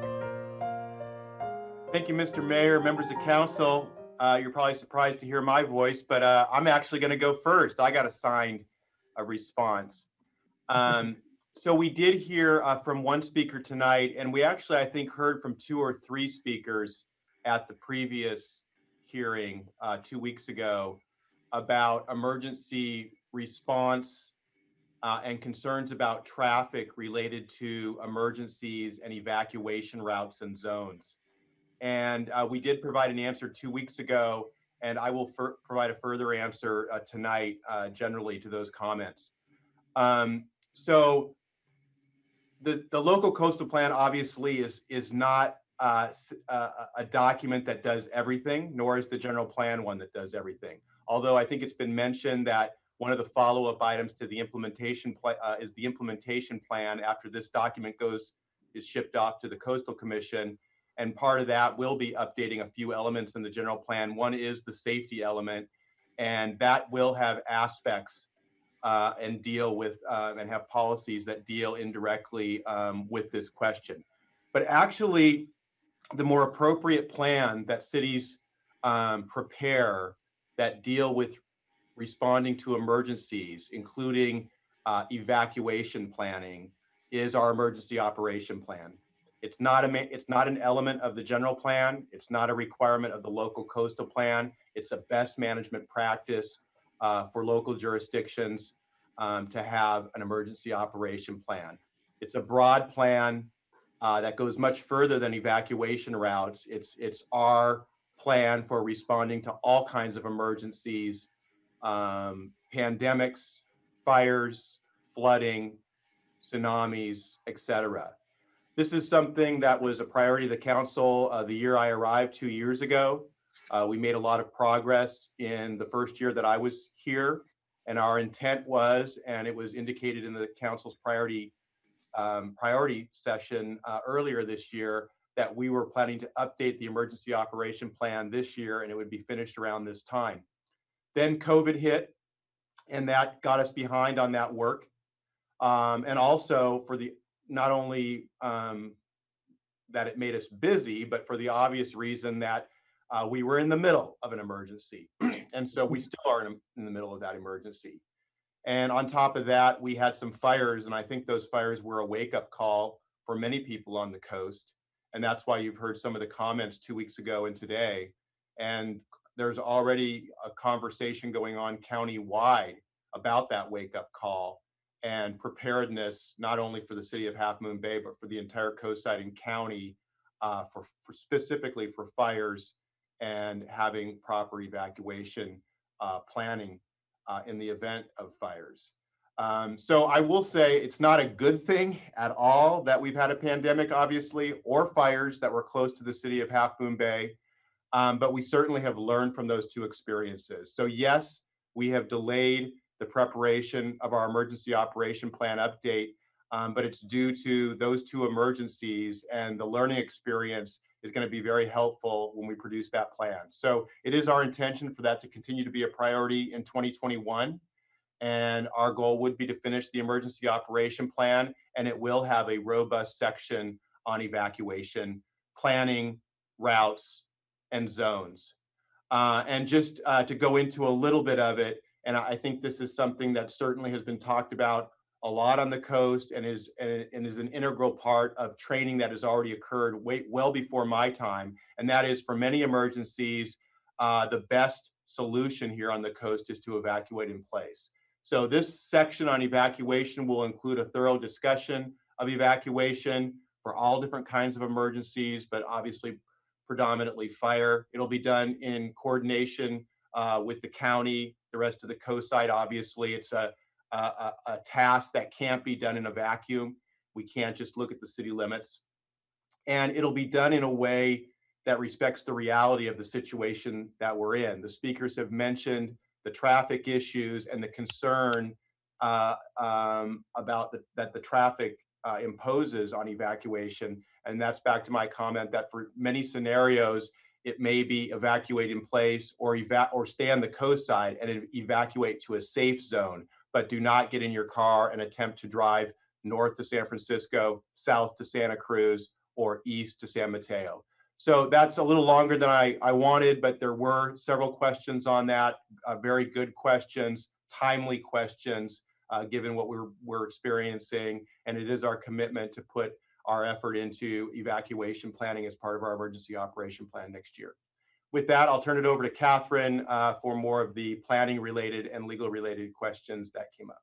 Thank you, Mr. Mayor, members of council. You're probably surprised to hear my voice, but I'm actually going to go first. I got assigned a response. So we did hear from one speaker tonight, and we actually, I think, heard from 2 or 3 speakers at the previous hearing 2 weeks ago about emergency response and concerns about traffic related to emergencies and evacuation routes and zones. And we did provide an answer 2 weeks ago, and I will provide a further answer tonight generally to those comments. So the local coastal plan obviously is not a document that does everything, nor is the general plan one that does everything. Although I think it's been mentioned that one of the follow-up items to the implementation is the implementation plan after this document is shipped off to the Coastal Commission. And part of that will be updating a few elements in the general plan. One is the safety element, and that will have aspects and deal with and have policies that deal indirectly with this question. But actually, the more appropriate plan that cities prepare that deal with responding to emergencies, including evacuation planning, is our emergency operation plan. It's not an element of the general plan. It's not a requirement of the local coastal plan. It's a best management practice for local jurisdictions to have an emergency operation plan. It's a broad plan that goes much further than evacuation routes. It's our plan for responding to all kinds of emergencies, pandemics, fires, flooding, tsunamis, etc. This is something that was a priority of the council the year I arrived 2 years ago. We made a lot of progress in the first year that I was here, and our intent was, and it was indicated in the council's priority session earlier this year, that we were planning to update the emergency operation plan this year, and it would be finished around this time. Then COVID hit, and that got us behind on that work. And also for the not only that it made us busy, but for the obvious reason that we were in the middle of an emergency. And so we still are in the middle of that emergency. And on top of that, we had some fires, and I think those fires were a wake-up call for many people on the coast. And that's why you've heard some of the comments 2 weeks ago and today. And there's already a conversation going on county-wide about that wake-up call and preparedness, not only for the city of Half Moon Bay, but for the entire coastside and county, for specifically for fires and having proper evacuation planning in the event of fires. So I will say it's not a good thing at all that we've had a pandemic, obviously, or fires that were close to the city of Half Moon Bay, but we certainly have learned from those 2 experiences. So yes, we have delayed the preparation of our emergency operation plan update, but it's due to those 2 emergencies, and the learning experience is going to be very helpful when we produce that plan. So it is our intention for that to continue to be a priority in 2021. And our goal would be to finish the emergency operation plan, and it will have a robust section on evacuation, planning, routes, and zones. And just to go into a little bit of it, and I think this is something that certainly has been talked about a lot on the coast and is an integral part of training that has already occurred well before my time. And that is, for many emergencies, the best solution here on the coast is to evacuate in place. So this section on evacuation will include a thorough discussion of evacuation for all different kinds of emergencies, but obviously predominantly fire. It'll be done in coordination with the county, the rest of the coast side. Obviously, it's a task that can't be done in a vacuum. We can't just look at the city limits. And it'll be done in a way that respects the reality of the situation that we're in. The speakers have mentioned the traffic issues and the concern about that the traffic imposes on evacuation. And that's back to my comment that for many scenarios, it may be evacuate in place or stay on the coast side and evacuate to a safe zone but do not get in your car and attempt to drive north to San Francisco, south to Santa Cruz, or east to San Mateo. So that's a little longer than I wanted, but there were several questions on that, very good questions, timely questions, given what we're experiencing. And it is our commitment to put our effort into evacuation planning as part of our emergency operation plan next year. With that, I'll turn it over to Catherine for more of the planning related and legal related questions that came up.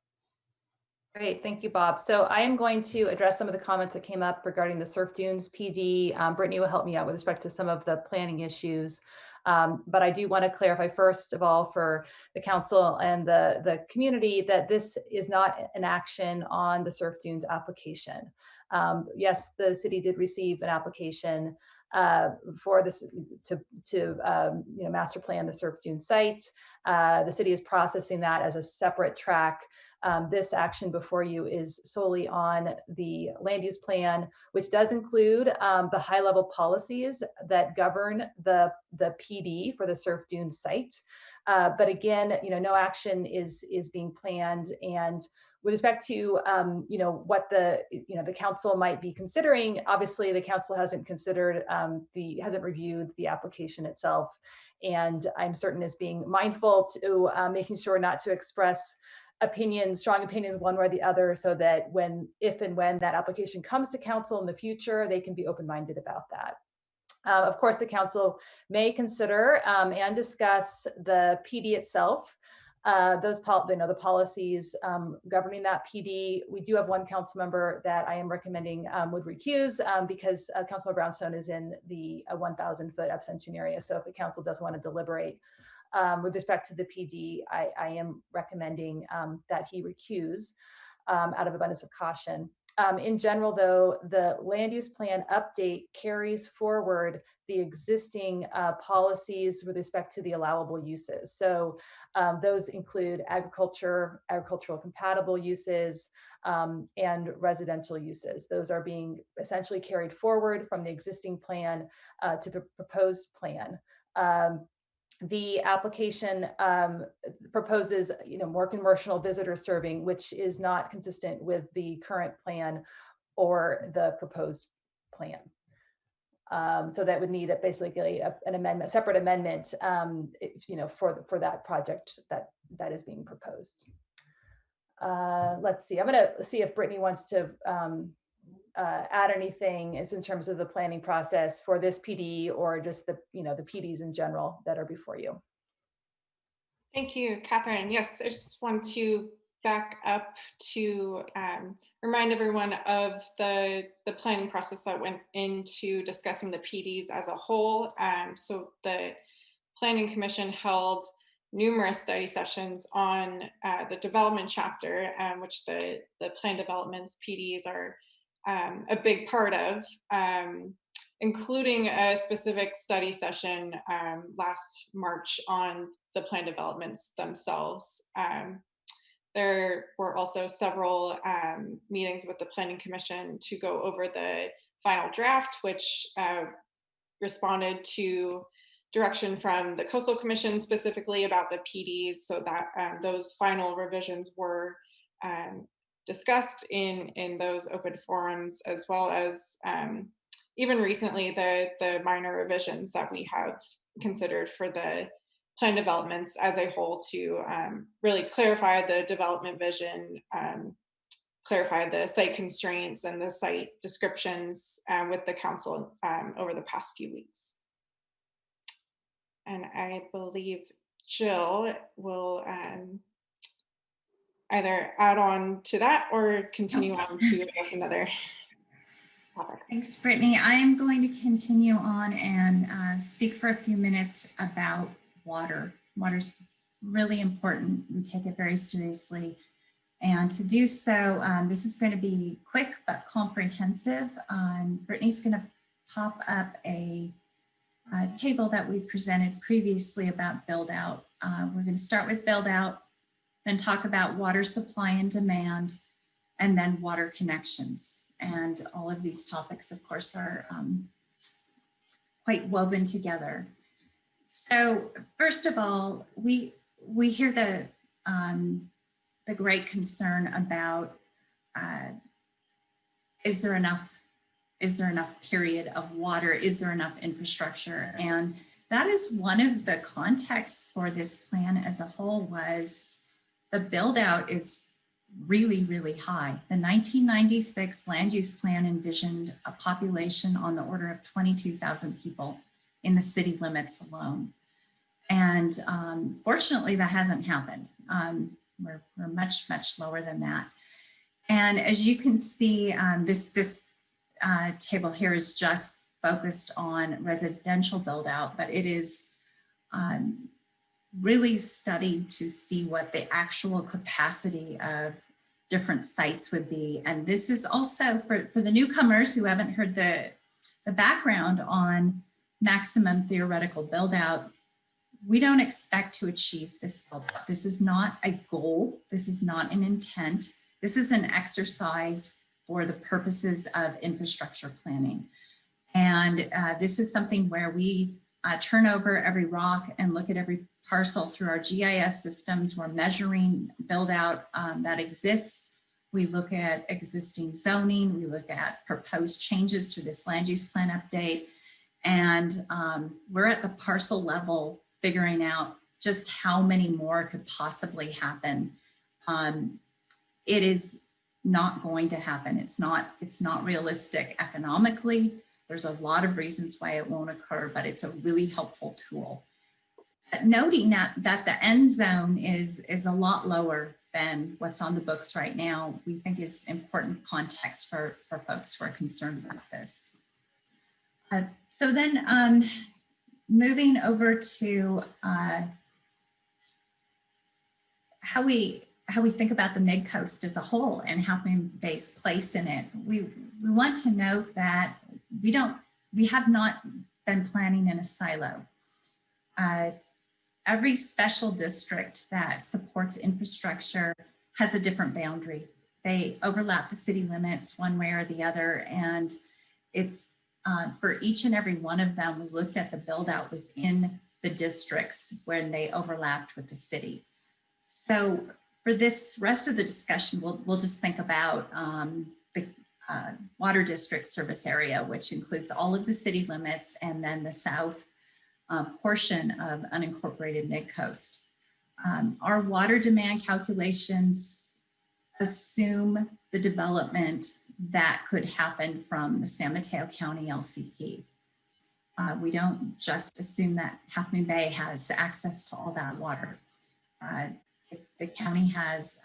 Great, thank you, Bob. So I am going to address some of the comments that came up regarding the Surf Dunes PD. Brittany will help me out with respect to some of the planning issues. But I do want to clarify, first of all, for the council and the community, that this is not an action on the Surf Dunes application. Yes, the city did receive an application for this to master plan the Surf Dune site. The city is processing that as a separate track. This action before you is solely on the land use plan, which does include the high level policies that govern the PD for the Surf Dune site. But again, no action is being planned. And with respect to what the council might be considering, obviously the council hasn't considered hasn't reviewed the application itself, and I'm certain is being mindful to making sure not to express strong opinions one way or the other, so that if and when that application comes to council in the future, they can be open-minded about that. Of course, the council may consider and discuss the PD itself, the policies governing that PD. We do have one council member that I am recommending would recuse because Councilmember Brownstone is in the 1,000-foot abstention area. So if the council does want to deliberate with respect to the PD, I am recommending that he recuse out of abundance of caution. In general, though, the land use plan update carries forward the existing policies with respect to the allowable uses. So those include agricultural compatible uses, and residential uses. Those are being essentially carried forward from the existing plan to the proposed plan. The application proposes, more commercial visitor serving, which is not consistent with the current plan or the proposed plan. So that would need basically an amendment, separate amendment, for that project that is being proposed. Let's see. I'm going to see if Brittany wants to add anything in terms of the planning process for this PD, or just the PDs in general that are before you. Thank you, Catherine. Yes, I just want to back up to remind everyone of the planning process that went into discussing the PDs as a whole. So the Planning Commission held numerous study sessions on the development chapter, which the plan developments PDs are a big part of, including a specific study session last March on the plan developments themselves. There were also several meetings with the Planning Commission to go over the final draft, which responded to direction from the Coastal Commission specifically about the PDs, so that those final revisions were discussed in those open forums, as well as even recently the minor revisions that we have considered for the plan developments as a whole to really clarify the development vision, clarify the site constraints and the site descriptions with the council over the past few weeks. And I believe Jill will either add on to that or continue on to another topic. Thanks, Brittany. I am going to continue on and speak for a few minutes about water. Water's really important. We take it very seriously. And to do so, this is going to be quick but comprehensive. Brittany's going to pop up a table that we presented previously about build out. We're going to start with build out, then talk about water supply and demand, and then water connections. And all of these topics, of course, are quite woven together. So first of all, we hear the the great concern about is there enough period of water? Is there enough infrastructure? And that is one of the contexts for this plan as a whole. Was the build out is really, really high. The 1996 land use plan envisioned a population on the order of 22,000 people in the city limits alone. And fortunately, that hasn't happened. We're much, much lower than that. And as you can see, this table here is just focused on residential build out, but it is really studied to see what the actual capacity of different sites would be. And this is also for the newcomers who haven't heard the background on maximum theoretical build out. We don't expect to achieve this build out. This is not a goal. This is not an intent. This is an exercise for the purposes of infrastructure planning. And this is something where we turn over every rock and look at every parcel through our GIS systems. We're measuring build out that exists. We look at existing zoning. We look at proposed changes through this land use plan update. And we're at the parcel level figuring out just how many more could possibly happen. It is not going to happen. It's not realistic economically. There's a lot of reasons why it won't occur, but it's a really helpful tool. Noting that the end zone is a lot lower than what's on the books right now, we think is important context for folks who are concerned about this. So then moving over to how we think about the Mid-Coast as a whole and Half Moon Bay's place in it. We want to note that we have not been planning in a silo. Every special district that supports infrastructure has a different boundary. They overlap the city limits one way or the other, and it's for each and every one of them, we looked at the build out within the districts when they overlapped with the city. So for this rest of the discussion, we'll just think about the water district service area, which includes all of the city limits and then the south portion of unincorporated Mid-Coast. Our water demand calculations assume the development that could happen from the San Mateo County LCP. We don't just assume that Half Moon Bay has access to all that water. The county has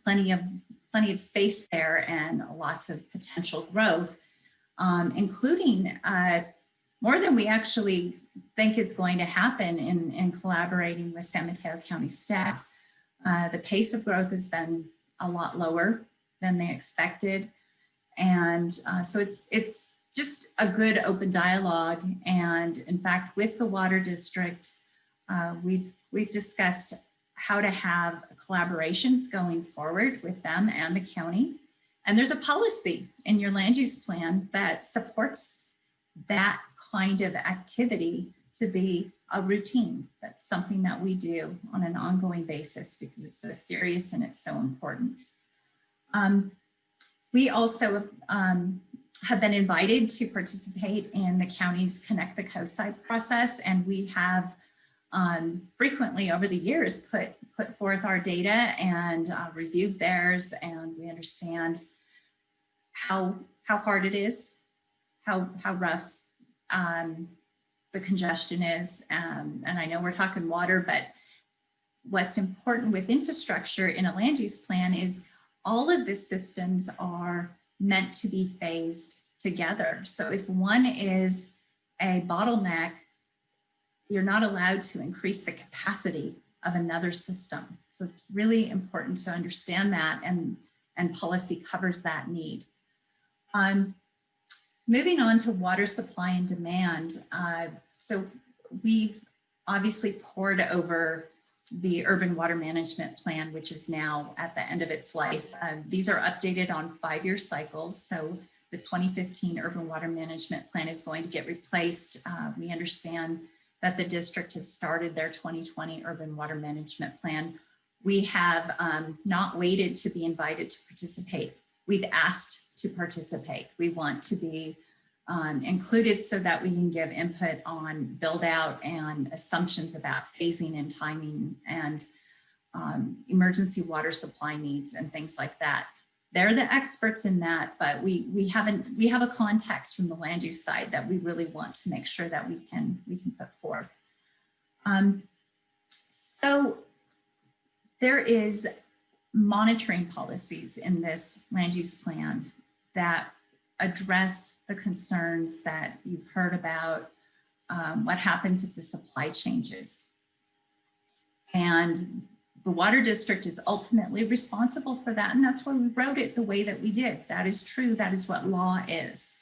plenty of space there and lots of potential growth, including more than we actually think is going to happen in collaborating with San Mateo County staff. The pace of growth has been a lot lower than they expected. And so it's just a good open dialogue. And in fact, with the water district, we've discussed how to have collaborations going forward with them and the county. And there's a policy in your land use plan that supports that kind of activity to be a routine. That's something that we do on an ongoing basis because it's so serious and it's so important. We also have been invited to participate in the county's Connect the Coastside process, and we have frequently over the years put forth our data and reviewed theirs, and we understand how hard it is, how rough the congestion is. And I know we're talking water, but what's important with infrastructure in a land use plan is all of the systems are meant to be phased together. So if one is a bottleneck, you're not allowed to increase the capacity of another system. So it's really important to understand that, and policy covers that need. Moving on to water supply and demand. So we've obviously poured over the urban water management plan, which is now at the end of its life. These are updated on 5-year cycles. So the 2015 urban water management plan is going to get replaced. We understand that the district has started their 2020 urban water management plan We have not waited to be invited to participate. We've asked to participate. We want to be included so that we can give input on build out and assumptions about phasing and timing and emergency water supply needs and things like that. They're the experts in that, but we have a context from the land use side that we really want to make sure that we can put forth. So there is monitoring policies in this land use plan that address the concerns that you've heard about, what happens if the supply changes. And the water district is ultimately responsible for that. And that's why we wrote it the way that we did. That is true. That is what law is.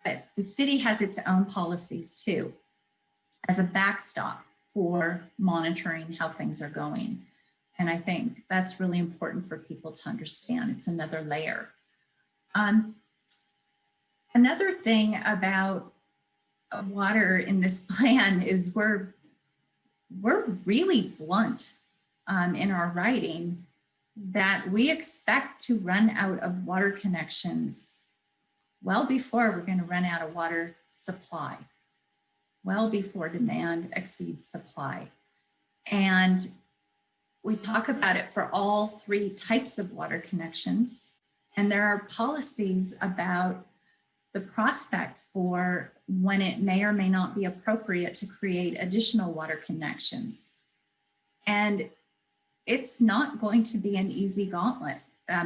But the city has its own policies too, as a backstop for monitoring how things are going. And I think that's really important for people to understand. It's another layer. Another thing about water in this plan is we're really blunt in our writing that we expect to run out of water connections well before we're going to run out of water supply, well before demand exceeds supply. And we talk about it for all three types of water connections. And there are policies about the prospect for when it may or may not be appropriate to create additional water connections. And it's not going to be an easy gauntlet.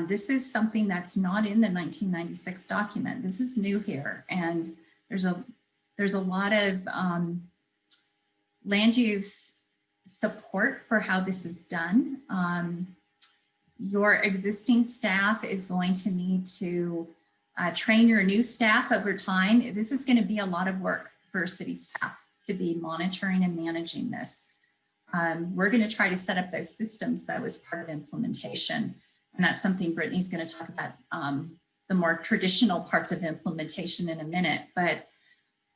This is something that's not in the 1996 document. This is new here. And there's a lot of land use support for how this is done. Your existing staff is going to need to train your new staff over time. This is going to be a lot of work for city staff to be monitoring and managing this. We're going to try to set up those systems that was part of implementation. And that's something Brittany's going to talk about, the more traditional parts of implementation in a minute. But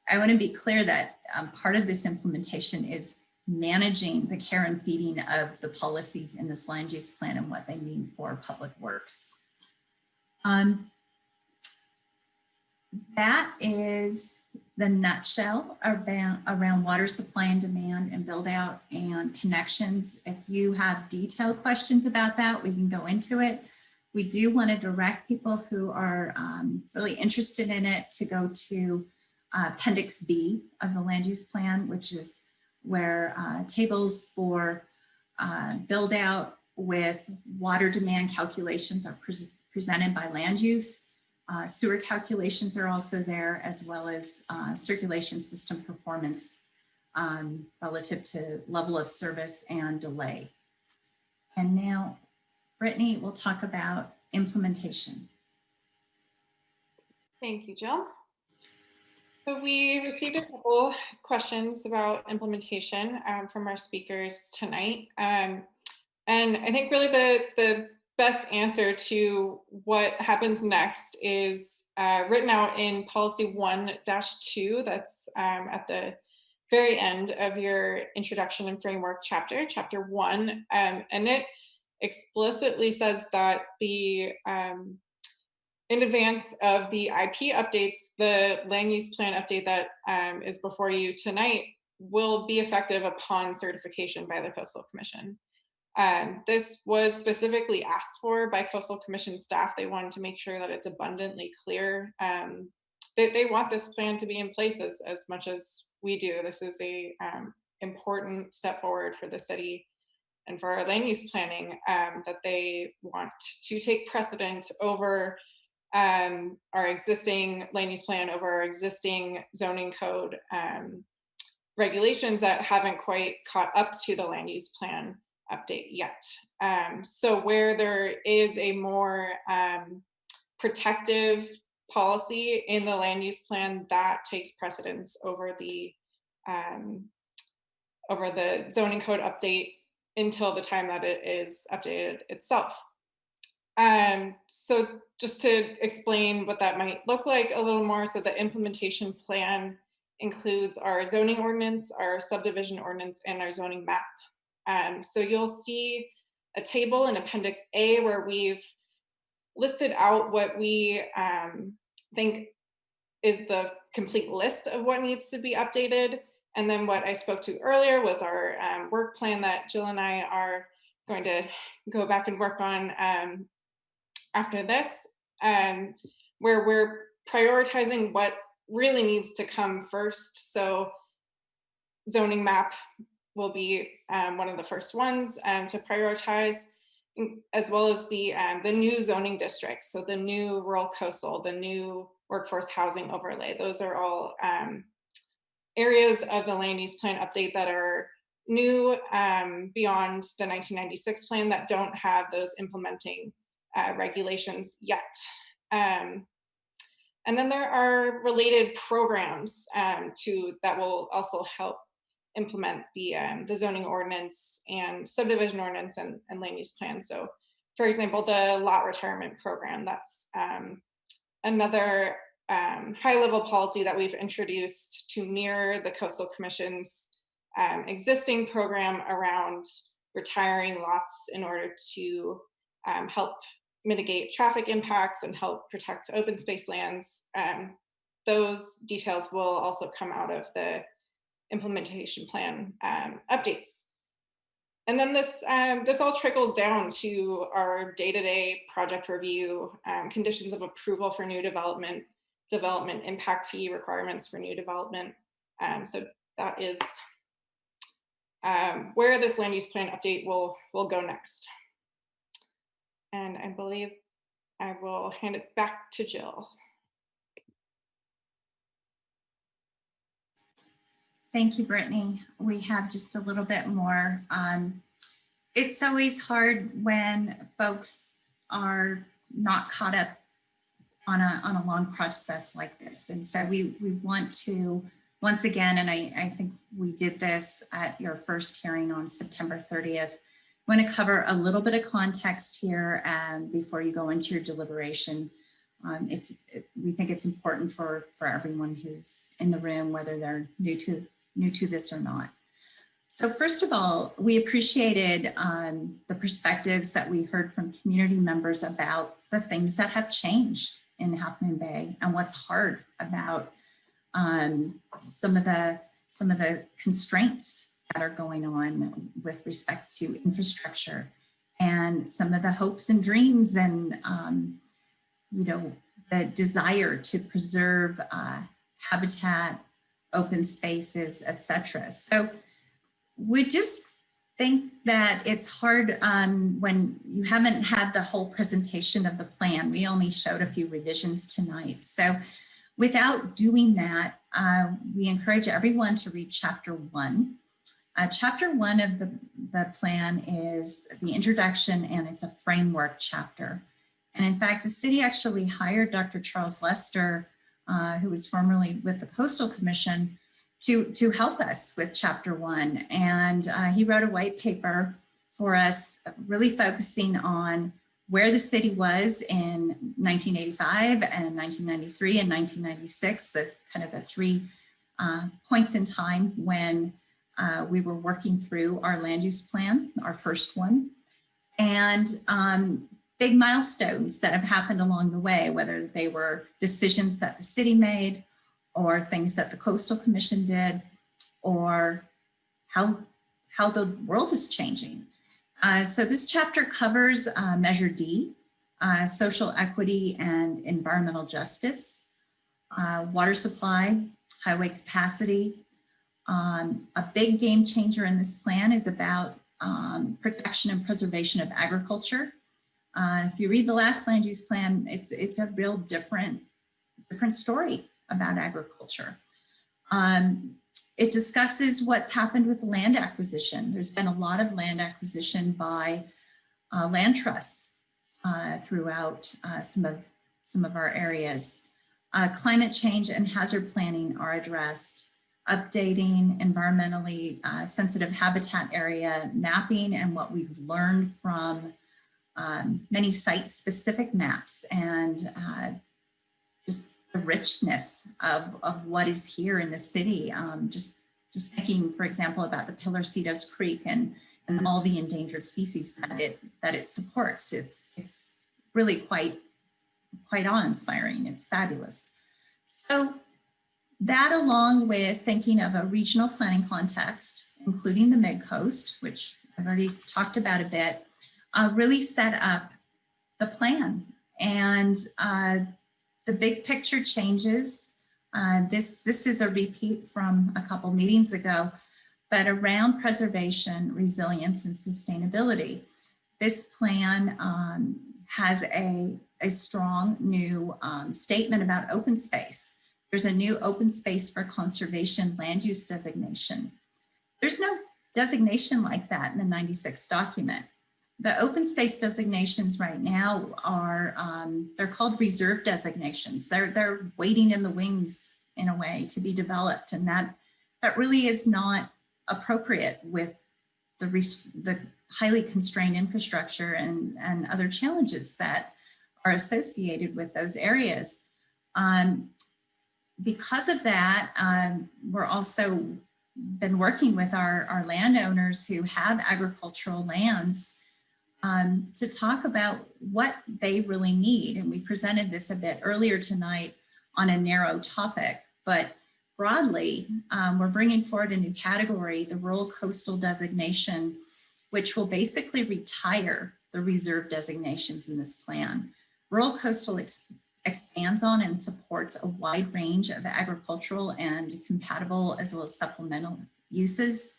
I want to be clear that part of this implementation is managing the care and feeding of the policies in this land use plan and what they mean for public works. That is the nutshell around water supply and demand and build out and connections. If you have detailed questions about that, we can go into it. We do want to direct people who are really interested in it to go to Appendix B of the land use plan, which is where tables for build out with water demand calculations are presented by land use. Sewer calculations are also there, as well as circulation system performance relative to level of service and delay. And now Brittany will talk about implementation. Thank you, Jill. So we received a couple questions about implementation from our speakers tonight. And I think really the best answer to what happens next is written out in policy 1-2. That's at the very end of your introduction and framework chapter 1. And it explicitly says that the in advance of the IP updates, the land use plan update that is before you tonight will be effective upon certification by the Coastal Commission. This was specifically asked for by Coastal Commission staff. They wanted to make sure that it's abundantly clear. They want this plan to be in place as much as we do. This is a important step forward for the city and for our land use planning, that they want to take precedent over our existing land use plan, over our existing zoning code regulations that haven't quite caught up to the land use plan update yet. So where there is a more protective policy in the land use plan, that takes precedence over the zoning code update until the time that it is updated itself. So just to explain what that might look like a little more, so the implementation plan includes our zoning ordinance, our subdivision ordinance, and our zoning map. So you'll see a table in Appendix A where we've listed out what we think is the complete list of what needs to be updated. And then what I spoke to earlier was our work plan that Jill and I are going to go back and work on after this, where we're prioritizing what really needs to come first. So zoning map will be one of the first ones to prioritize, as well as the new zoning districts. So the new rural coastal, the new workforce housing overlay. Those are all areas of the land use plan update that are new beyond the 1996 plan that don't have those implementing regulations yet. And then there are related programs that will also help implement the zoning ordinance and subdivision ordinance and land use plan. So for example, the lot retirement program, that's another high-level policy that we've introduced to mirror the Coastal Commission's existing program around retiring lots in order to help mitigate traffic impacts and help protect open space lands. Those details will also come out of the implementation plan updates. And then this all trickles down to our day-to-day project review, conditions of approval for new development impact fee requirements for new development. So that is where this land use plan update will go next. And I believe I will hand it back to Jill. Thank you, Brittany. We have just a little bit more. It's always hard when folks are not caught up on a long process like this. And so we want to, once again, and I think we did this at your first hearing on September 30th, want to cover a little bit of context here before you go into your deliberation. We think it's important for everyone who's in the room, whether they're new to this or not. So first of all, we appreciated the perspectives that we heard from community members about the things that have changed in Half Moon Bay and what's hard about some of the constraints that are going on with respect to infrastructure and some of the hopes and dreams and the desire to preserve habitat, open spaces, etc. So we just think that it's hard when you haven't had the whole presentation of the plan. We only showed a few revisions tonight. So without doing that, we encourage everyone to read chapter 1. Chapter 1 of the plan is the introduction, and it's a framework chapter. And in fact, the city actually hired Dr. Charles Lester, who was formerly with the Coastal Commission, to help us with chapter 1. And he wrote a white paper for us, really focusing on where the city was in 1985 and 1993 and 1996, the kind of the 3 points in time when we were working through our land use plan, our first one, and big milestones that have happened along the way, whether they were decisions that the city made or things that the Coastal Commission did, or how the world is changing. So this chapter covers Measure D, social equity and environmental justice, water supply, highway capacity. A big game changer in this plan is about protection and preservation of agriculture. If you read the last land use plan, it's a real different story about agriculture. It discusses what's happened with land acquisition. There's been a lot of land acquisition by land trusts throughout some of our areas. Climate change and hazard planning are addressed. Updating environmentally sensitive habitat area mapping and what we've learned from many site-specific maps, and just the richness of what is here in the city. Just thinking, for example, about the Pillarcitos Creek and and all the endangered species that it supports. It's really quite awe-inspiring. It's fabulous. So that, along with thinking of a regional planning context, including the Mid-Coast, which I've already talked about a bit, really set up the plan. And the big picture changes. This is a repeat from a couple meetings ago, but around preservation, resilience, and sustainability. This plan has a strong new statement about open space. There's a new open space for conservation land use designation. There's no designation like that in the 96 document. The open space designations right now are, they're called reserve designations. They're waiting in the wings in a way to be developed, and that really is not appropriate with the highly constrained infrastructure and other challenges that are associated with those areas. Because of that, we're also been working with our landowners who have agricultural lands to talk about what they really need. And we presented this a bit earlier tonight on a narrow topic, but broadly, we're bringing forward a new category, the rural coastal designation, which will basically retire the reserve designations in this plan. Rural coastal expands on and supports a wide range of agricultural and compatible as well as supplemental uses.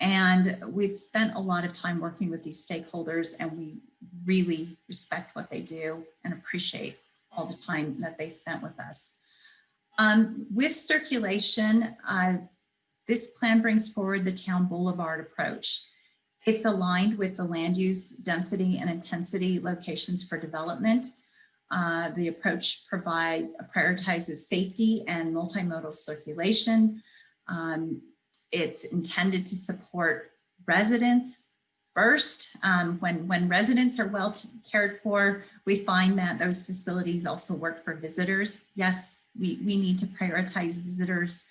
And we've spent a lot of time working with these stakeholders, and we really respect what they do and appreciate all the time that they spent with us. With circulation, this plan brings forward the town boulevard approach. It's aligned with the land use density and intensity locations for development. The approach prioritizes safety and multimodal circulation. It's intended to support residents first. When residents are well cared for, we find that those facilities also work for visitors. Yes, we need to prioritize visitors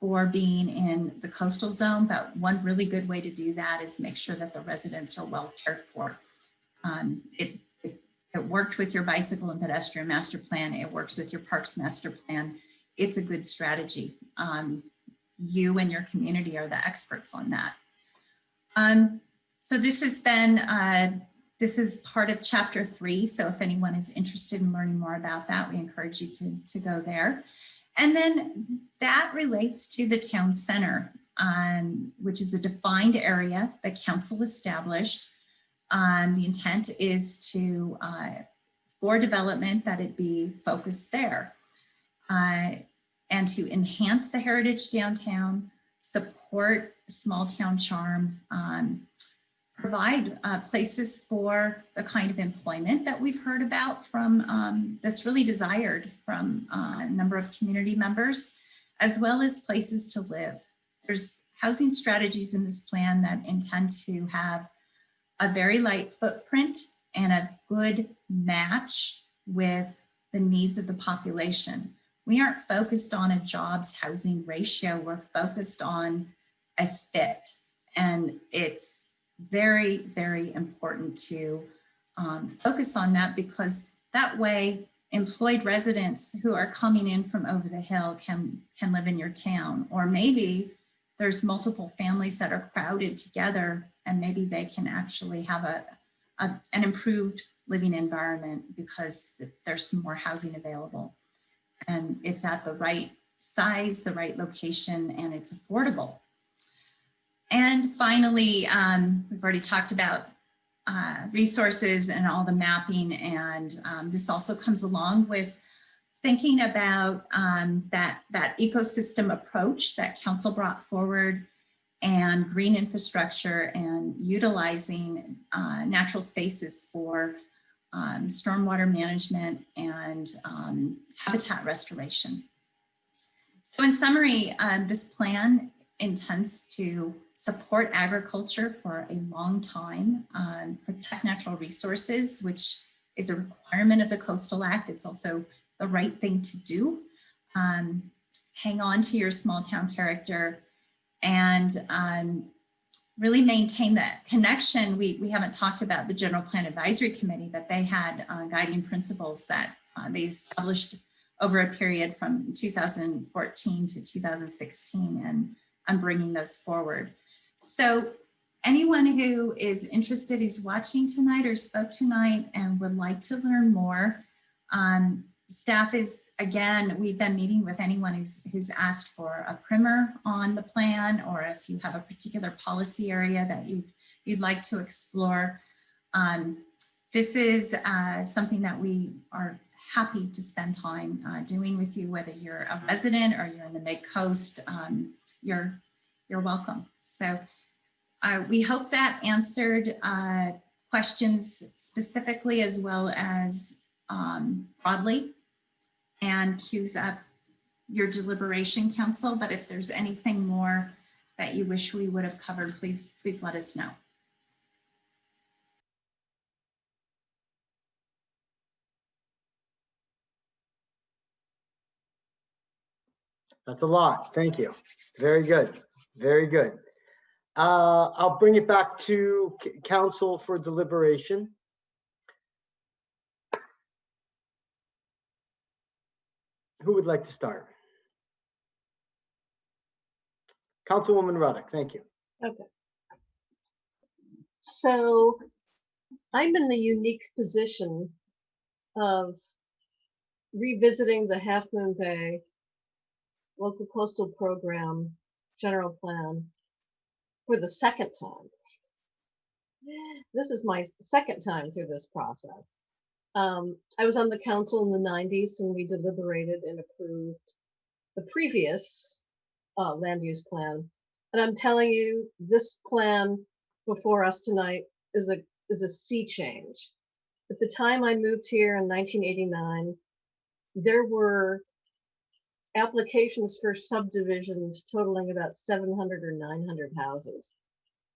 for being in the coastal zone, but one really good way to do that is make sure that the residents are well cared for. It worked with your bicycle and pedestrian master plan. It works with your parks master plan. It's a good strategy. You and your community are the experts on that. So this has been, this is part of chapter 3. So if anyone is interested in learning more about that, we encourage you to go there. And then that relates to the town center, which is a defined area that council established. The intent is to, for development, that it be focused there. And to enhance the heritage downtown, support small town charm, provide places for the kind of employment that we've heard about from, that's really desired from a number of community members, as well as places to live. There's housing strategies in this plan that intend to have a very light footprint and a good match with the needs of the population. We aren't focused on a jobs housing ratio. We're focused on a fit. And it's very, very important to focus on that, because that way employed residents who are coming in from over the hill can live in your town. Or maybe there's multiple families that are crowded together, and maybe they can actually have an improved living environment because there's some more housing available. And it's at the right size, the right location, and it's affordable. And finally, we've already talked about resources and all the mapping, and this also comes along with thinking about that ecosystem approach that council brought forward, and green infrastructure, and utilizing natural spaces for stormwater management and habitat restoration. So in summary, this plan intends to support agriculture for a long time, protect natural resources, which is a requirement of the Coastal Act. It's also the right thing to do. Hang on to your small town character, and really maintain that connection. We haven't talked about the General Plan Advisory Committee, but they had guiding principles that they established over a period from 2014 to 2016, and I'm bringing those forward. So anyone who is interested, who's watching tonight or spoke tonight and would like to learn more, staff is, again, we've been meeting with anyone who's asked for a primer on the plan, or if you have a particular policy area that you'd like to explore. This is something that we are happy to spend time doing with you, whether you're a resident or you're in the Mid-Coast, you're welcome. So we hope that answered questions specifically as well as broadly, and cues up your deliberation, council. But if there's anything more that you wish we would have covered, please let us know. That's a lot. Thank you. Very good. Very good. I'll bring it back to council for deliberation. Who would like to start? Councilwoman Ruddock, thank you. Okay. So I'm in the unique position of revisiting the Half Moon Bay Local Coastal Program General Plan for the second time. This is my second time through this process. I was on the council in the 90s when we deliberated and approved the previous land use plan. And I'm telling you, this plan before us tonight is a sea change. At the time I moved here in 1989, there were applications for subdivisions totaling about 700 or 900 houses.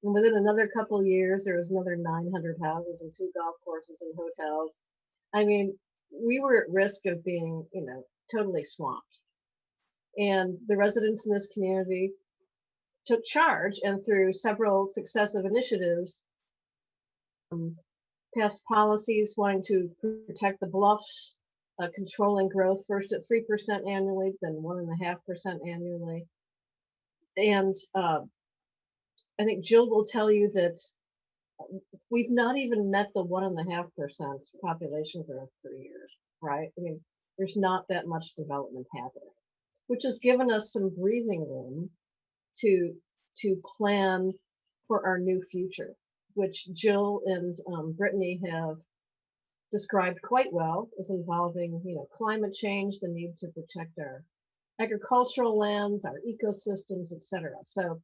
And within another couple of years, there was another 900 houses and 2 golf courses and hotels. I mean, we were at risk of being, totally swamped. And the residents in this community took charge, and through several successive initiatives, passed policies wanting to protect the bluffs, controlling growth first at 3% annually, then 1.5% annually. And I think Jill will tell you that we've not even met the 1.5% population growth per year, right? I mean, there's not that much development happening, which has given us some breathing room to plan for our new future, which Jill and Brittany have described quite well, as involving, climate change, the need to protect our agricultural lands, our ecosystems, etc. So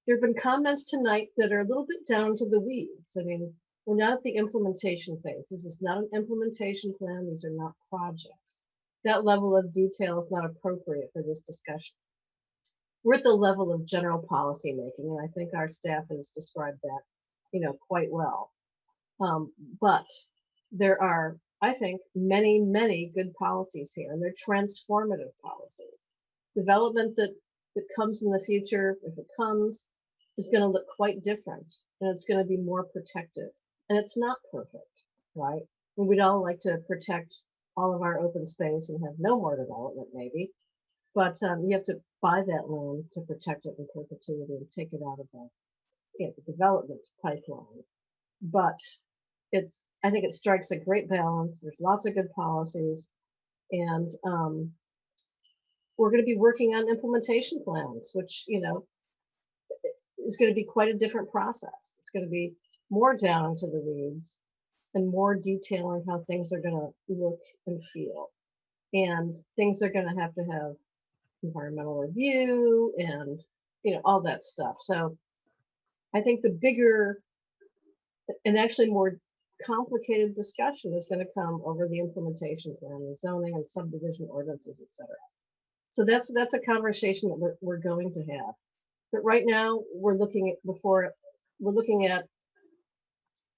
there have been comments tonight that are a little bit down to the weeds. I mean, we're not at the implementation phase. This is not an implementation plan. These are not projects. That level of detail is not appropriate for this discussion. We're at the level of general policy making, and I think our staff has described that, quite well. But there are, I think, many, many good policies here, and they're transformative policies. Development that comes in the future, if it comes, is going to look quite different, and it's going to be more protective. And it's not perfect, right? And we'd all like to protect all of our open space and have no more development, maybe. But you have to buy that land to protect it in perpetuity and take it out of the development pipeline. But I think it strikes a great balance. There's lots of good policies, and we're going to be working on implementation plans, which is going to be quite a different process. It's going to be more down into the weeds and more detailing how things are going to look and feel, and things are going to have environmental review and all that stuff. So I think the bigger and actually more complicated discussion is going to come over the implementation plan, the zoning and subdivision ordinances, etc. So that's a conversation that we're going to have. But right now we're looking at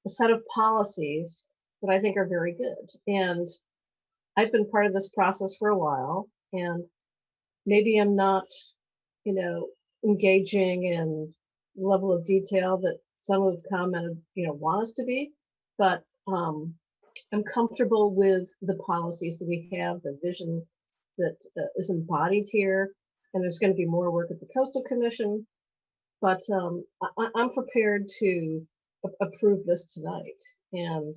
a set of policies that I think are very good. And I've been part of this process for a while, and maybe I'm not, engaging in level of detail that some have commented, want us to be, but I'm comfortable with the policies that we have, the vision that is embodied here, and there's going to be more work at the Coastal Commission, but I'm prepared to approve this tonight. And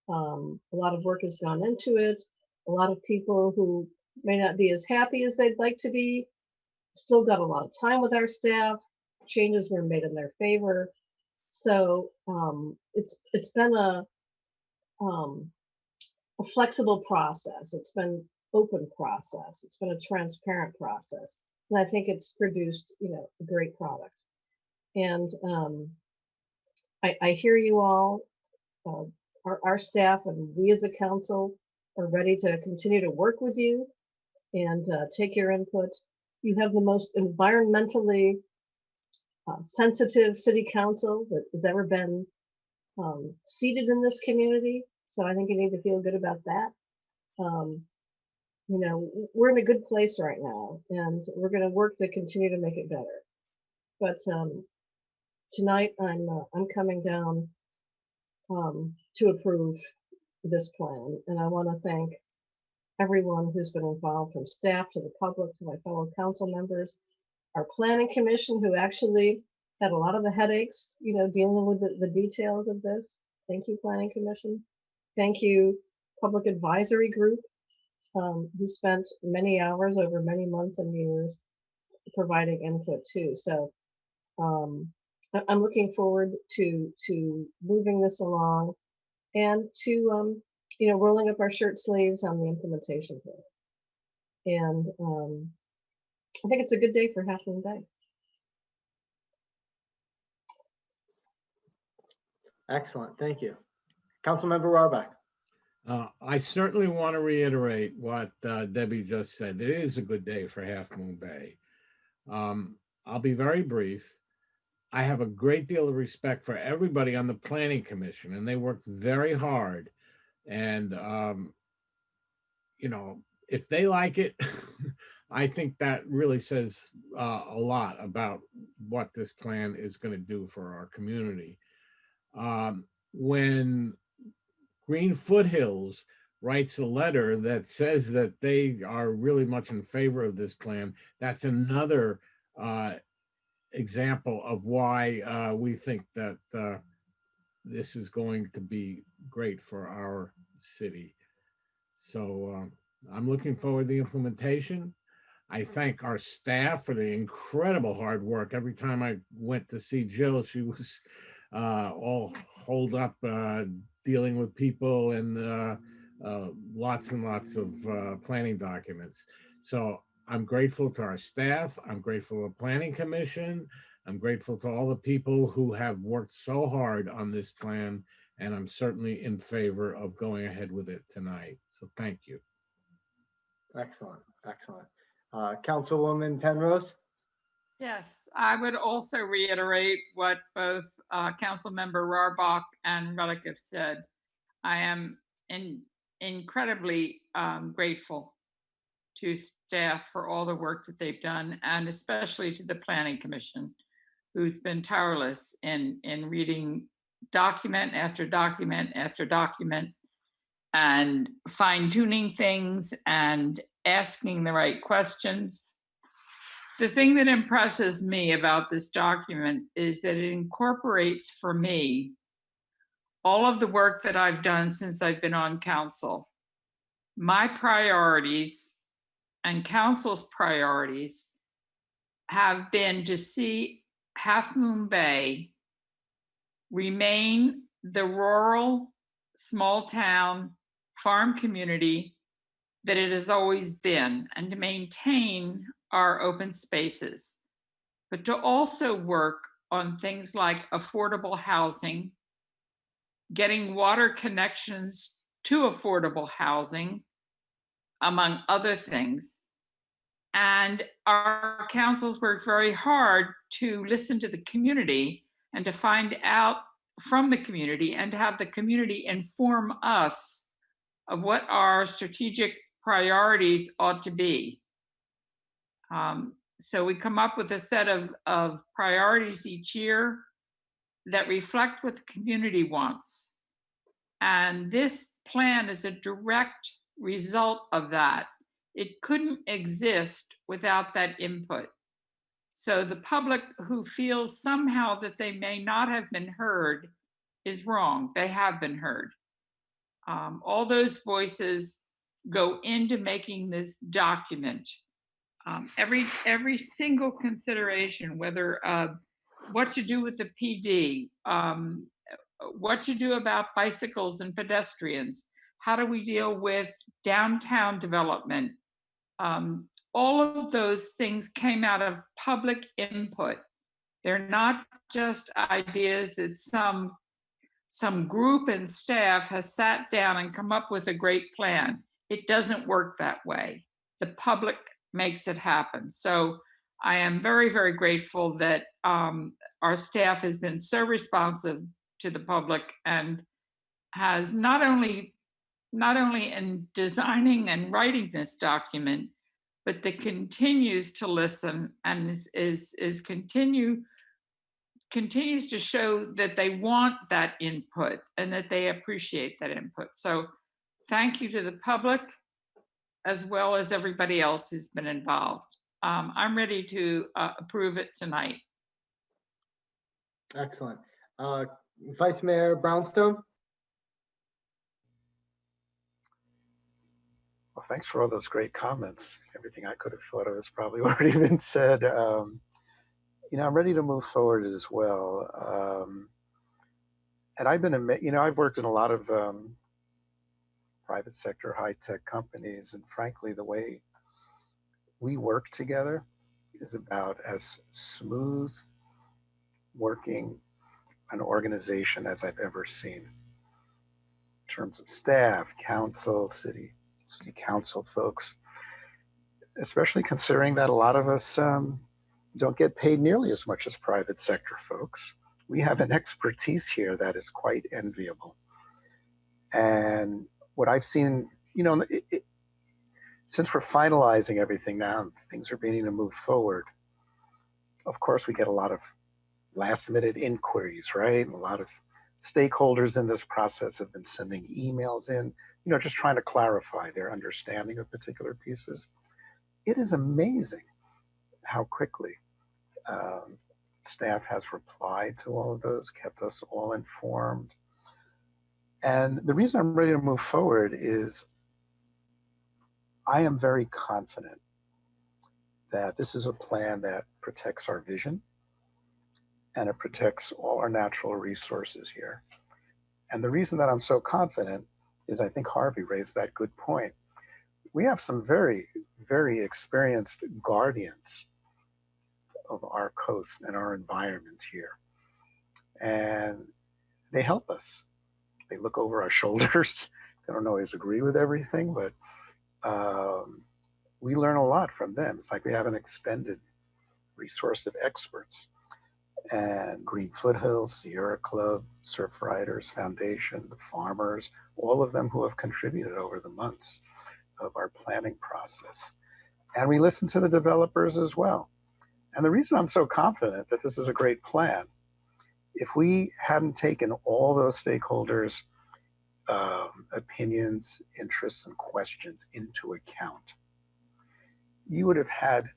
a lot of work has gone into it. A lot of people who may not be as happy as they'd like to be still got a lot of time with our staff. Changes were made in their favor. So it's been a flexible process. It's been open process. It's been a transparent process, and I think it's produced, a great product. And I hear you all. Our staff and we as a council are ready to continue to work with you and take your input. You have the most environmentally sensitive city council that has ever been seated in this community. So I think you need to feel good about that. We're in a good place right now, and we're going to work to continue to make it better. But tonight I'm coming down to approve this plan, and I want to thank everyone who's been involved, from staff to the public to my fellow council members, our planning commission, who actually had a lot of the headaches, dealing with the details of this. Thank you, planning commission. Thank you, public advisory group, who spent many hours over many months and years providing input too. So I'm looking forward to moving this along and to rolling up our shirt sleeves on the implementation plan. And I think it's a good day for Half Moon Bay. Excellent, thank you. Councilmember Rohrbach. I certainly want to reiterate what Debbie just said. It is a good day for Half Moon Bay. I'll be very brief. I have a great deal of respect for everybody on the Planning Commission, and they worked very hard. And, if they like it, I think that really says a lot about what this plan is going to do for our community. When Green Foothills writes a letter that says that they are really much in favor of this plan, that's another example of why we think that this is going to be great for our city. So I'm looking forward to the implementation. I thank our staff for the incredible hard work. Every time I went to see Jill, she was all holed up dealing with people and lots and lots of planning documents. So I'm grateful to our staff. I'm grateful to the Planning Commission. I'm grateful to all the people who have worked so hard on this plan, and I'm certainly in favor of going ahead with it tonight. So thank you. Excellent, excellent. Councilwoman Penrose. Yes, I would also reiterate what both Councilmember Rohrbach and Relic have said. I am incredibly grateful to staff for all the work that they've done, and especially to the Planning Commission, who's been tireless in reading document after document after document and fine-tuning things and asking the right questions. The thing that impresses me about this document is that it incorporates, for me, all of the work that I've done since I've been on council. My priorities and council's priorities have been to see Half Moon Bay remain the rural, small town, farm community that it has always been, and to maintain our open spaces, but to also work on things like affordable housing, getting water connections to affordable housing, among other things. And our councils worked very hard to listen to the community and to find out from the community and to have the community inform us of what our strategic priorities ought to be. So we come up with a set of priorities each year that reflect what the community wants. And this plan is a direct result of that. It couldn't exist without that input. So the public who feels somehow that they may not have been heard is wrong. They have been heard. All those voices go into making this document. Every single consideration, whether what to do with the PD, what to do about bicycles and pedestrians, how do we deal with downtown development, all of those things came out of public input. They're not just ideas that some group and staff has sat down and come up with a great plan. It doesn't work that way. The public makes it happen. So I am very, very grateful that our staff has been so responsive to the public and has not only in designing and writing this document, but that continues to listen and continues to show that they want that input and that they appreciate that input. So thank you to the public as well as everybody else who's been involved. I'm ready to approve it tonight. Excellent. Vice Mayor Brownstone? Well, thanks for all those great comments. Everything I could have thought of has probably already been said. You know, I'm ready to move forward as well. And I've been, I've worked in a lot of private sector high-tech companies, and frankly, the way we work together is about as smooth working an organization as I've ever seen in terms of staff, council, city council folks, especially considering that a lot of us don't get paid nearly as much as private sector folks. We have an expertise here that is quite enviable. And what I've seen, since we're finalizing everything now, things are beginning to move forward. Of course, we get a lot of last minute inquiries, right? A lot of stakeholders in this process have been sending emails in, just trying to clarify their understanding of particular pieces. It is amazing how quickly staff has replied to all of those, kept us all informed. And the reason I'm ready to move forward is I am very confident that this is a plan that protects our vision and it protects all our natural resources here. And the reason that I'm so confident is I think Harvey raised that good point. We have some very, very experienced guardians of our coast and our environment here. And they help us. They look over our shoulders. They don't always agree with everything, but we learn a lot from them. It's like we have an extended resource of experts. And Green Foothills, Sierra Club, Surf Riders Foundation, the farmers, all of them who have contributed over the months of our planning process. And we listen to the developers as well. And the reason I'm so confident that this is a great plan, if we hadn't taken all those stakeholders' opinions, interests, and questions into account, you would have had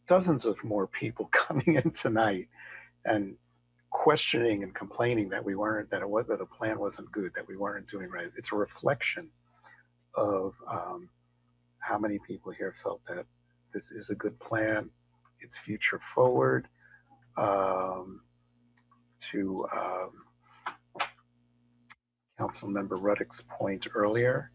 dozens of more people coming in tonight and questioning and complaining that that the plan wasn't good, that we weren't doing right. It's a reflection of how many people here felt that this is a good plan. It's future forward. To Councilmember Ruddick's point earlier,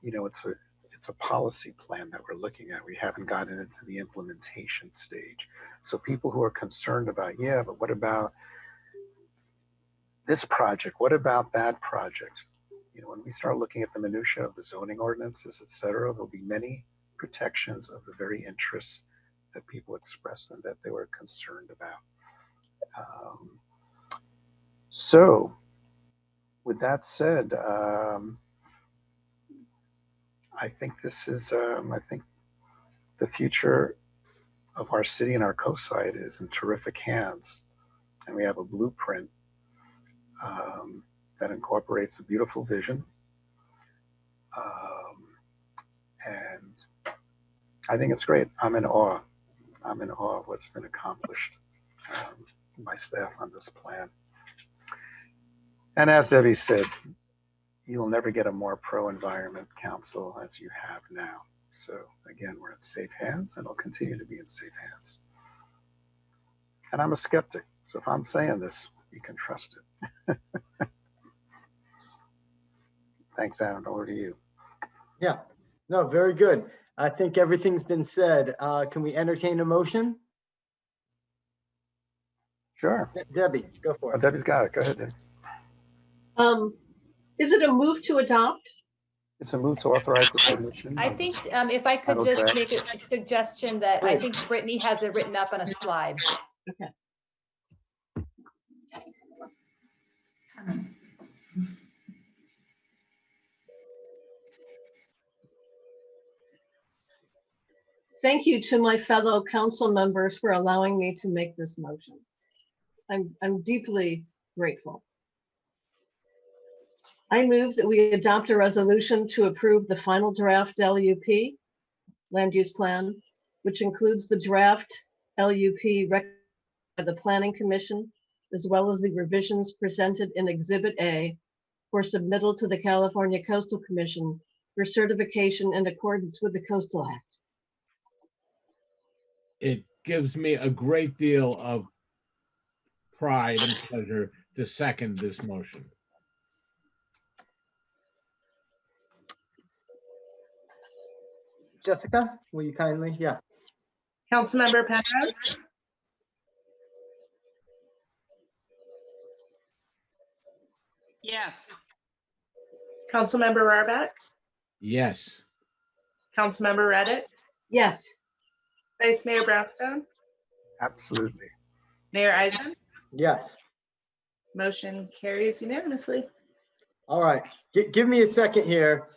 it's a policy plan that we're looking at. We haven't gotten into the implementation stage. So people who are concerned about, yeah, but what about this project? What about that project? When we start looking at the minutia of the zoning ordinances, et cetera, there'll be many protections of the very interests that people expressed and that they were concerned about. So with that said, I think this is, I think the future of our city and our coast side is in terrific hands. And we have a blueprint that incorporates a beautiful vision. And I think it's great. I'm in awe. I'm in awe of what's been accomplished by staff on this plan. And as Debbie said, you'll never get a more pro-environment council as you have now. So again, we're in safe hands and it'll continue to be in safe hands. And I'm a skeptic. So if I'm saying this, you can trust it. Thanks, Adam. Over to you. Yeah, no, very good. I think everything's been said. Can we entertain a motion? Sure. Debbie, go for it. Debbie's got it. Go ahead, Debbie. Is it a move to adopt? It's a move to authorize the submission. I think if I could Final just draft. make a suggestion that I think Brittany has it written up on a slide. Okay. Thank you to my fellow council members for allowing me to make this motion. I'm deeply grateful. I move that we adopt a resolution to approve the final draft LUP, land use plan, which includes the draft LUP recommended by the Planning Commission, as well as the revisions presented in Exhibit A for submittal to the California Coastal Commission for certification in accordance with the Coastal Act. It gives me a great deal of pride and pleasure to second this motion. Jessica, will you kindly? Yeah. Councilmember Penrose, Yes. Councilmember Rohrbeck, Yes. Councilmember Reddick, Yes. Vice Mayor Brownstone, Absolutely. Mayor Eisen. Yes. Motion carries unanimously. All right. Give me a second here.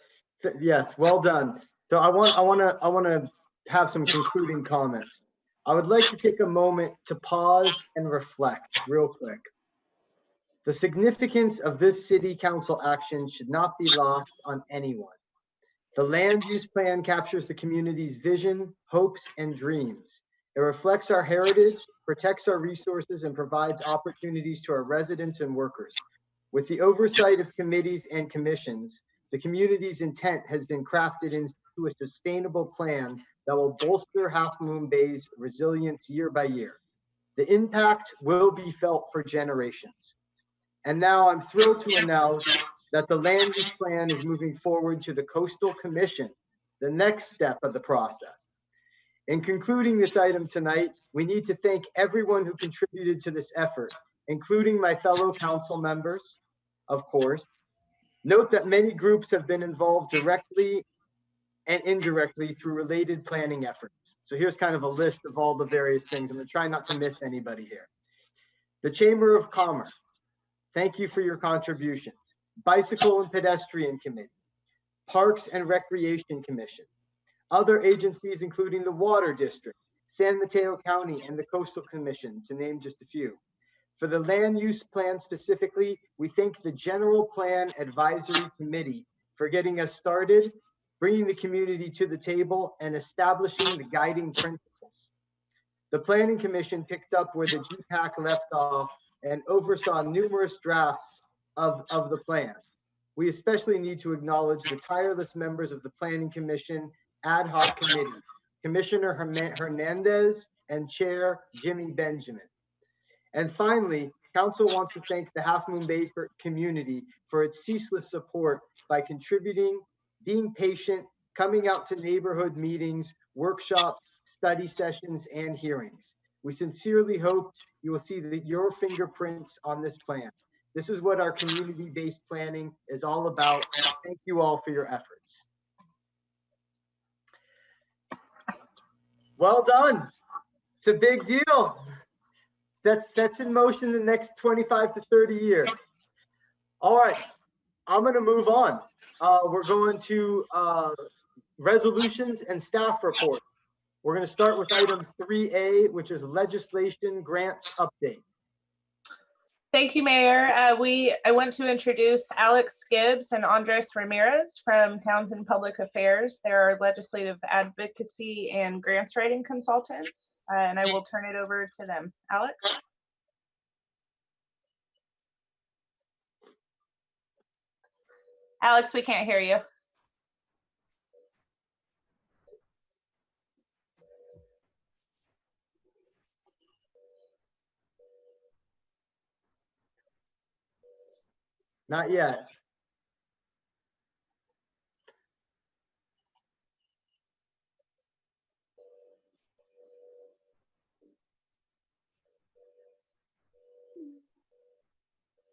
Yes, well done. So I want to have some concluding comments. I would like to take a moment to pause and reflect real quick. The significance of this city council action should not be lost on anyone. The land use plan captures the community's vision, hopes, and dreams. It reflects our heritage, protects our resources, and provides opportunities to our residents and workers. With the oversight of committees and commissions, the community's intent has been crafted into a sustainable plan that will bolster Half Moon Bay's resilience year by year. The impact will be felt for generations. And now I'm thrilled to announce that the land use plan is moving forward to the Coastal Commission, the next step of the process. In concluding this item tonight, we need to thank everyone who contributed to this effort, including my fellow council members, of course. Note that many groups have been involved directly and indirectly through related planning efforts. So here's kind of a list of all the various things. I'm going to try not to miss anybody here. The Chamber of Commerce, thank you for your contributions. Bicycle and Pedestrian Committee, Parks and Recreation Commission, other agencies including the Water District, San Mateo County, and the Coastal Commission, to name just a few. For the land use plan specifically, we thank the General Plan Advisory Committee for getting us started, bringing the community to the table, and establishing the guiding principles. The Planning Commission picked up where the GPAC left off and oversaw numerous drafts of the plan. We especially need to acknowledge the tireless members of the Planning Commission Ad Hoc Committee, Commissioner Hernandez and Chair Jimmy Benjamin. And finally, Council wants to thank the Half Moon Bay community for its ceaseless support by contributing, being patient, coming out to neighborhood meetings, workshops, study sessions, and hearings. We sincerely hope you will see your fingerprints on this plan. This is what our community-based planning is all about. Thank you all for your efforts. Well done. It's a big deal. That's in motion the next 25 to 30 years. All right, I'm going to move on. We're going to resolutions and staff report. We're going to start with item 3A, which is legislation grants update. Thank you, Mayor. I want to introduce Alex Gibbs and Andres Ramirez from Townsend Public Affairs. They're legislative advocacy and grants writing consultants, and I will turn it over to them. Alex? Alex, we can't hear you. Not yet.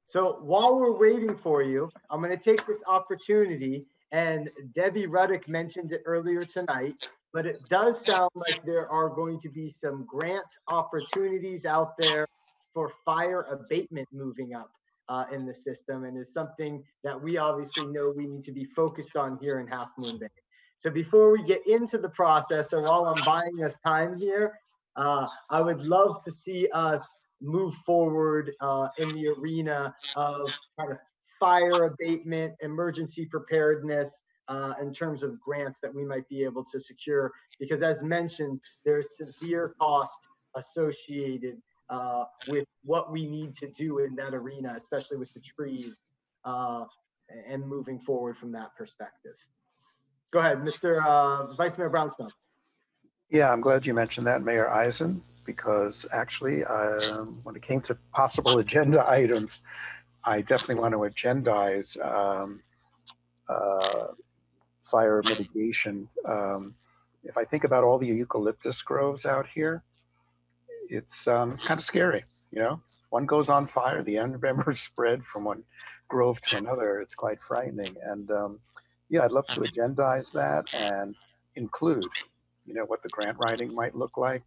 So while we're waiting for you, I'm going to take this opportunity, and Debbie Ruddick mentioned it earlier tonight, but it does sound like there are going to be some grant opportunities out there for fire abatement moving up in the system, and is something that we obviously know we need to be focused on here in Half Moon Bay. So before we get into the process, or while I'm buying us time here, I would love to see us move forward in the arena of kind of fire abatement, emergency preparedness, in terms of grants that we might be able to secure. Because as mentioned, there's severe cost associated with what we need to do in that arena, especially with the trees, and moving forward from that perspective. Go ahead, Mr. Vice Mayor Brownstone. Yeah, I'm glad you mentioned that, Mayor Eisen, because actually, when it came to possible agenda items, I definitely want to agendize fire mitigation. If I think about all the eucalyptus groves out here, it's kind of scary, you know? One goes on fire, the embers spread from one grove to another. It's quite frightening. And yeah, I'd love to agendize that and include, you know, what the grant writing might look like.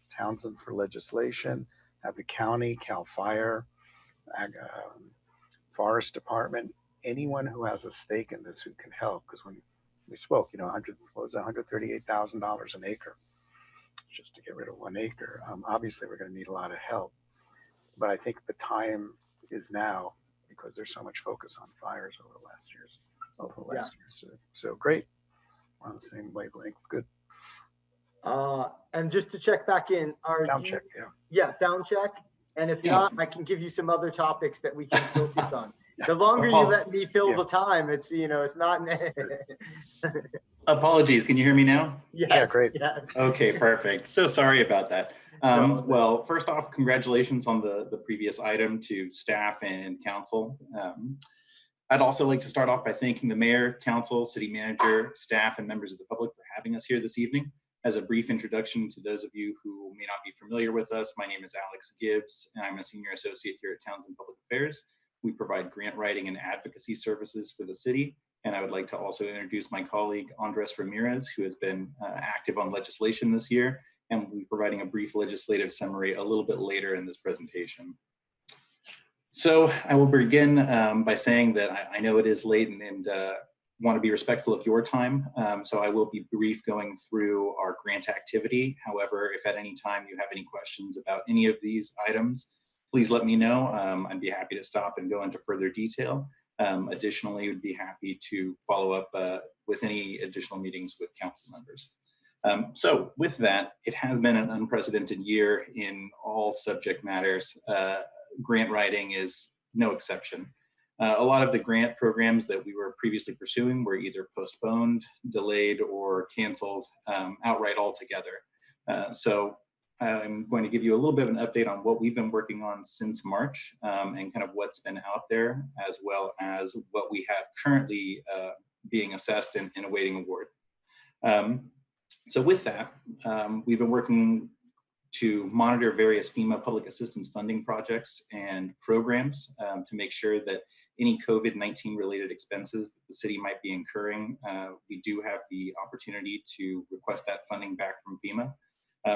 Townsend for legislation, have the county, CAL FIRE, Forest Department, anyone who has a stake in this who can help. Because when we spoke, you know, $138,000 an acre just to get rid of 1 acre. Obviously, we're going to need a lot of help. But I think the time is now, because there's so much focus on fires over the last years. So great. We're on the same wavelength. Good. And just to check back in, sound check, yeah. Yeah, sound check. And if not, I can give you some other topics that we can focus on. The longer you let me fill the time, it's, you know, it's not. Apologies. Can you hear me now? Yes, yeah, great. Yes. Okay, perfect. So sorry about that. Well, first off, congratulations on the previous item to staff and council. I'd also like to start off by thanking the mayor, council, city manager, staff, and members of the public for having us here this evening. As a brief introduction to those of you who may not be familiar with us, my name is Alex Gibbs, and I'm a senior associate here at Townsend Public Affairs. We provide grant writing and advocacy services for the city. And I would like to also introduce my colleague, Andres Ramirez, who has been active on legislation this year, and will be providing a brief legislative summary a little bit later in this presentation. So I will begin by saying that I know it is late and want to be respectful of your time. So I will be brief going through our grant activity. However, if at any time you have any questions about any of these items, please let me know. I'd be happy to stop and go into further detail. Additionally, we'd be happy to follow up with any additional meetings with council members. So with that, it has been an unprecedented year in all subject matters. Grant writing is no exception. A lot of the grant programs that we were previously pursuing were either postponed, delayed, or canceled outright altogether. So I'm going to give you a little bit of an update on what we've been working on since March and kind of what's been out there, as well as what we have currently being assessed and awaiting award. So with that, we've been working to monitor various FEMA public assistance funding projects and programs to make sure that any COVID-19 related expenses that the city might be incurring, we do have the opportunity to request that funding back from FEMA.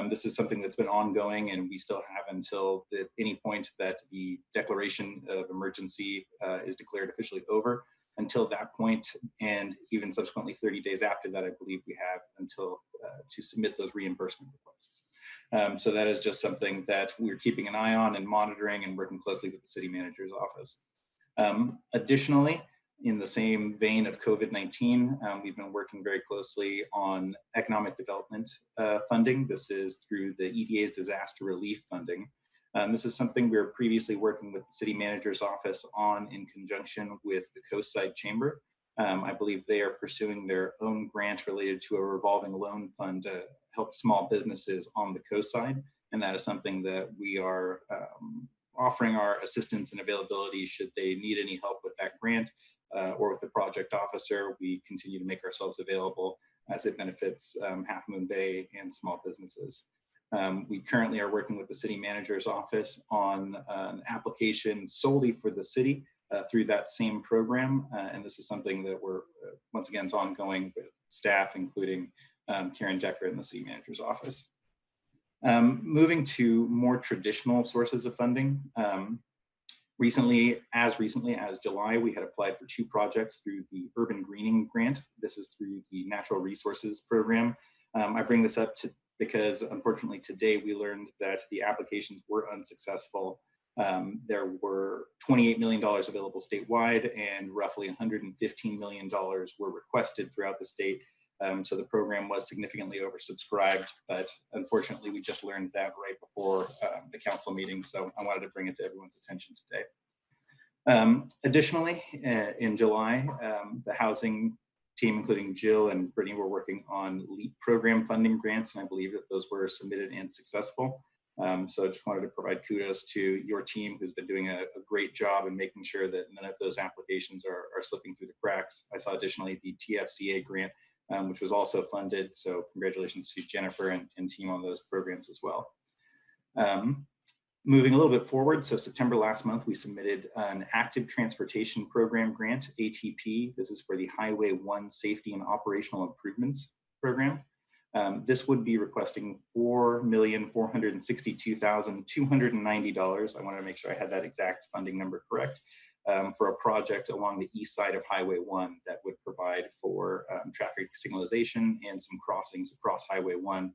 This is something that's been ongoing, and we still have until any point that the declaration of emergency is declared officially over until that point, and even subsequently 30 days after that, I believe we have until to submit those reimbursement requests. So that is just something that we're keeping an eye on and monitoring and working closely with the city manager's office. Additionally, in the same vein of COVID-19, we've been working very closely on economic development funding. This is through the EDA's disaster relief funding. This is something we were previously working with the city manager's office on in conjunction with the Coastside Chamber. I believe they are pursuing their own grant related to a revolving loan fund to help small businesses on the coastside. And that is something that we are offering our assistance and availability should they need any help with that grant or with the project officer. We continue to make ourselves available as it benefits Half Moon Bay and small businesses. We currently are working with the city manager's office on an application solely for the city through that same program. And this is something that we're, once again, is ongoing with staff, including Karen Decker in the city manager's office. Moving to more traditional sources of funding. Recently as July, we had applied for 2 projects through the Urban Greening Grant. This is through the Natural Resources Program. I bring this up because unfortunately today we learned that the applications were unsuccessful. There were $28 million available statewide and roughly $115 million were requested throughout the state. So the program was significantly oversubscribed, but unfortunately we just learned that right before the council meeting. So I wanted to bring it to everyone's attention today. Additionally, in July, the housing team, including Jill and Brittany, were working on LEAP program funding grants, and I believe that those were submitted and successful. So I just wanted to provide kudos to your team, who's been doing a great job in making sure that none of those applications are slipping through the cracks. I saw additionally the TFCA grant, which was also funded. So congratulations to Jennifer and team on those programs as well. Moving a little bit forward, so September last month, we submitted an Active Transportation Program grant, ATP. This is for the Highway 1 Safety and Operational Improvements Program. This would be requesting $4,462,290. I wanted to make sure I had that exact funding number correct. For a project along the east side of Highway 1 that would provide for traffic signalization and some crossings across Highway 1,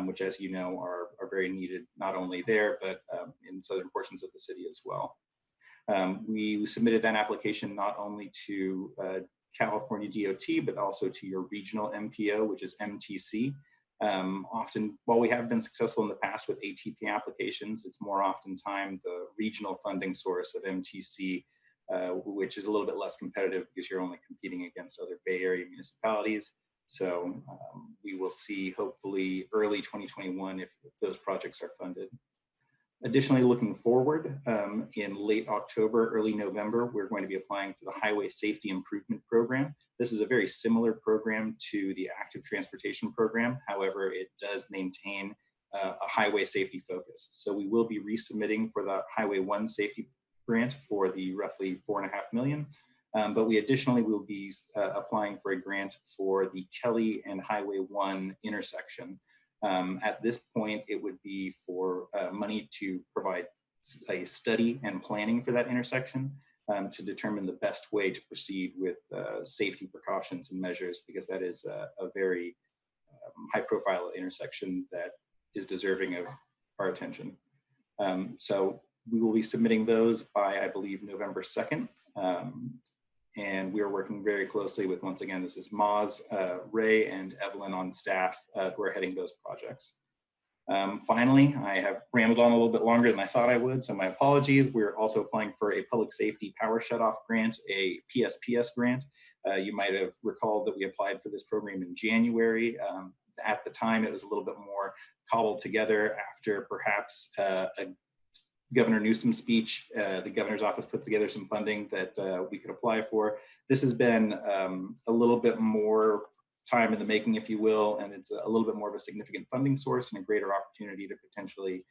which, as you know, are very needed not only there, but in southern portions of the city as well. We submitted that application not only to California DOT, but also to your regional MPO, which is MTC. Often, while we have been successful in the past with ATP applications, it's more often time the regional funding source of MTC, which is a little bit less competitive because you're only competing against other Bay Area municipalities. So we will see hopefully early 2021 if those projects are funded. Additionally, looking forward, in late October, early November, we're going to be applying for the Highway Safety Improvement Program. This is a very similar program to the Active Transportation Program. However, it does maintain a highway safety focus. So we will be resubmitting for the Highway 1 Safety Grant for the roughly $4.5 million. But we additionally will be applying for a grant for the Kelly and Highway 1 intersection. At this point, it would be for money to provide a study and planning for that intersection to determine the best way to proceed with safety precautions and measures, because that is a very high profile intersection that is deserving of our attention. So we will be submitting those by, I believe, November 2nd. And we are working very closely with, once again, this is Maz, Ray, and Evelyn on staff who are heading those projects. Finally, I have rambled on a little bit longer than I thought I would, so my apologies. We're also applying for a public safety power shutoff grant, a PSPS grant. You might have recalled that we applied for this program in January. At the time, it was a little bit more cobbled together after perhaps a Governor Newsom speech. The governor's office put together some funding that we could apply for. This has been a little bit more time in the making, if you will, and it's a little bit more of a significant funding source and a greater opportunity to potentially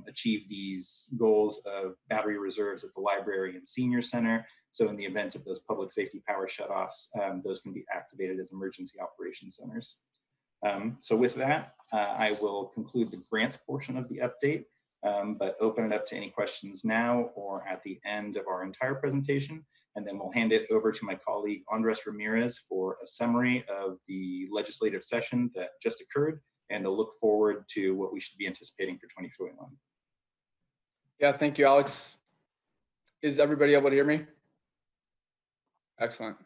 achieve these goals of battery reserves at the library and senior center. So in the event of those public safety power shutoffs, those can be activated as emergency operations centers. So with that, I will conclude the grants portion of the update. But open it up to any questions now or at the end of our entire presentation. and then we'll hand it over to my colleague Andres Ramirez for a summary of the legislative session that just occurred and a look forward to what we should be anticipating for 2021. Yeah, thank you, Alex. Is everybody able to hear me? Excellent.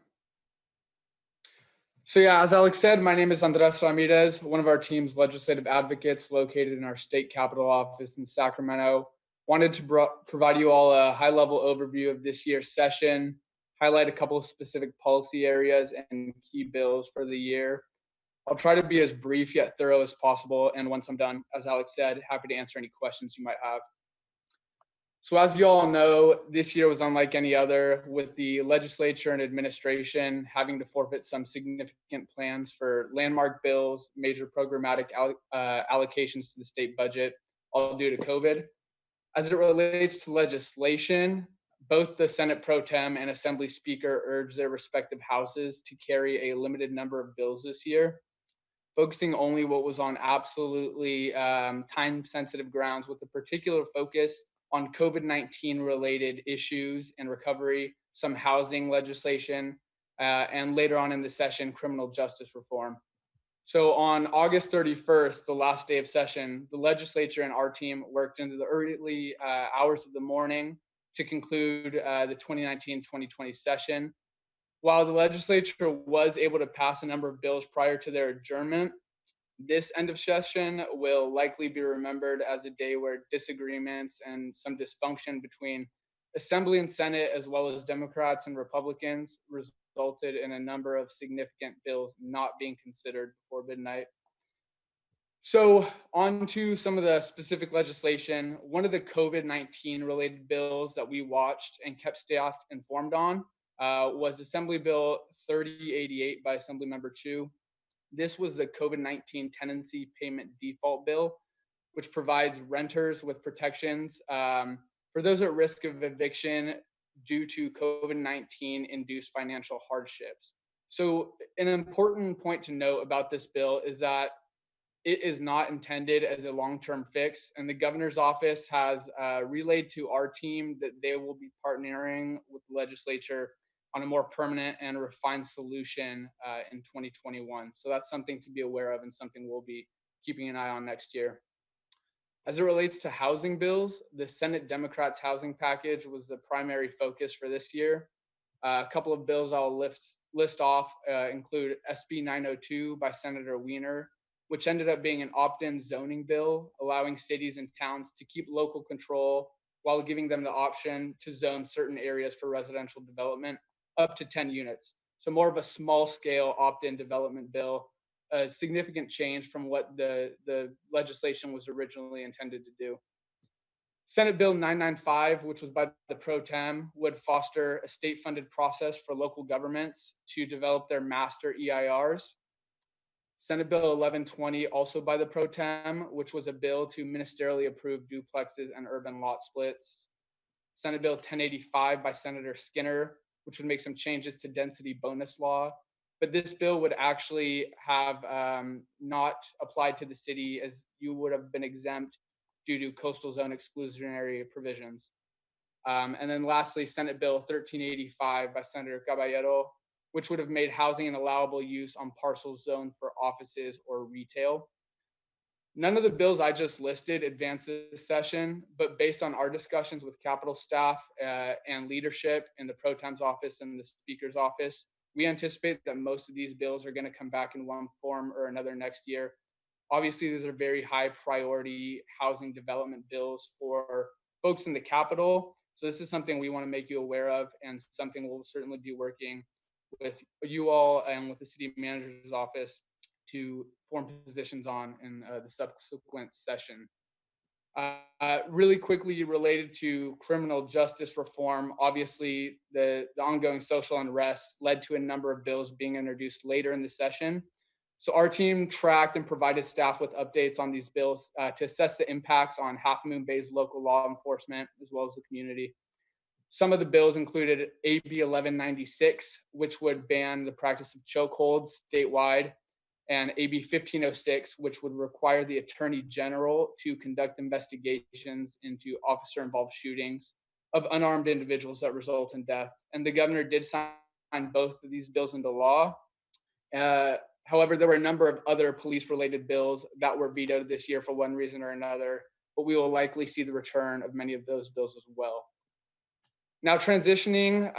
So yeah, as Alex said, my name is Andres Ramirez, one of our team's legislative advocates located in our state capitol office in Sacramento. Wanted to provide you all a high-level overview of this year's session, highlight a couple of specific policy areas and key bills for the year. I'll try to be as brief yet thorough as possible, and once I'm done, as Alex said, happy to answer any questions you might have. So as you all know, this year was unlike any other, with the legislature and administration having to forfeit some significant plans for landmark bills, major programmatic allocations to the state budget, all due to COVID. As it relates to legislation, both the Senate Pro Tem and Assembly Speaker urged their respective houses to carry a limited number of bills this year, focusing only what was on absolutely time-sensitive grounds with a particular focus on COVID-19 related issues and recovery, some housing legislation, and later on in the session, criminal justice reform. So on August 31st, the last day of session, the legislature and our team worked into the early hours of the morning to conclude the 2019-2020 session. While the legislature was able to pass a number of bills prior to their adjournment, this end of session will likely be remembered as a day where disagreements and some dysfunction between Assembly and Senate, as well as Democrats and Republicans, resulted in a number of significant bills not being considered before midnight. So on to some of the specific legislation. One of the COVID-19 related bills that we watched and kept staff informed on was Assembly Bill 3088 by Assemblymember Chu. This was the COVID-19 tenancy payment default bill, which provides renters with protections for those at risk of eviction due to COVID-19 induced financial hardships. So an important point to note about this bill is that it is not intended as a long-term fix, and the governor's office has relayed to our team that they will be partnering with the legislature on a more permanent and refined solution in 2021. So that's something to be aware of and something we'll be keeping an eye on next year. As it relates to housing bills, the Senate Democrats housing package was the primary focus for this year. A couple of bills I'll list off include SB 902 by Senator Wiener, which ended up being an opt-in zoning bill, allowing cities and towns to keep local control while giving them the option to zone certain areas for residential development up to 10 units. So more of a small scale opt-in development bill, a significant change from what the legislation was originally intended to do. Senate Bill 995, which was by the Pro Tem, would foster a state-funded process for local governments to develop their master EIRs. Senate Bill 1120, also by the Pro Tem, which was a bill to ministerially approve duplexes and urban lot splits. Senate Bill 1085 by Senator Skinner, which would make some changes to density bonus law. But this bill would actually have not applied to the city, as you would have been exempt due to coastal zone exclusionary provisions. And then lastly, Senate Bill 1385 by Senator Caballero, which would have made housing an allowable use on parcels zoned for offices or retail. None of the bills I just listed advanced this session, but based on our discussions with Capitol staff and leadership in the Pro Tem's office and the Speaker's office, we anticipate that most of these bills are going to come back in one form or another next year. Obviously, these are very high priority housing development bills for folks in the Capitol. So this is something we want to make you aware of, and something we'll certainly be working with you all and with the city manager's office to form positions on in the subsequent session. Really quickly related to criminal justice reform, obviously the ongoing social unrest led to a number of bills being introduced later in the session. So our team tracked and provided staff with updates on these bills to assess the impacts on Half Moon Bay's local law enforcement as well as the community. Some of the bills included AB 1196, which would ban the practice of chokeholds statewide, and AB 1506, which would require the Attorney General to conduct investigations into officer-involved shootings. of unarmed individuals that result in death. And the governor did sign both of these bills into law. However, there were a number of other police-related bills that were vetoed this year for one reason or another, but we will likely see the return of many of those bills as well. Now transitioning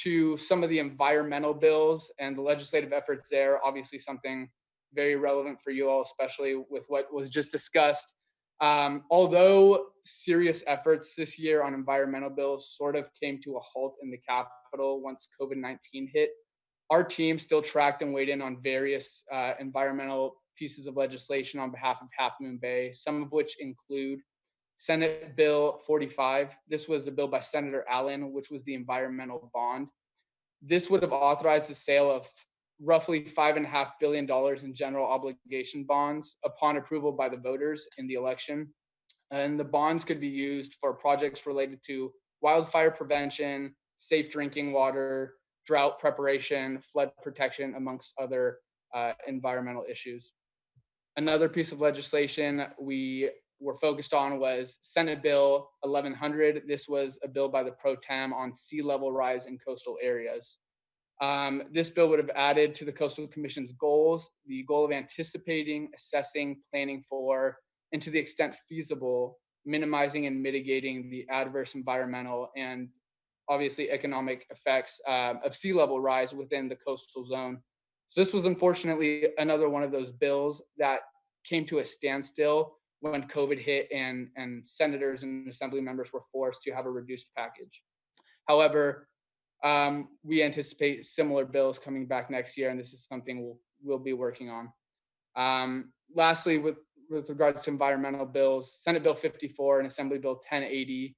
to some of the environmental bills and the legislative efforts there, obviously something very relevant for you all, especially with what was just discussed. Although serious efforts this year on environmental bills sort of came to a halt in the Capitol once COVID-19 hit, our team still tracked and weighed in on various environmental pieces of legislation on behalf of Half Moon Bay, some of which include Senate Bill 45. This was a bill by Senator Allen, which was the environmental bond. This would have authorized the sale of roughly $5.5 billion in general obligation bonds upon approval by the voters in the election. And the bonds could be used for projects related to wildfire prevention, safe drinking water, drought preparation, flood protection, amongst other environmental issues. Another piece of legislation we were focused on was Senate Bill 1100. This was a bill by the Pro Tem on sea level rise in coastal areas. This bill would have added to the Coastal Commission's goals, the goal of anticipating, assessing, planning for, and to the extent feasible, minimizing and mitigating the adverse environmental and obviously economic effects of sea level rise within the coastal zone. So this was unfortunately another one of those bills that came to a standstill when COVID hit and senators and assembly members were forced to have a reduced package. However, we anticipate similar bills coming back next year, and this is something we'll be working on. Lastly, with regards to environmental bills, Senate Bill 54 and Assembly Bill 1080,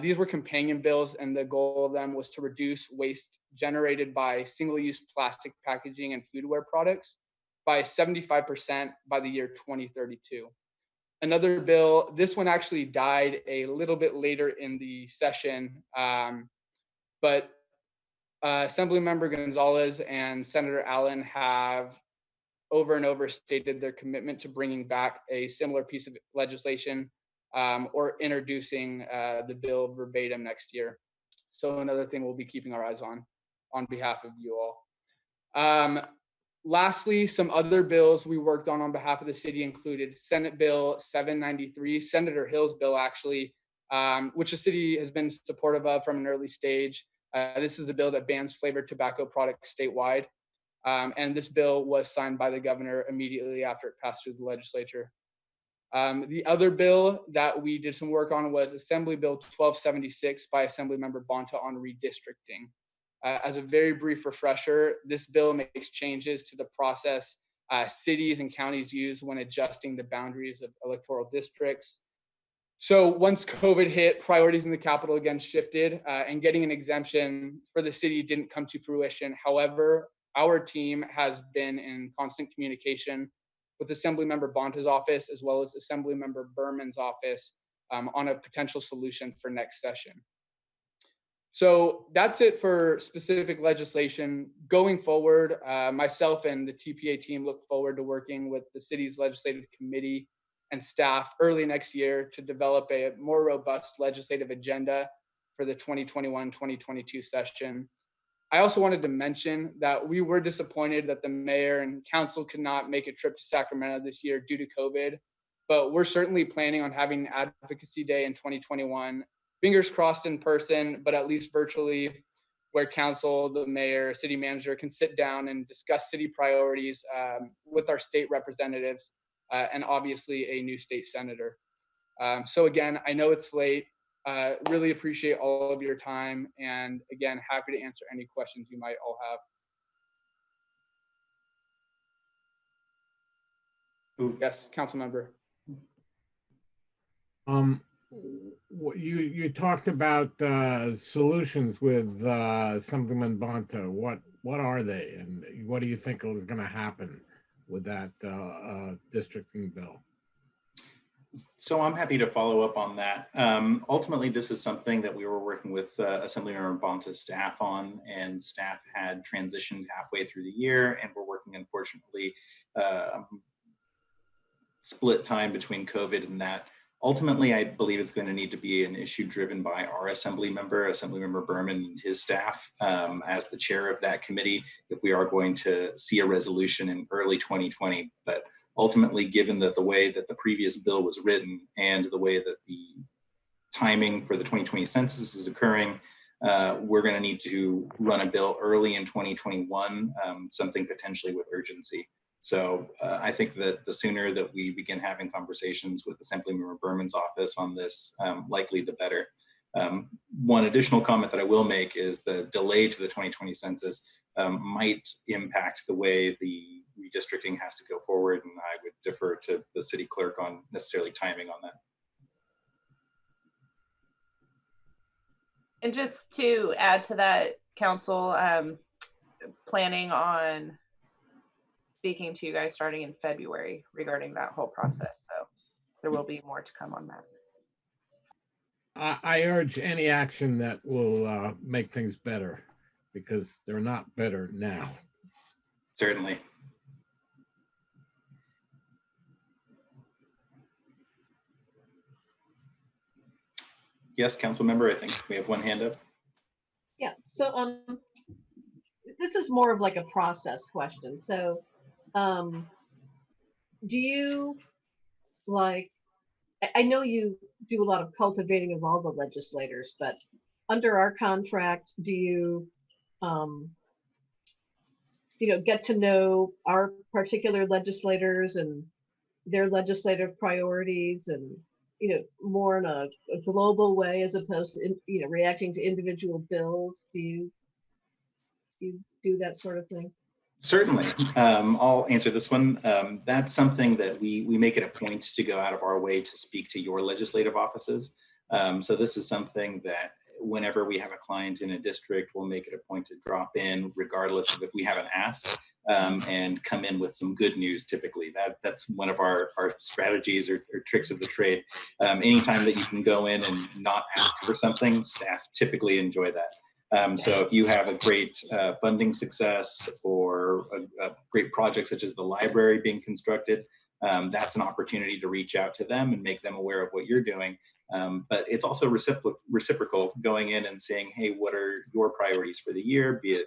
these were companion bills, and the goal of them was to reduce waste generated by single-use plastic packaging and foodware products by 75% by the year 2032. Another bill, this one actually died a little bit later in the session, but Assemblymember Gonzalez and Senator Allen have over and over stated their commitment to bringing back a similar piece of legislation or introducing the bill verbatim next year. So another thing we'll be keeping our eyes on behalf of you all. Lastly, some other bills we worked on behalf of the city included Senate Bill 793, Senator Hill's bill actually, which the city has been supportive of from an early stage. This is a bill that bans flavored tobacco products statewide. And this bill was signed by the governor immediately after it passed through the legislature. The other bill that we did some work on was Assembly Bill 1276 by Assemblymember Bonta on redistricting. As a very brief refresher, this bill makes changes to the process cities and counties use when adjusting the boundaries of electoral districts. So once COVID hit, priorities in the Capitol again shifted, and getting an exemption for the city didn't come to fruition. However, our team has been in constant communication with Assemblymember Bonta's office as well as Assemblymember Berman's office on a potential solution for next session. So that's it for specific legislation. Going forward, myself and the TPA team look forward to working with the city's legislative committee and staff early next year to develop a more robust legislative agenda for the 2021-2022 session. I also wanted to mention that we were disappointed that the mayor and council could not make a trip to Sacramento this year due to COVID, but we're certainly planning on having an advocacy day in 2021. Fingers crossed in person, but at least virtually, where council, the mayor, city manager can sit down and discuss city priorities with our state representatives and obviously a new state senator. So again, I know it's late. Really appreciate all of your time. And again, happy to answer any questions you might all have. Ooh, yes, council member. You talked about solutions with Assemblyman Bonta. What are they, and what do you think is going to happen with that districting bill? So I'm happy to follow up on that. Ultimately, this is something that we were working with Assemblymember Bonta's staff on, and staff had transitioned halfway through the year, and we're working, unfortunately, split time between COVID and that. Ultimately, I believe it's going to need to be an issue driven by our Assemblymember Berman and his staff as the chair of that committee, if we are going to see a resolution in early 2020. But ultimately, given that the way that the previous bill was written and the way that the timing for the 2020 census is occurring, we're going to need to run a bill early in 2021, something potentially with urgency. So I think that the sooner that we begin having conversations with Assemblymember Berman's office on this, likely the better. One additional comment that I will make is the delay to the 2020 census might impact the way the redistricting has to go forward, and I would defer to the city clerk on necessarily timing on that. And just to add to that, council, planning on speaking to you guys starting in February regarding that whole process. So there will be more to come on that. I urge any action that will make things better, because they're not better now. Certainly. Yes, council member, I think we have one hand up. Yeah, so this is more of like a process question. So do you like, I know you do a lot of cultivating of all the legislators, but under our contract, do you, get to know our particular legislators and their legislative priorities and, more in a global way as opposed to, reacting to individual bills? Do you do that sort of thing? Certainly. I'll answer this one. That's something that we make it a point to go out of our way to speak to your legislative offices. So this is something that whenever we have a client in a district, we'll make it a point to drop in regardless of if we have an ask, and come in with some good news. Typically that's one of our strategies or tricks of the trade. Anytime that you can go in and not ask for something, staff typically enjoy that. So if you have a great funding success or a great project such as the library being constructed, that's an opportunity to reach out to them and make them aware of what you're doing. But it's also reciprocal, going in and saying, hey, what are your priorities for the year, be it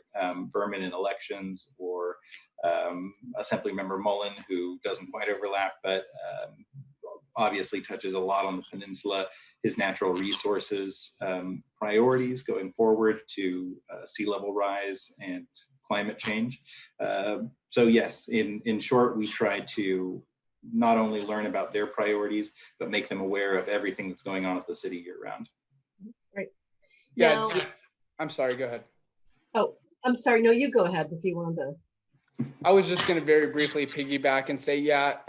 Berman in elections or Assemblymember Mullen, who doesn't quite overlap, but obviously touches a lot on the peninsula, his natural resources priorities going forward to sea level rise and climate change. So yes, in short, we try to not only learn about their priorities, but make them aware of everything that's going on at the city year round. Right. Yeah, Now, I'm sorry, go ahead. Oh, I'm sorry. No, you go ahead if you wanted to. I was just going to very briefly piggyback and say, yeah,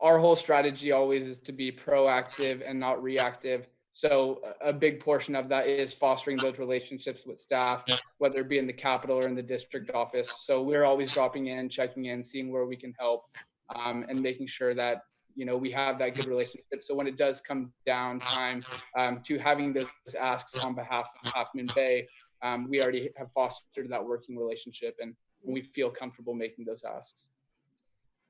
our whole strategy always is to be proactive and not reactive. So a big portion of that is fostering those relationships with staff, whether it be in the Capitol or in the district office. So we're always dropping in, checking in, seeing where we can help, and making sure that, we have that good relationship. So when it does come down time to having those asks on behalf of Half Moon Bay, we already have fostered that working relationship and we feel comfortable making those asks.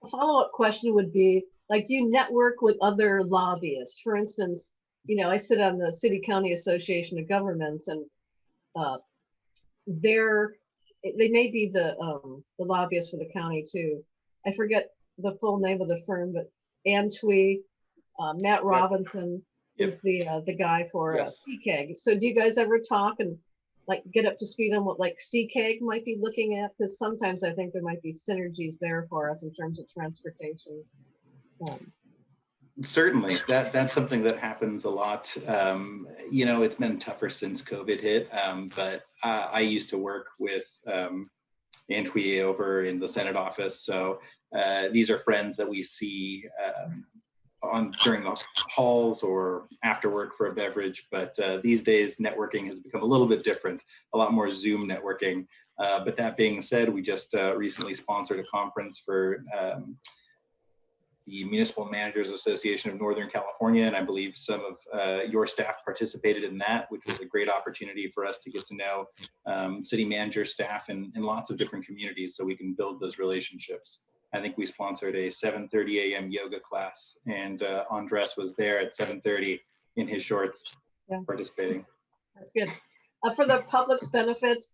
A follow-up question would be, like, do you network with other lobbyists? For instance, I sit on the City County Association of Governments, and they may be the lobbyists for the county too. I forget the full name of the firm, but Antwi, Matt Robinson is the guy for CKEG. So do you guys ever talk and like get up to speed on what like CKEG might be looking at? Because sometimes I think there might be synergies there for us in terms of transportation. Certainly, that's something that happens a lot. It's been tougher since COVID hit, but I used to work with Antwi over in the Senate office. So these are friends that we see during the halls or after work for a beverage. But these days, networking has become a little bit different, a lot more Zoom networking. But that being said, we just recently sponsored a conference for the Municipal Managers Association of Northern California, and I believe some of your staff participated in that, which was a great opportunity for us to get to know city manager staff in lots of different communities so we can build those relationships. I think we sponsored a 7:30 a.m. yoga class, and Andres was there at 7:30 in his shorts, participating. That's good. For the public's benefit,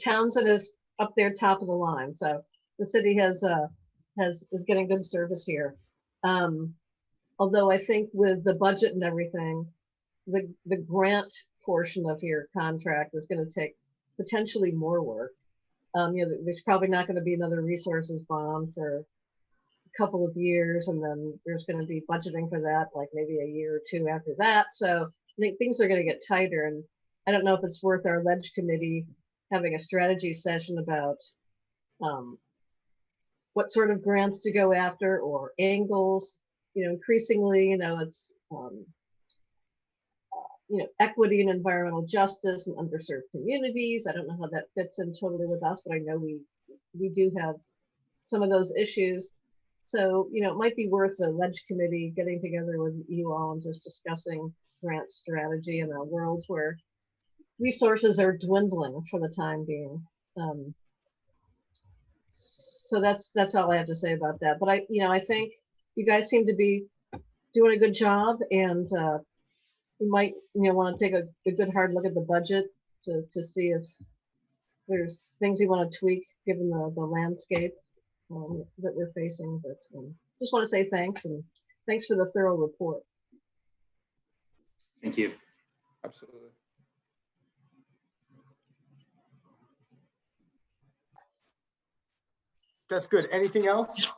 Townsend is up there top of the line, so the city is getting good service here. Although I think with the budget and everything, the grant portion of your contract is going to take potentially more work. There's probably not going to be another resources bond for a couple of years, and then there's going to be budgeting for that, like maybe a year or two after that. So I think things are going to get tighter, and I don't know if it's worth our ledge committee having a strategy session about what sort of grants to go after or angles. Increasingly, it's equity and environmental justice and underserved communities. I don't know how that fits in totally with us, but I know we do have some of those issues. So, it might be worth the ledge committee getting together with you all and just discussing grant strategy in a world where resources are dwindling for the time being. So that's all I have to say about that. But I think you guys seem to be doing a good job, and you might want to take a good hard look at the budget to see if there's things we want to tweak given the landscape that we're facing. But just want to say thanks, and thanks for the thorough report. Thank you. Absolutely. That's good. Anything else?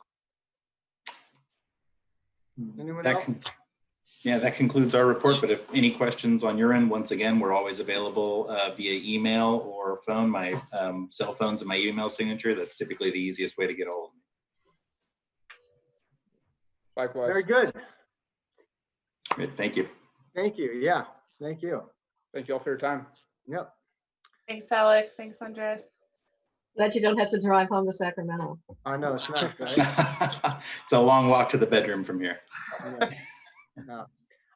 Anyone else? Yeah, that concludes our report. But if any questions on your end, once again, we're always available via email or phone. My cell phone's in my email signature. That's typically the easiest way to get a hold of me. Likewise. Very good. Great. Thank you. Thank you. Yeah. Thank you. Thank you all for your time. Yep. Thanks, Alex. Thanks, Andres. Glad you don't have to drive home to Sacramento. I know, it's nice, right? It's a long walk to the bedroom from here. Yeah.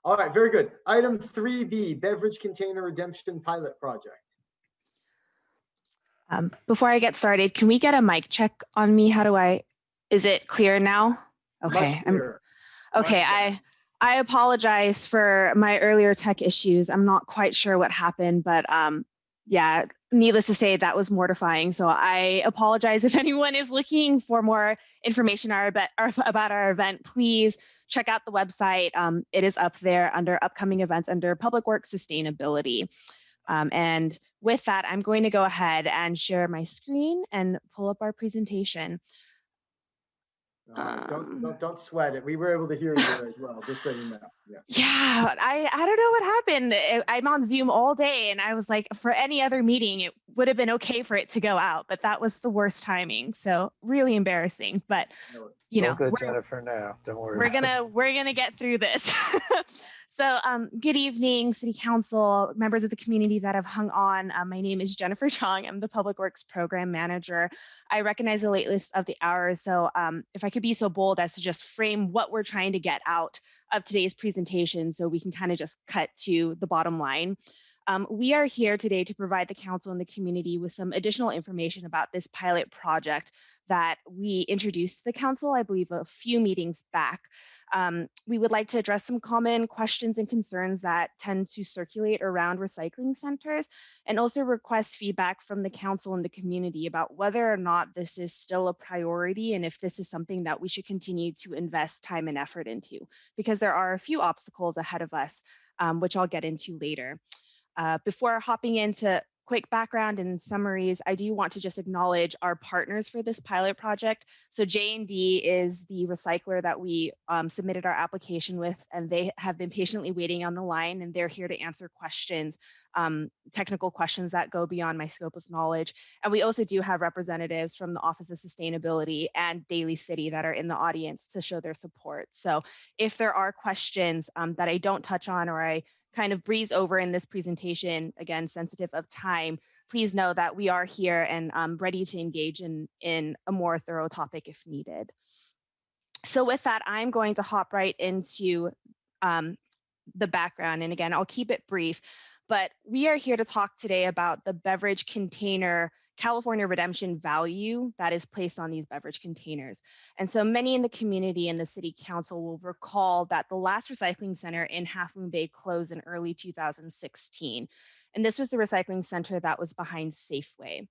All right, very good. Item 3B, beverage container redemption pilot project. Before I get started, can we get a mic check on me? Is it clear now? Okay. Okay, I apologize for my earlier tech issues. I'm not quite sure what happened, but yeah, needless to say, that was mortifying. So I apologize if anyone is looking for more information about our event. Please check out the website. It is up there under upcoming events under Public Works Sustainability. And with that, I'm going to go ahead and share my screen and pull up our presentation. Don't sweat it. We were able to hear you as well, just so you know. Yeah, I don't know what happened. I'm on Zoom all day, and I was like, for any other meeting, it would have been okay for it to go out, but that was the worst timing. So really embarrassing. But All good, Jennifer. Now, don't worry. We're gonna get through this. So good evening, City Council, members of the community that have hung on. My name is Jennifer Chong. I'm the Public Works Program Manager. I recognize the late list of the hour, so if I could be so bold as to just frame what we're trying to get out of today's presentation so we can kind of just cut to the bottom line. We are here today to provide the council and the community with some additional information about this pilot project that we introduced to the council, I believe, a few meetings back. We would like to address some common questions and concerns that tend to circulate around recycling centers, and also request feedback from the council and the community about whether or not this is still a priority and if this is something that we should continue to invest time and effort into, because there are a few obstacles ahead of us, which I'll get into later. Before hopping into quick background and summaries, I do want to just acknowledge our partners for this pilot project. So J&D is the recycler that we submitted our application with, and they have been patiently waiting on the line, and they're here to answer questions, technical questions that go beyond my scope of knowledge. And we also do have representatives from the Office of Sustainability and Daly City that are in the audience to show their support. So if there are questions that I don't touch on or I kind of breeze over in this presentation, again, sensitive of time, please know that we are here and ready to engage in a more thorough topic if needed. So with that, I'm going to hop right into the background. And again, I'll keep it brief, but we are here to talk today about the beverage container California redemption value that is placed on these beverage containers. And so many in the community and the city council will recall that the last recycling center in Half Moon Bay closed in early 2016. And this was the recycling center that was behind Safeway.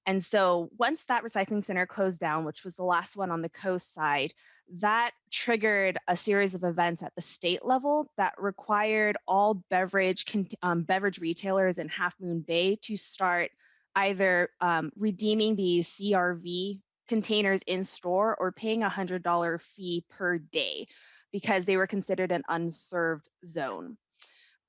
And so once that recycling center closed down, which was the last one on the coast side, that triggered a series of events at the state level that required all beverage retailers in Half Moon Bay to start either redeeming these CRV containers in store or paying a $100 fee per day because they were considered an unserved zone.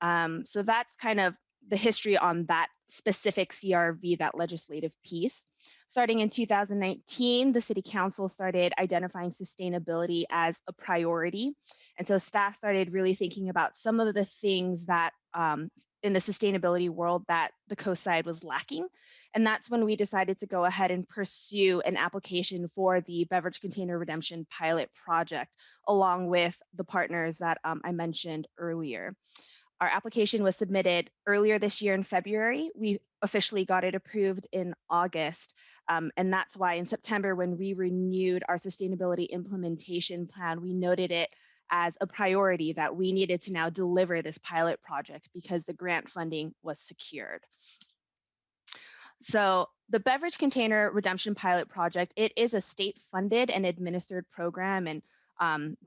So that's kind of the history on that specific CRV, that legislative piece. Starting in 2019, the City Council started identifying sustainability as a priority. And so staff started really thinking about some of the things that in the sustainability world that the coast side was lacking. And that's when we decided to go ahead and pursue an application for the beverage container redemption pilot project, along with the partners that I mentioned earlier. Our application was submitted earlier this year in February. We officially got it approved in August. And that's why in September, when we renewed our sustainability implementation plan, we noted it as a priority that we needed to now deliver this pilot project because the grant funding was secured. So the beverage container redemption pilot project, it is a state funded and administered program, and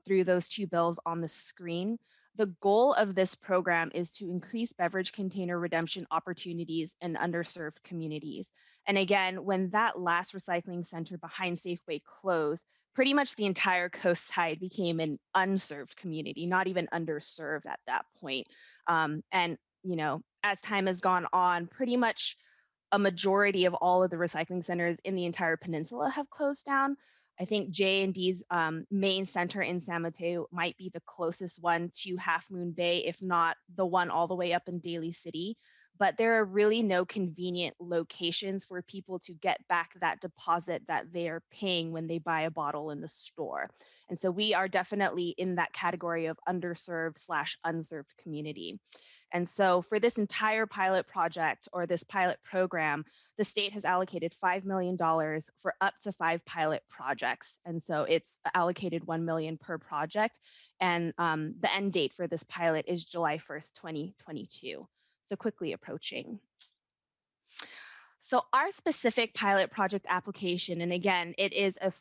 through those two bills on the screen. The goal of this program is to increase beverage container redemption opportunities in underserved communities. And again, when that last recycling center behind Safeway closed, pretty much the entire coast side became an unserved community, not even underserved at that point. And you know, as time has gone on, pretty much a majority of all of the recycling centers in the entire peninsula have closed down. I think J&D's main center in San Mateo might be the closest one to Half Moon Bay, if not the one all the way up in Daly City. But there are really no convenient locations for people to get back that deposit that they are paying when they buy a bottle in the store. And so we are definitely in that category of underserved/unserved community. And so for this entire pilot project or this pilot program, the state has allocated $5 million for up to 5 pilot projects. And so it's allocated $1 million per project. And the end date for this pilot is July 1st, 2022. So quickly approaching. So our specific pilot project application, and again, it is a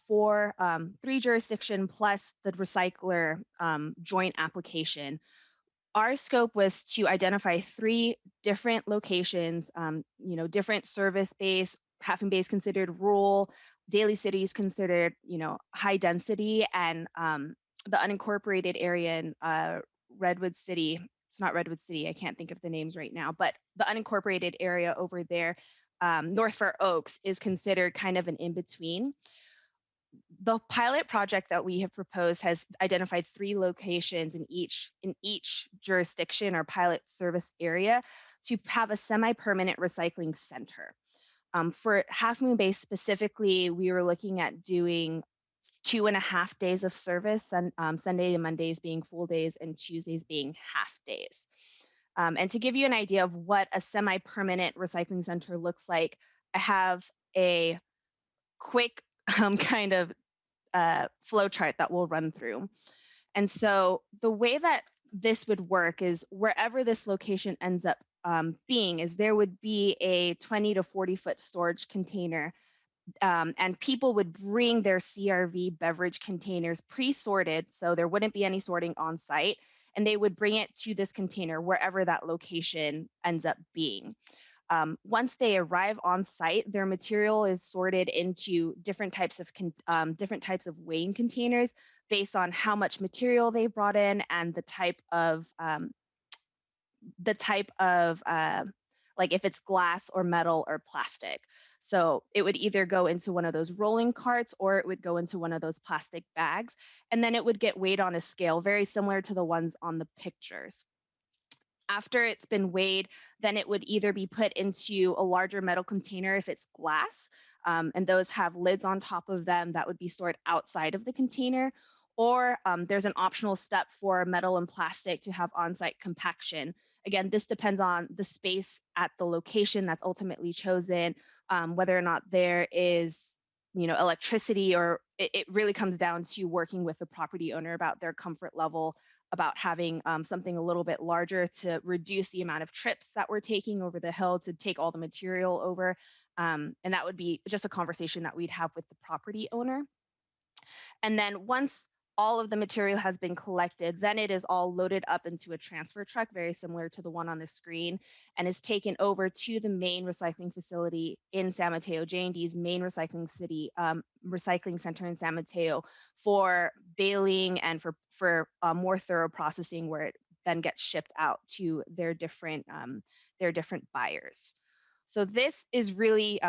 3 jurisdiction plus the recycler joint application. Our scope was to identify 3 different locations, you know, different service base. Half Moon Bay is considered rural, Daly City is considered, you know, high density, and the unincorporated area in Redwood City. It's not Redwood City, I can't think of the names right now, but the unincorporated area over there, North Fair Oaks, is considered kind of an in-between. The pilot project that we have proposed has identified 3 locations in each jurisdiction or pilot service area to have a semi-permanent recycling center. For Half Moon Bay specifically, we were looking at doing 2.5 days of service, Sunday and Mondays being full days and Tuesdays being half days. And to give you an idea of what a semi-permanent recycling center looks like, I have a quick kind of flow chart that we'll run through. And so the way that this would work is wherever this location ends up being is there would be a 20 to 40 foot storage container, and people would bring their CRV beverage containers pre-sorted, so there wouldn't be any sorting on site, and they would bring it to this container wherever that location ends up being. Once they arrive on site, their material is sorted into different types of weighing containers based on how much material they brought in and the type of like if it's glass or metal or plastic. So it would either go into one of those rolling carts or it would go into one of those plastic bags, and then it would get weighed on a scale very similar to the ones on the pictures. After it's been weighed, then it would either be put into a larger metal container if it's glass, and those have lids on top of them that would be stored outside of the container, or there's an optional step for metal and plastic to have on-site compaction. Again, this depends on the space at the location that's ultimately chosen, whether or not there is, electricity, or it really comes down to working with the property owner about their comfort level about having something a little bit larger to reduce the amount of trips that we're taking over the hill to take all the material over. And that would be just a conversation that we'd have with the property owner. And then once all of the material has been collected, then it is all loaded up into a transfer truck, very similar to the one on the screen, and is taken over to the main recycling facility in San Mateo, J&D's main recycling center in San Mateo, for baling and for more thorough processing, where it then gets shipped out to their different buyers. So this is really,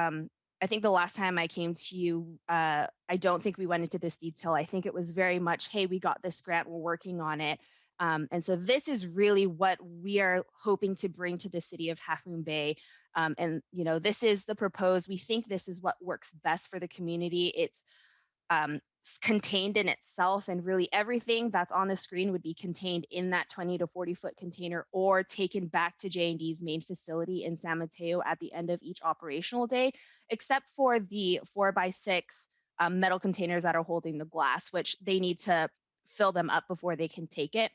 I think the last time I came to you, I don't think we went into this detail. I think it was very much, hey, we got this grant, we're working on it. And so this is really what we are hoping to bring to the city of Half Moon Bay. And, this is the proposed, we think this is what works best for the community. It's contained in itself, and really everything that's on the screen would be contained in that 20 to 40 foot container, or taken back to J&D's main facility in San Mateo at the end of each operational day, except for the 4x6 metal containers that are holding the glass, which they need to fill them up before they can take it.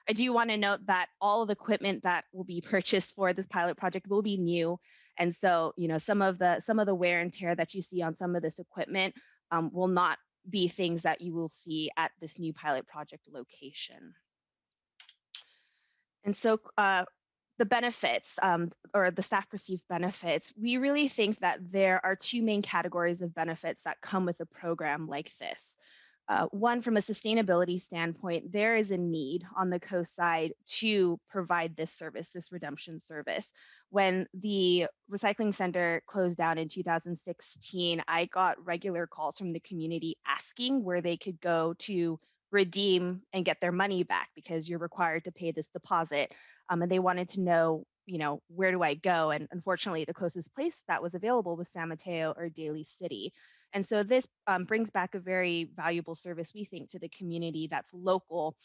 I do want to note that all of the equipment that will be purchased for this pilot project will be new, and so some of the wear and tear that you see on some of this equipment will not be things that you will see at this new pilot project location. And so the benefits, or the staff perceived benefits, we really think that there are two main categories of benefits that come with a program like this. One, from a sustainability standpoint, there is a need on the coast side to provide this service, this redemption service. When the recycling center closed down in 2016, I got regular calls from the community asking where they could go to redeem and get their money back, because you're required to pay this deposit. And they wanted to know, where do I go? And unfortunately, the closest place that was available was San Mateo or Daly City. And so this brings back a very valuable service, we think, to the community that's local,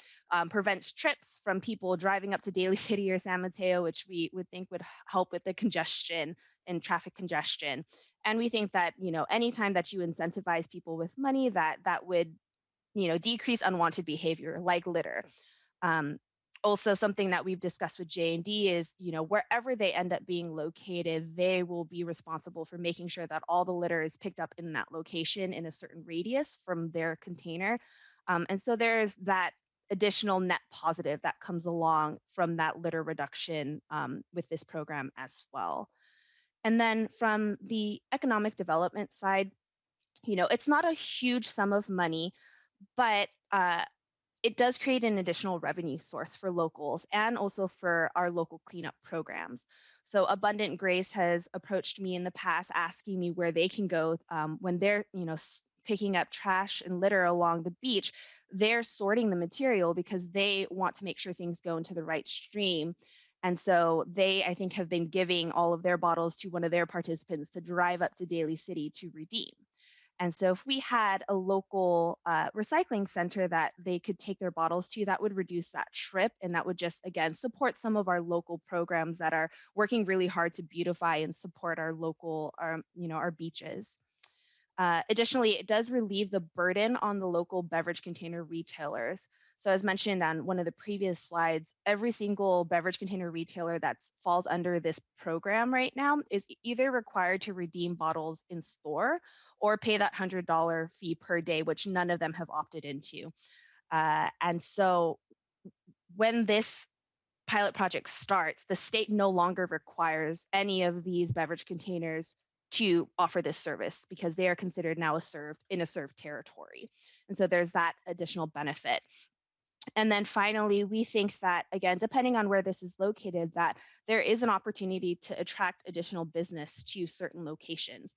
prevents trips from people driving up to Daly City or San Mateo, which we would think would help with the congestion and traffic congestion. And we think that, anytime that you incentivize people with money, that would, decrease unwanted behavior like litter. Also, something that we've discussed with J&D is, wherever they end up being located, they will be responsible for making sure that all the litter is picked up in that location in a certain radius from their container. And so there's that additional net positive that comes along from that litter reduction with this program as well. And then from the economic development side, it's not a huge sum of money, but it does create an additional revenue source for locals and also for our local cleanup programs. So Abundant Grace has approached me in the past asking me where they can go when they're, picking up trash and litter along the beach. They're sorting the material because they want to make sure things go into the right stream. And so they, I think, have been giving all of their bottles to one of their participants to drive up to Daly City to redeem. And so if we had a local recycling center that they could take their bottles to, that would reduce that trip. And that would just, again, support some of our local programs that are working really hard to beautify and support our local, our beaches. Additionally, it does relieve the burden on the local beverage container retailers. So as mentioned on one of the previous slides, every single beverage container retailer that falls under this program right now is either required to redeem bottles in store or pay that $100 fee per day, which none of them have opted into. And so when this pilot project starts, the state no longer requires any of these beverage containers to offer this service because they are considered now in a served territory. And so there's that additional benefit. And then finally, we think that, again, depending on where this is located, that there is an opportunity to attract additional business to certain locations.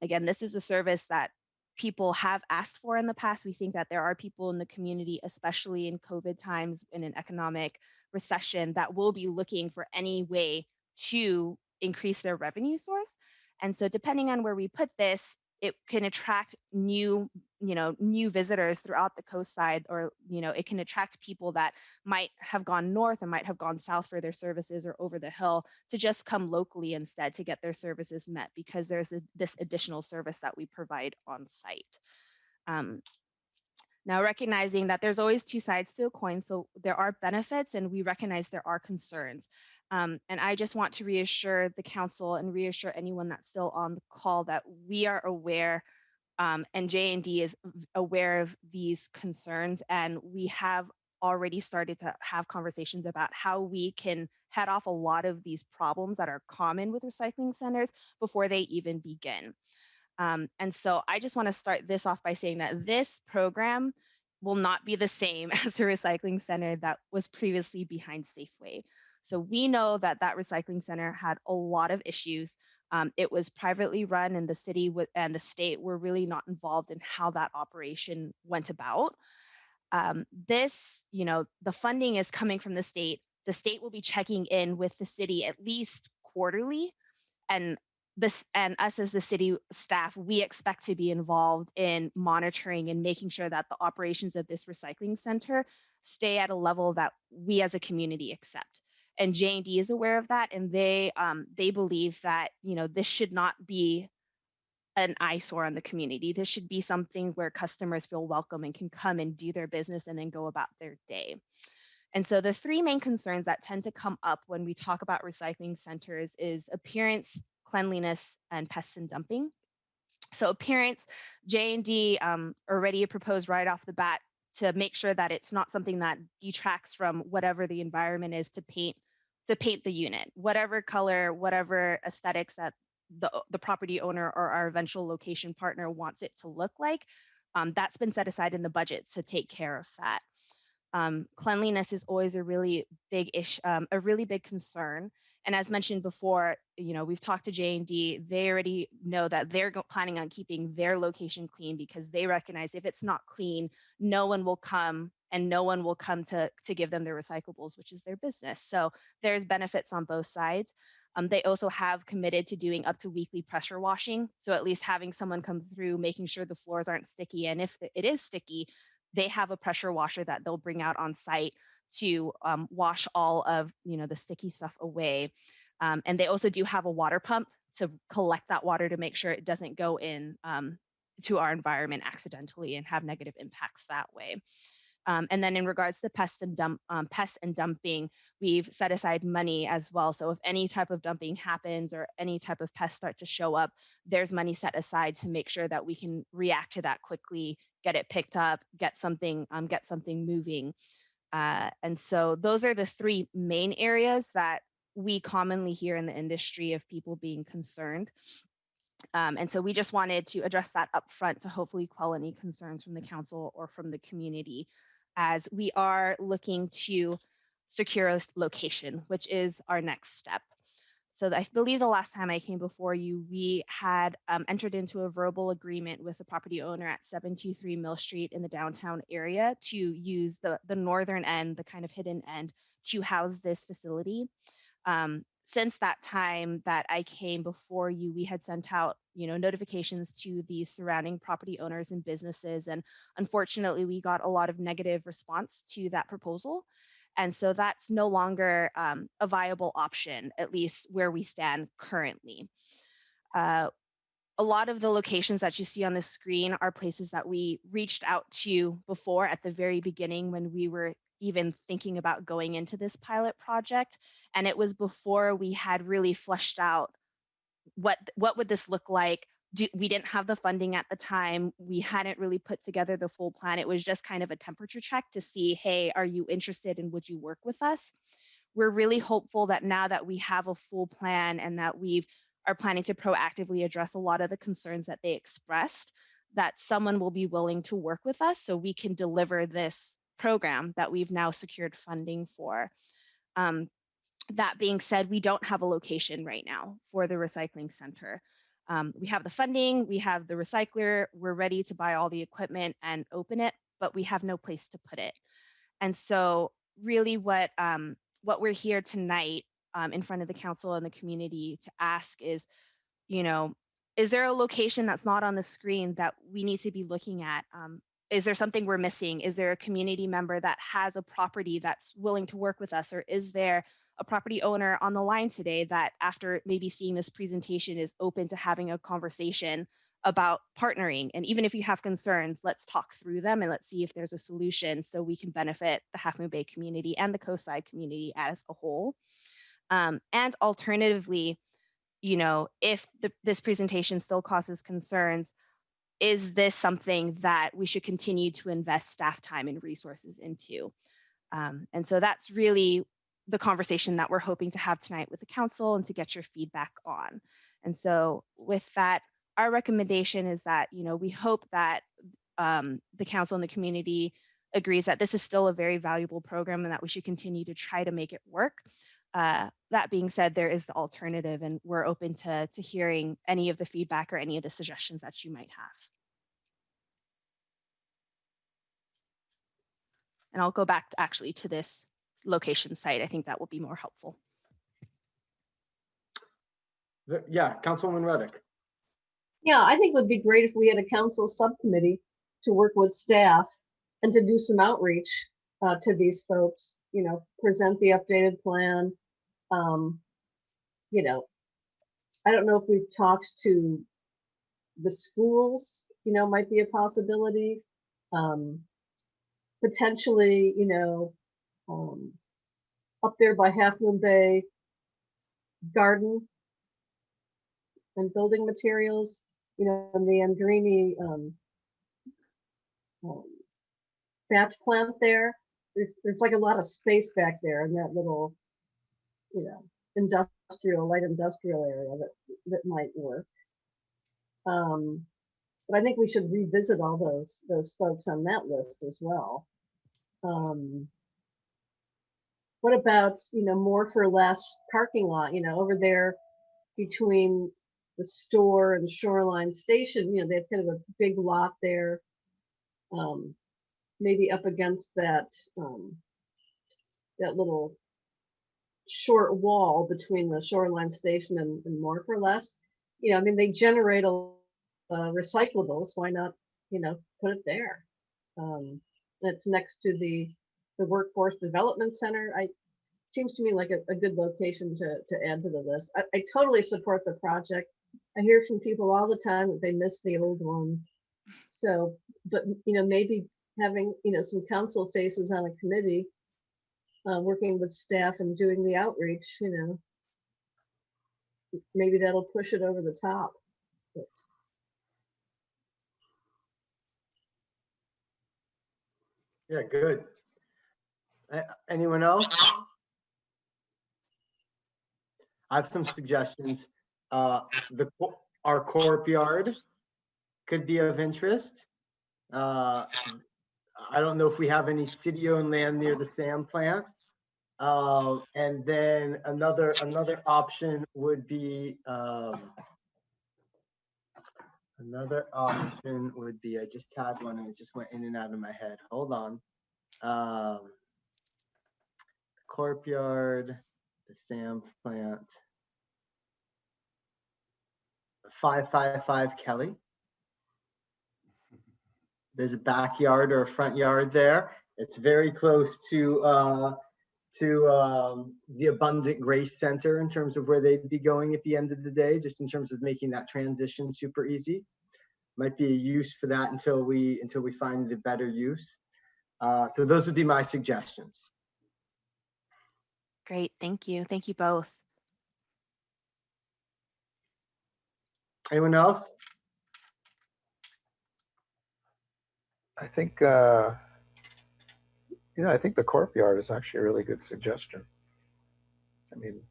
Again, this is a service that people have asked for in the past. We think that there are people in the community, especially in COVID times, in an economic recession, that will be looking for any way to increase their revenue source. And so depending on where we put this, it can attract new visitors throughout the coast side, or it can attract people that might have gone north and might have gone south for their services or over the hill to just come locally instead to get their services met, because there's this additional service that we provide on site. Now, recognizing that there's always two sides to a coin, so there are benefits and we recognize there are concerns. And I just want to reassure the council and reassure anyone that's still on the call that we are aware, and J&D is aware of these concerns, and we have already started to have conversations about how we can head off a lot of these problems that are common with recycling centers before they even begin. And so I just want to start this off by saying that this program will not be the same as the recycling center that was previously behind Safeway. So we know that that recycling center had a lot of issues. It was privately run, and the city and the state were really not involved in how that operation went about. The funding is coming from the state. The state will be checking in with the city at least quarterly, and us as the city staff, we expect to be involved in monitoring and making sure that the operations of this recycling center stay at a level that we as a community accept. And J&D is aware of that, and they believe that this should not be an eyesore on the community. This should be something where customers feel welcome and can come and do their business and then go about their day. And so the three main concerns that tend to come up when we talk about recycling centers is appearance, cleanliness, and pests and dumping. So appearance, J&D already proposed right off the bat to make sure that it's not something that detracts from whatever the environment is to paint the unit, whatever color, whatever aesthetics that the property owner or our eventual location partner wants it to look like. That's been set aside in the budget to take care of that. Cleanliness is always a really big a really big concern. And as mentioned before, we've talked to J&D. They already know that they're planning on keeping their location clean, because they recognize if it's not clean, no one will come, and no one will come to give them their recyclables, which is their business. So there's benefits on both sides. They also have committed to doing up to weekly pressure washing. So at least having someone come through, making sure the floors aren't sticky. And if it is sticky, they have a pressure washer that they'll bring out on site to wash all of the sticky stuff away. And they also do have a water pump to collect that water to make sure it doesn't go in to our environment accidentally and have negative impacts that way. And then in regards to pests and dumping, we've set aside money as well. So if any type of dumping happens or any type of pests start to show up, there's money set aside to make sure that we can react to that quickly, get it picked up, get something moving. And so those are the three main areas that we commonly hear in the industry of people being concerned. And so we just wanted to address that up front to hopefully quell any concerns from the council or from the community, as we are looking to secure a location, which is our next step. So I believe the last time I came before you, we had entered into a verbal agreement with the property owner at 723 Mill Street in the downtown area to use the northern end, the kind of hidden end, to house this facility. Since that time that I came before you, we had sent out notifications to the surrounding property owners and businesses, and unfortunately we got a lot of negative response to that proposal. And so that's no longer a viable option, at least where we stand currently. A lot of the locations that you see on the screen are places that we reached out to before at the very beginning when we were even thinking about going into this pilot project. And it was before we had really fleshed out what would this look like. We didn't have the funding at the time. We hadn't really put together the full plan. It was just kind of a temperature check to see, hey, are you interested and would you work with us? We're really hopeful that now that we have a full plan and that we are planning to proactively address a lot of the concerns that they expressed, that someone will be willing to work with us so we can deliver this program that we've now secured funding for. That being said, we don't have a location right now for the recycling center. We have the funding, we have the recycler, we're ready to buy all the equipment and open it, but we have no place to put it. And so really what we're here tonight in front of the council and the community to ask is, is there a location that's not on the screen that we need to be looking at? Is there something we're missing? Is there a community member that has a property that's willing to work with us? Or is there a property owner on the line today that, after maybe seeing this presentation, is open to having a conversation about partnering? And even if you have concerns, let's talk through them and let's see if there's a solution so we can benefit the Half Moon Bay community and the Coastside community as a whole. And alternatively, you know, if this presentation still causes concerns, is this something that we should continue to invest staff time and resources into? And so that's really the conversation that we're hoping to have tonight with the council and to get your feedback on. And so with that, our recommendation is that, you know, we hope that the council and the community agrees that this is still a very valuable program and that we should continue to try to make it work. That being said, there is the alternative, and we're open to hearing any of the feedback or any of the suggestions that you might have. And I'll go back actually to this location site. I think that will be more helpful. Yeah, Councilwoman Reddick. Yeah, I think it would be great if we had a council subcommittee to work with staff and to do some outreach to these folks, you know, present the updated plan. You know, I don't know if we've talked to the schools, you know, might be a possibility. Potentially, you know, up there by Half Moon Bay Garden and building materials, you know, and the Andrini batch plant there. There's like a lot of space back there in that little, you know, light industrial area that might work. But I think we should revisit all those folks on that list as well. What about, you know, more for less parking lot, you know, over there between the store and Shoreline Station, you know, they have kind of a big lot there. Maybe up against that that little short wall between the Shoreline Station and More for Less. You know, I mean, they generate recyclables. Why not, you know, put it there? It's next to the Workforce Development Center. Seems to me like a good location to add to the list. I totally support the project. I hear from people all the time that they miss the old one. So, but, you know, maybe having, you know, some council faces on a committee, working with staff and doing the outreach, you know, maybe that'll push it over the top. But. Yeah, good. Anyone else? I have some suggestions. Our courtyard could be of interest. I don't know if we have any city-owned land near the sand plant. And then another option would be I just had one and it just went in and out of my head. Hold on. Courtyard, the sand plant. 555 Kelly. There's a backyard or a front yard there. It's very close to the Abundant Grace Center in terms of where they'd be going at the end of the day, just in terms of making that transition super easy. Might be a use for that until we find a better use. So those would be my suggestions. Great, thank you. Thank you both. Anyone else? I think, you know, I think the courtyard is actually a really good suggestion. I mean,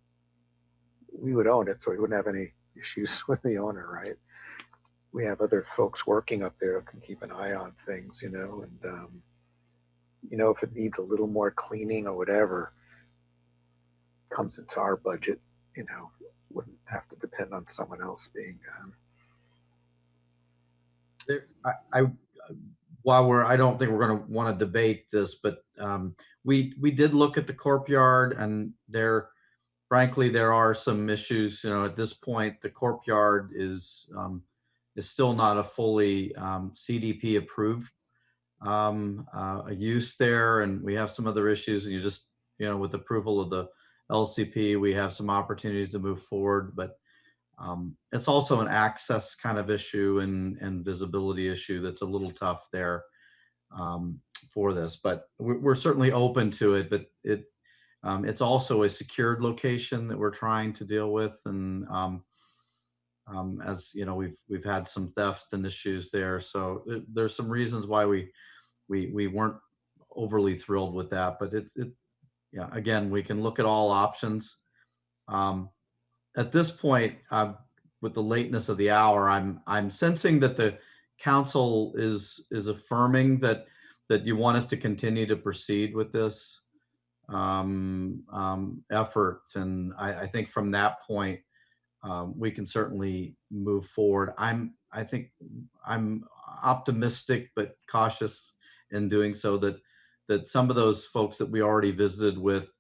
we would own it, so we wouldn't have any issues with the owner, right? We have other folks working up there who can keep an eye on things, you know, and, you know, if it needs a little more cleaning or whatever, comes into our budget, you know, wouldn't have to depend on someone else being. I don't think we're going to want to debate this, but we did look at the courtyard, and there frankly, there are some issues. At this point, the courtyard is still not a fully CDP approved a use there, and we have some other issues. And with approval of the LCP, we have some opportunities to move forward, but it's also an access kind of issue and visibility issue that's a little tough there for this. But we're certainly open to it. But it's also a secured location that we're trying to deal with, and as you know, we've had some theft and issues there. So there's some reasons why we weren't overly thrilled with that. But yeah, again, we can look at all options. At this point, with the lateness of the hour, I'm sensing that the council is affirming that you want us to continue to proceed with this effort, and I think from that point we can certainly move forward. I think I'm optimistic but cautious in doing so, that some of those folks that we already visited with,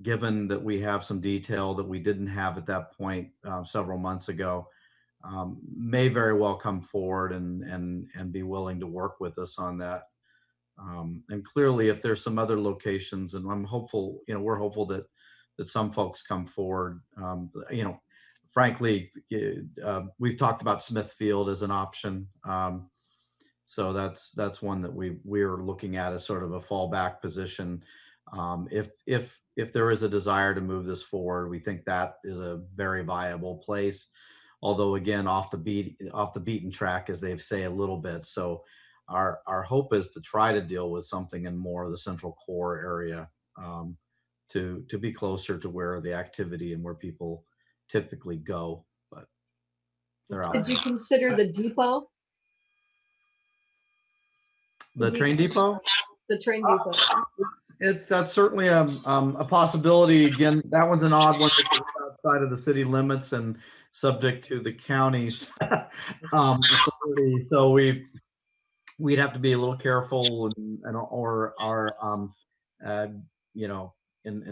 given that we have some detail that we didn't have at that point several months ago, may very well come forward and be willing to work with us on that. And clearly, if there's some other locations, and I'm hopeful, we're hopeful that some folks come forward. Frankly, we've talked about Smithfield as an option. So that's one that we're looking at as sort of a fallback position. If there is a desire to move this forward, we think that is a very viable place. Although again, off the beaten track, as they say, a little bit. So our hope is to try to deal with something in more of the central core area, to be closer to where the activity and where people typically go. But they're out Did you there. consider the depot? The train depot? The train depot. That's certainly a possibility. Again, that one's an odd one because it's outside of the city limits and subject to the county's authority. So we'd have to be a little careful in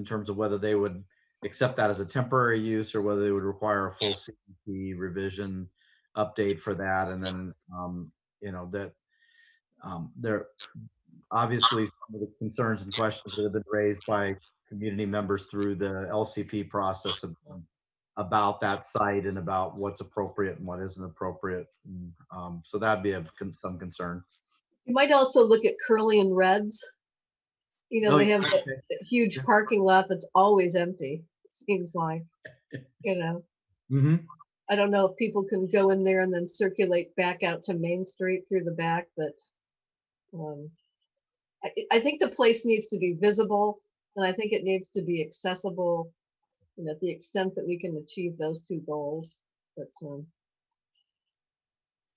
terms of whether they would accept that as a temporary use or whether they would require a full CDP revision update for that. And then there obviously some of the concerns and questions that have been raised by community members through the LCP process about that site and about what's appropriate and what isn't appropriate. So that'd be of some concern. You might also look at Curly and Reds. They have that huge parking lot that's always empty, it seems like, Mm-hmm. I don't know if people can go in there and then circulate back out to Main Street through the back, but I think the place needs to be visible, and I think it needs to be accessible, at the extent that we can achieve those two goals. But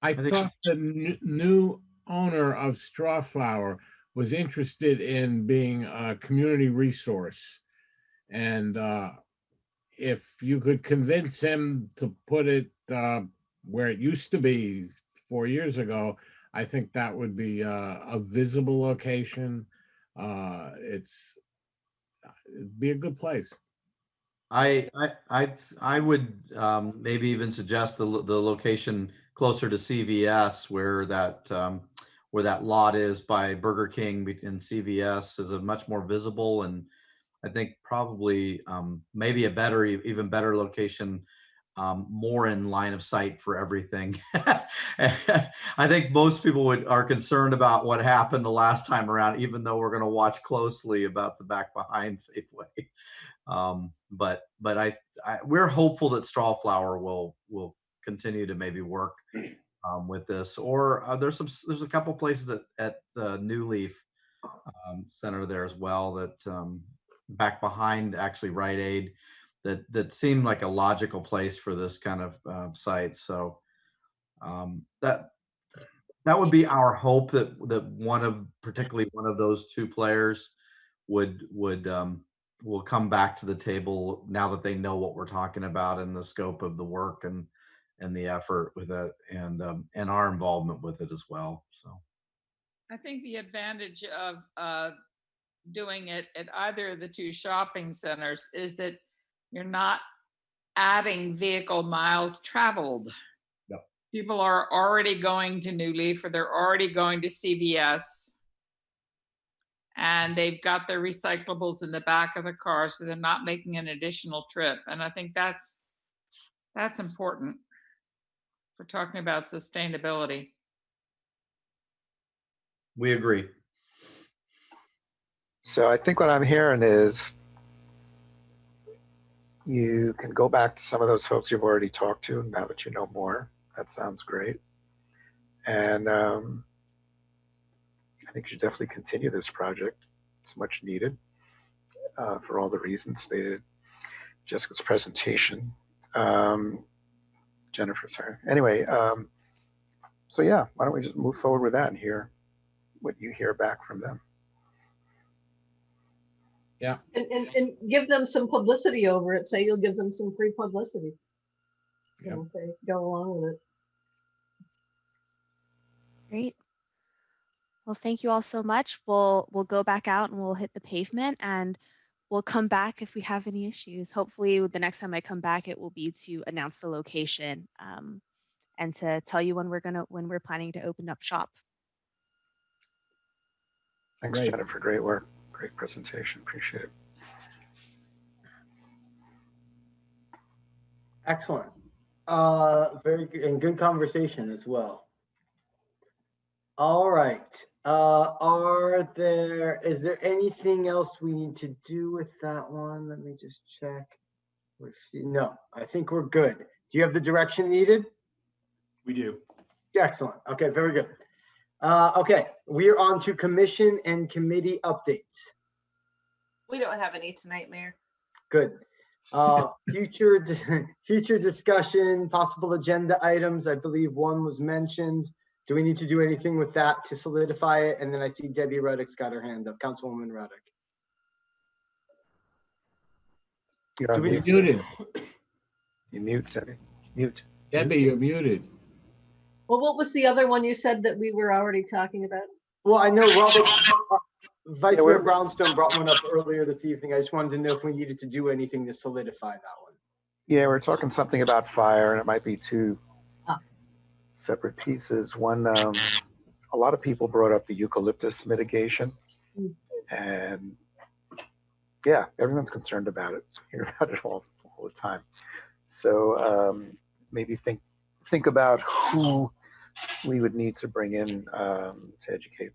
I thought the new owner of Strawflower was interested in being a community resource, and if you could convince him to put it where it used to be 4 years ago, I think that would be a visible location. It'd be a good place. I would maybe even suggest the location closer to CVS, where that lot is by Burger King and CVS is a much more visible, and I think probably maybe even better location, more in line of sight for everything. I think most people are concerned about what happened the last time around, even though we're going to watch closely about the back behind Safeway. But we're hopeful that Strawflower will continue to maybe work with this, or there's a couple places at the New Leaf Center there as well, that back behind actually Rite Aid, that seemed like a logical place for this kind of site. So that would be our hope, that particularly one of those two players will come back to the table now that they know what we're talking about and the scope of the work and the effort with it, and our involvement with it as well. So I think the advantage of doing it at either of the two shopping centers is that You're not adding vehicle miles traveled. Yep. People are already going to New Leaf, or they're already going to CVS, and they've got their recyclables in the back of the car, so they're not making an additional trip. And I think that's important for talking about sustainability. We agree. So I think what I'm hearing is you can go back to some of those folks you've already talked to now that you know more. That sounds great. And I think you should definitely continue this project. It's much needed for all the reasons stated in Jessica's presentation. Jennifer, sorry. Anyway, so yeah, why don't we just move forward with that and hear what you hear back from them. Yeah. And give them some publicity over it. Say you'll give them some free publicity. Yep. If they go along with it. Great. Well, thank you all so much. We'll go back out and we'll hit the pavement, and we'll come back if we have any issues. Hopefully the next time I come back, it will be to announce the location and to tell you when we're planning to open up shop. Thanks, Great. Jennifer. Great work. Great presentation. Appreciate it. Excellent. Very good and good conversation as well. All right. Is there anything else we need to do with that one? Let me just check. No, I think we're good. Do you have the direction needed? We do. Excellent. Okay, very good. Okay, we're on to commission and committee updates. We don't have any tonight, Mayor. Good. Future discussion, possible agenda items. I believe one was mentioned. Do we need to do anything with that to solidify it? And then I see Debbie Ruddock's got her hand up. Councilwoman Ruddock. You're Do we need muted. You mute, Debbie. Mute. Debbie, you're muted. Well, what was the other one you said that we were already talking about? Well, I know Robert, Vice Mayor Brownstone brought one up earlier this evening. I just wanted to know if we needed to do anything to solidify that one. Yeah, we're talking something about fire, and it might be two separate pieces. One, a lot of people brought up the eucalyptus mitigation, and yeah, everyone's concerned about it. You hear about it all the time. So maybe think about who we would need to bring in to educate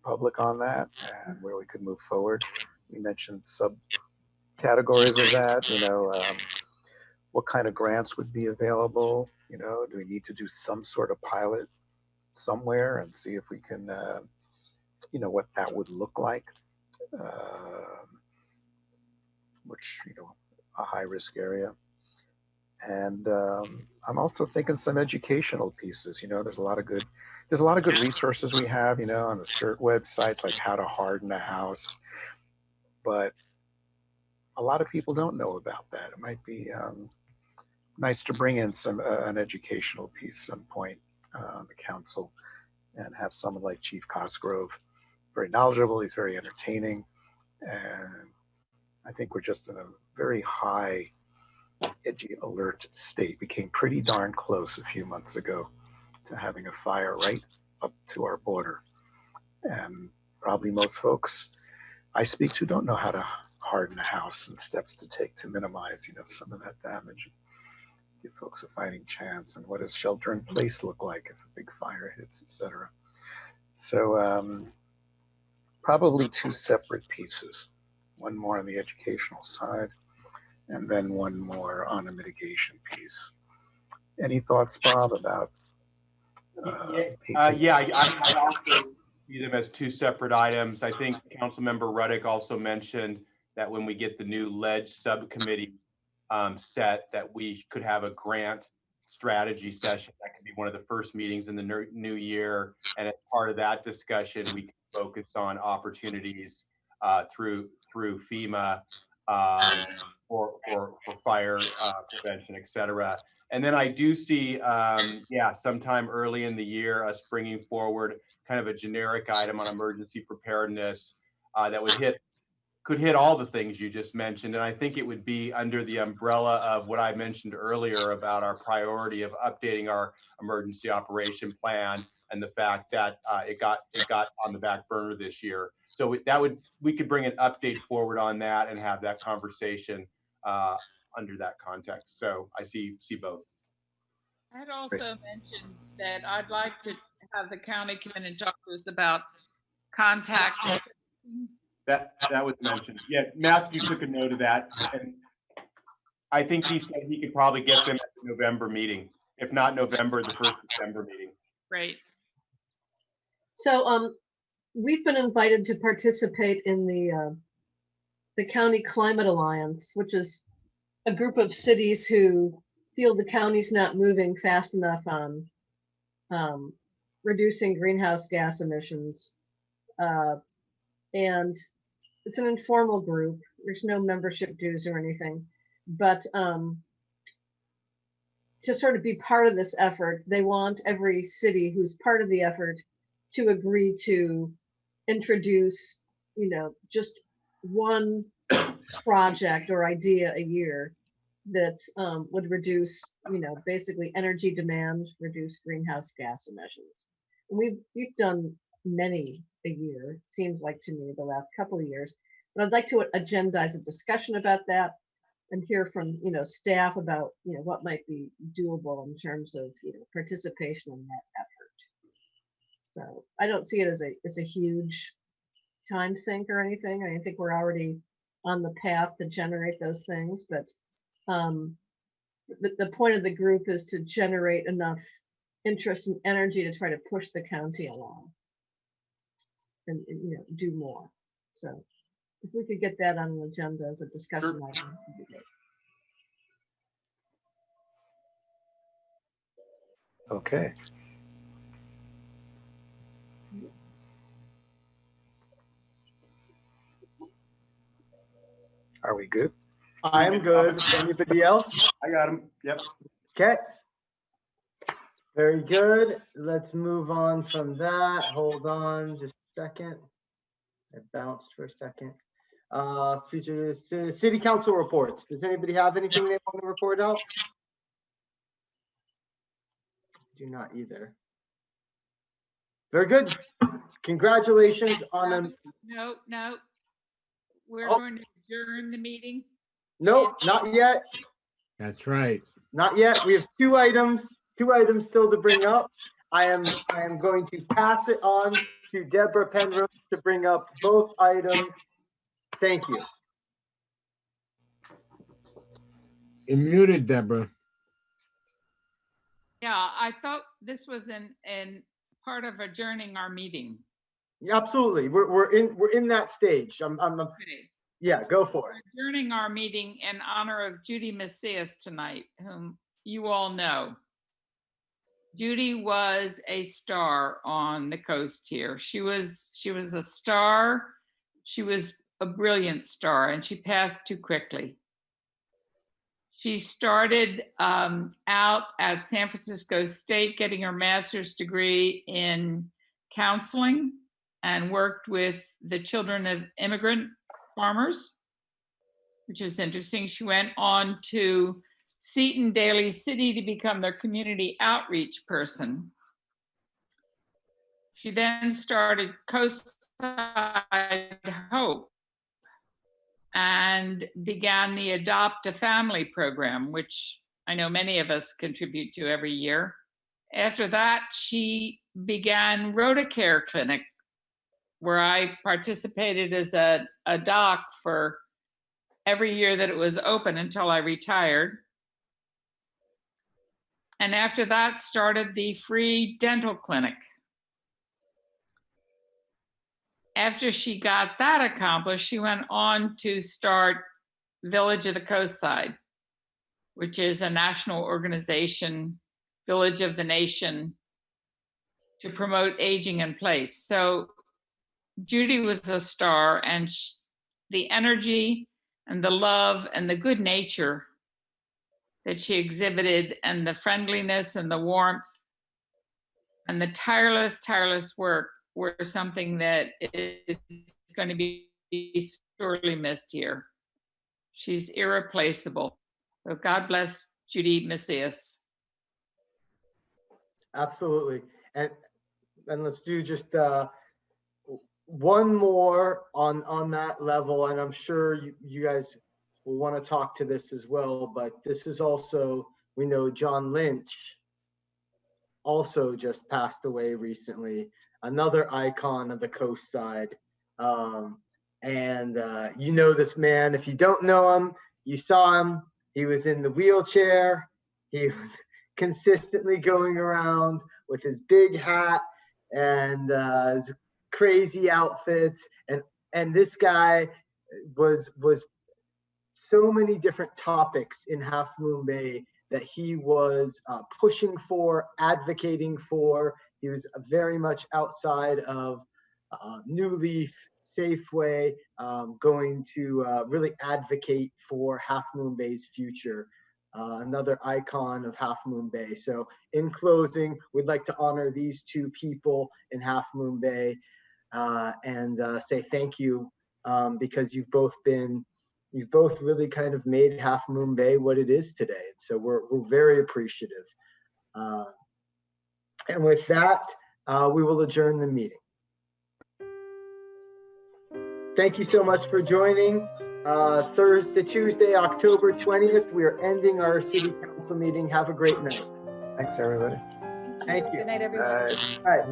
public on that and where we could move forward. We mentioned subcategories of that, what kind of grants would be available, do we need to do some sort of pilot somewhere and see if we can, what that would look like, which, a high risk area. And I'm also thinking some educational pieces. There's a lot of good resources we have, on the CERT websites, like how to harden a house. But a lot of people don't know about that. It might be nice to bring in an educational piece some point on the council and have someone like Chief Cosgrove, very knowledgeable. He's very entertaining, and I think we're just in a very high edgy alert state. We came pretty darn close a few months ago to having a fire right up to our border. And probably most folks I speak to don't know how to harden a house and steps to take to minimize, some of that damage. Give folks a fighting chance. And what does shelter in place look like if a big fire hits, etc. So probably two separate pieces, one more on the educational side, and then one more on a mitigation piece. Any thoughts, Bob, about pacing? Yeah, I also see them as two separate items. I think Councilmember Ruddock also mentioned that when we get the new ledge subcommittee set, that we could have a grant strategy session. That could be one of the first meetings in the new year. And as part of that discussion, we can focus on opportunities through FEMA for fire prevention, et cetera. And then I do see, sometime early in the year, us bringing forward kind of a generic item on emergency preparedness that would hit could hit all the things you just mentioned. And I think it would be under the umbrella of what I mentioned earlier about our priority of updating our emergency operation plan and the fact that it got on the back burner this year. So we could bring an update forward on that and have that conversation under that context. So I see both. I'd also mentioned that I'd like to have the county come in and talk to us about contact. That was mentioned. Yeah, Matthew took a note of that, and I think he said he could probably get them at the November meeting, if not November, the first December meeting. Great. So we've been invited to participate in the County Climate Alliance, which is a group of cities who feel the county's not moving fast enough on reducing greenhouse gas emissions. And it's an informal group. There's no membership dues or anything, but to sort of be part of this effort, they want every city who's part of the effort to agree to introduce, just one project or idea a year that would reduce, basically energy demand, reduce greenhouse gas emissions. We've done many a year, seems like to me, the last couple of years. But I'd like to agendize a discussion about that and hear from staff about what might be doable in terms of participation in that effort. So I don't see it as a huge time sink or anything. I think we're already on the path to generate those things, but the point of the group is to generate enough interest and energy to try to push the county along and do more. So if we could get that on the agenda as a discussion item, that'd be great. Okay. Are we good? I'm good. Anybody else? I got him. Yep. Okay. Very good. Let's move on from that. Hold on just a second. I bounced for a second. Future city council reports. Does anybody have anything they want to report out? Do not either. Very good. Congratulations on a. No. We're going to adjourn the meeting. No, not yet. That's right. Not yet. We have two items still to bring up. I am going to pass it on to Deborah Penrose to bring up both items. Thank you. You're muted, Deborah. Yeah, I thought this was in part of adjourning our meeting. Yeah, absolutely. We're in that stage. Okay. Yeah, go for it. We're adjourning our meeting in honor of Judy Macias tonight, whom you all know. Judy was a star on the coast here. She was a star. She was a brilliant star, and she passed too quickly. She started out at San Francisco State getting her master's degree in counseling and worked with the children of immigrant farmers, which was interesting. She went on to Seton Daly City to become their community outreach person. She then started Coastside Hope and began the Adopt a Family program, which I know many of us contribute to every year. After that, she began Rotacare Clinic, where I participated as a doc for every year that it was open until I retired. And after that, started the free dental clinic. After she got that accomplished, she went on to start Village of the Coastside, which is a national organization, Village of the Nation, to promote aging in place. So Judy was a star, and the energy and the love and the good nature that she exhibited, and the friendliness and the warmth and the tireless work were something that is going to be sorely missed here. She's irreplaceable. So God bless Judy Macias. Absolutely. And let's do just one more on that level, and I'm sure you guys will want to talk to this as well, but this is also, we know John Lynch also just passed away recently, another icon of the coast side. You know this man. If you don't know him, you saw him. He was in the wheelchair. He was consistently going around with his big hat and his crazy outfits. And this guy was so many different topics in Half Moon Bay that he was pushing for, advocating for. He was very much outside of New Leaf, Safeway, going to really advocate for Half Moon Bay's future. Another icon of Half Moon Bay. So in closing, we'd like to honor these two people in Half Moon Bay and say thank you because you've both really kind of made Half Moon Bay what it is today. So we're very appreciative. And with that, we will adjourn the meeting. Thank you so much for joining. Tuesday, October 20th, we are ending our city council meeting. Have a great night. Thanks, everybody. Thank you. Good night, everyone. All right.